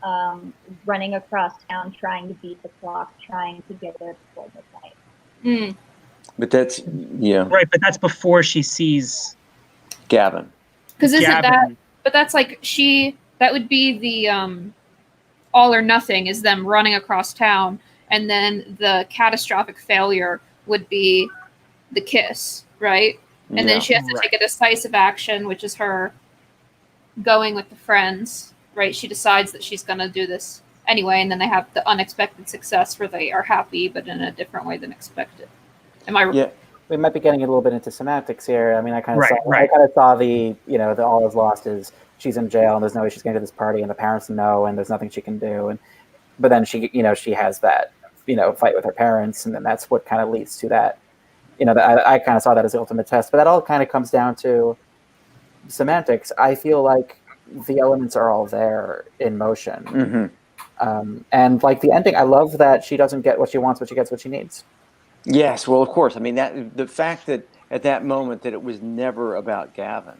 running across town, trying to beat the clock, trying to get there before midnight. But that's right. But that's before she sees Gavin. Because isn't that? But that's like that would be the all or nothing is them running across town, and then the catastrophic failure would be the kiss, right? And then she has to take a decisive action, which is her going with the friends, right? She decides that she's going to do this anyway, and then they have the unexpected success where they are happy, but in a different way than expected. Am I? Yeah, we might be getting a little bit into semantics here. I mean, I kind of saw the the all is lost is she's in jail and there's no way she's going to this party, and the parents know, and there's nothing she can do, but then she she has that fight with her parents, and then that's what kind of leads to that. I kind of saw that as the ultimate test, but that all kind of comes down to semantics. I feel like the elements are all there in motion. Mm-hmm. And like the ending, I love that she doesn't get what she wants, but she gets what she needs. Yes, well, of course. I mean, that the fact that at that moment that it was never about Gavin.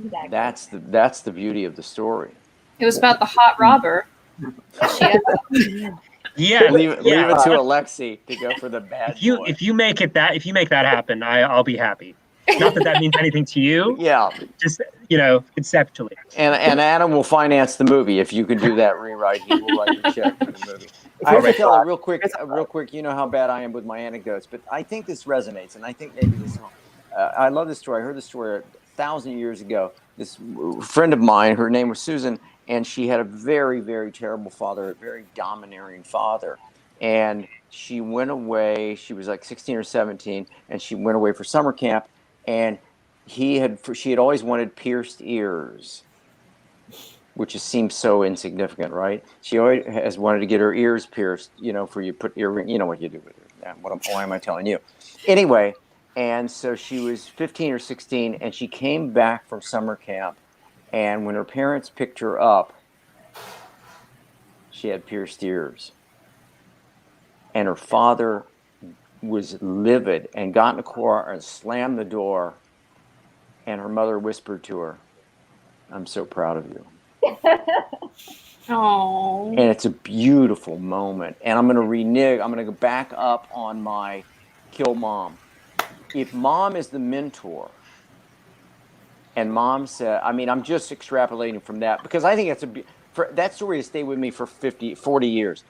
Exactly. That's the beauty of the story. It was about the hot robber. Leave it to Alexie to go for the bad boy. If you make that happen, I'll be happy. Not that means anything to you. Yeah. Just conceptually. And Adam will finance the movie if you can do that rewrite. He will write the check for the movie. I have to tell you real quick. You know how bad I am with my anecdotes, but I think this resonates, and I think maybe this. I love this story. I heard this story 1,000 years ago. This friend of mine, her name was Susan, and she had a very, very terrible father, a very domineering father, and she went away. She was like 16 or 17, and she went away for summer camp. And she had always wanted pierced ears, which just seems so insignificant, right? She always has wanted to get her ears pierced, for you put earring, what you do with it. Why am I telling you? Anyway, and so she was 15 or 16, and she came back from summer camp, and when her parents picked her up, she had pierced ears. And her father was livid and got in the car and slammed the door, and her mother whispered to her, "I'm so proud of you." Oh. And it's a beautiful moment. And I'm going to renege. I'm going to go back up on my kill mom. If mom is the mentor, and mom said, I'm just extrapolating from that because I think that story has stayed with me for 40 years.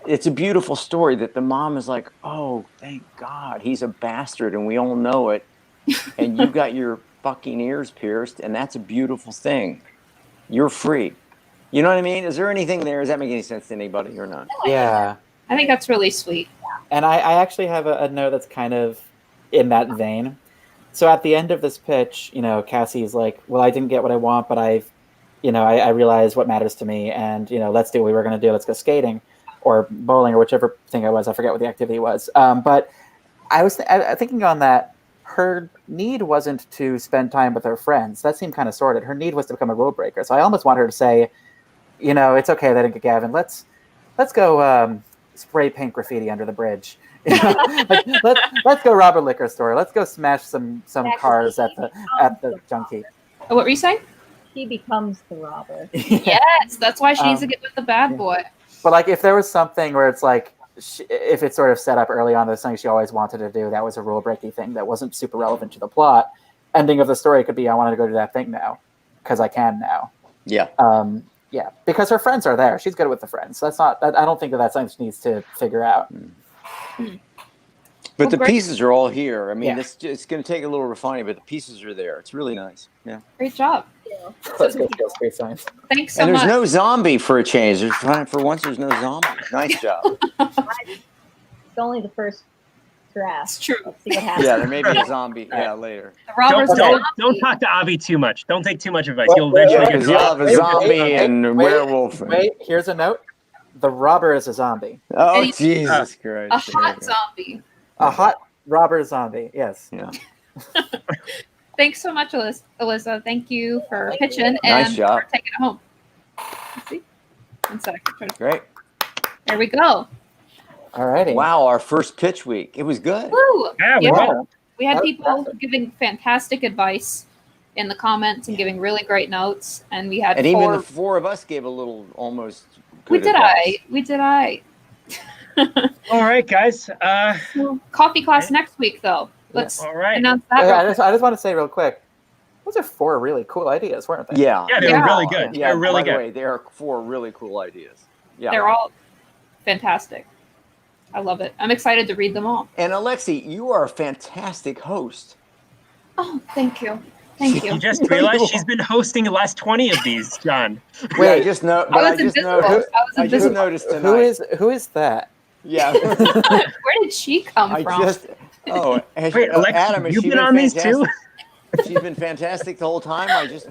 It's a beautiful story that the mom is like, "Oh, thank God, he's a bastard, and we all know it. And you got your fucking ears pierced, and that's a beautiful thing. You're free." You know what I mean? Is there anything there? Does that make any sense to anybody or not? Yeah. I think that's really sweet. And I actually have a note that's kind of in that vein. So at the end of this pitch, Cassie's like, "Well, I didn't get what I want, but I realized what matters to me, and let's do what we were going to do. Let's go skating or bowling or whichever thing it was. I forget what the activity was. But I was thinking on that, her need wasn't to spend time with her friends. That seemed kind of sordid. Her need was to become a rule breaker. So I almost want her to say, it's okay that I didn't get Gavin. Let's go spray paint graffiti under the bridge. Let's go rob a liquor store. Let's go smash some cars at the junkie." What were you saying? She becomes the robber. Yes, that's why she needs to get with the bad boy. But like, if there was something where it's like, if it's sort of set up early on, there's something she always wanted to do, that was a rule breaking thing that wasn't super relevant to the plot. Ending of the story could be, I wanted to go do that thing now because I can now. Yeah. Yeah, because her friends are there. She's good with the friends. So I don't think that's something she needs to figure out. But Well, the great. pieces are all here. I mean, Yeah. it's going to take a little refining, but the pieces are there. It's really nice. Yeah. Great job. Let's go kill Space Science. Thanks so And there's much. no zombie for a change. For once, there's no zombie. Nice job. It's only the first draft. It's true. Let's see what happens. Yeah, there may be a zombie. Yeah, later. The robbers Don't talk to Avi too much. Don't take too much advice. You'll Wait, eventually Yeah, get because you'll dropped. have a zombie and werewolf. Wait, here's a note. The robber is a zombie. Oh, And Jesus Christ. a hot zombie. A hot robber zombie. Yes. Yeah. Thanks so much, Alyssa. Thank you for Thank pitching you. and Nice job. for taking it home. Let's see. 1 sec. Great. There we go. Alrighty. Wow, our first pitch week. It was good. Woo! Yeah, we Yeah. will. We had That's people awesome. giving fantastic advice in the comments and giving really great notes. And we had And even four. the four of us gave a little almost. We good did advice. We did I. All right, guys. Coffee class next week, though. Let's All right. announce that. I real just want to say real quick. Those are 4 really cool ideas, weren't they? Yeah. Yeah, they Yeah. were really good. Yeah, They're really by the good. way, there are 4 really cool ideas. Yeah. They're all fantastic. I love it. I'm excited to read them all. And Alexie, you are a fantastic host. Oh, thank you. Thank You you. just realized she's been hosting the last 20 of these, John. Wait, I Wait. just know. I But was I just invisible. noticed. I was I just invisible. noticed tonight. Who is that? Yeah. Where did she come I from? just. Oh, Wait, Alexie, Adam, has you've she been on these fantastic? too? She's been fantastic the whole time. I just.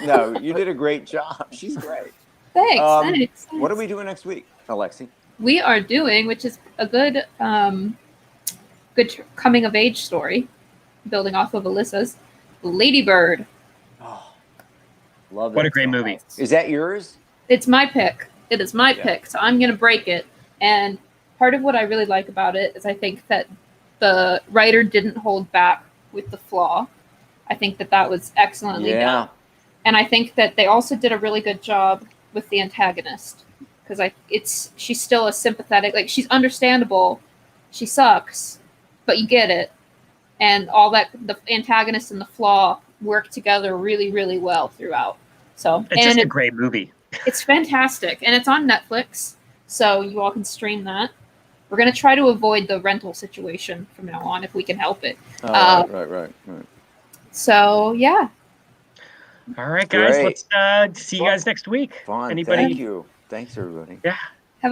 No, you did a great job. She's great. Thanks. Um, Thanks. What are we doing next week, Alexie? We are doing, which is a good, coming of age story, building off of Alyssa's Ladybird. Oh, love that. What a great movie. Is that yours? It's my pick. It is my Yeah. pick, so I'm gonna break it. And part of what I really like about it is I think that the writer didn't hold back with the flaw. I think that was excellently Yeah. done. And I think that they also did a really good job with the antagonist, because she's still a sympathetic, like, she's understandable, she sucks, but you get it, and all that, the antagonist and the flaw work together really, really well throughout. So It's just a great movie. it's fantastic, and it's on Netflix, so you all can stream that. We're gonna try to avoid the rental situation from now on if we can help it. Right. So yeah, All right, guys. Great. Let's see you guys next week. Fun. Anybody? Thank you. Thanks, everybody. Yeah.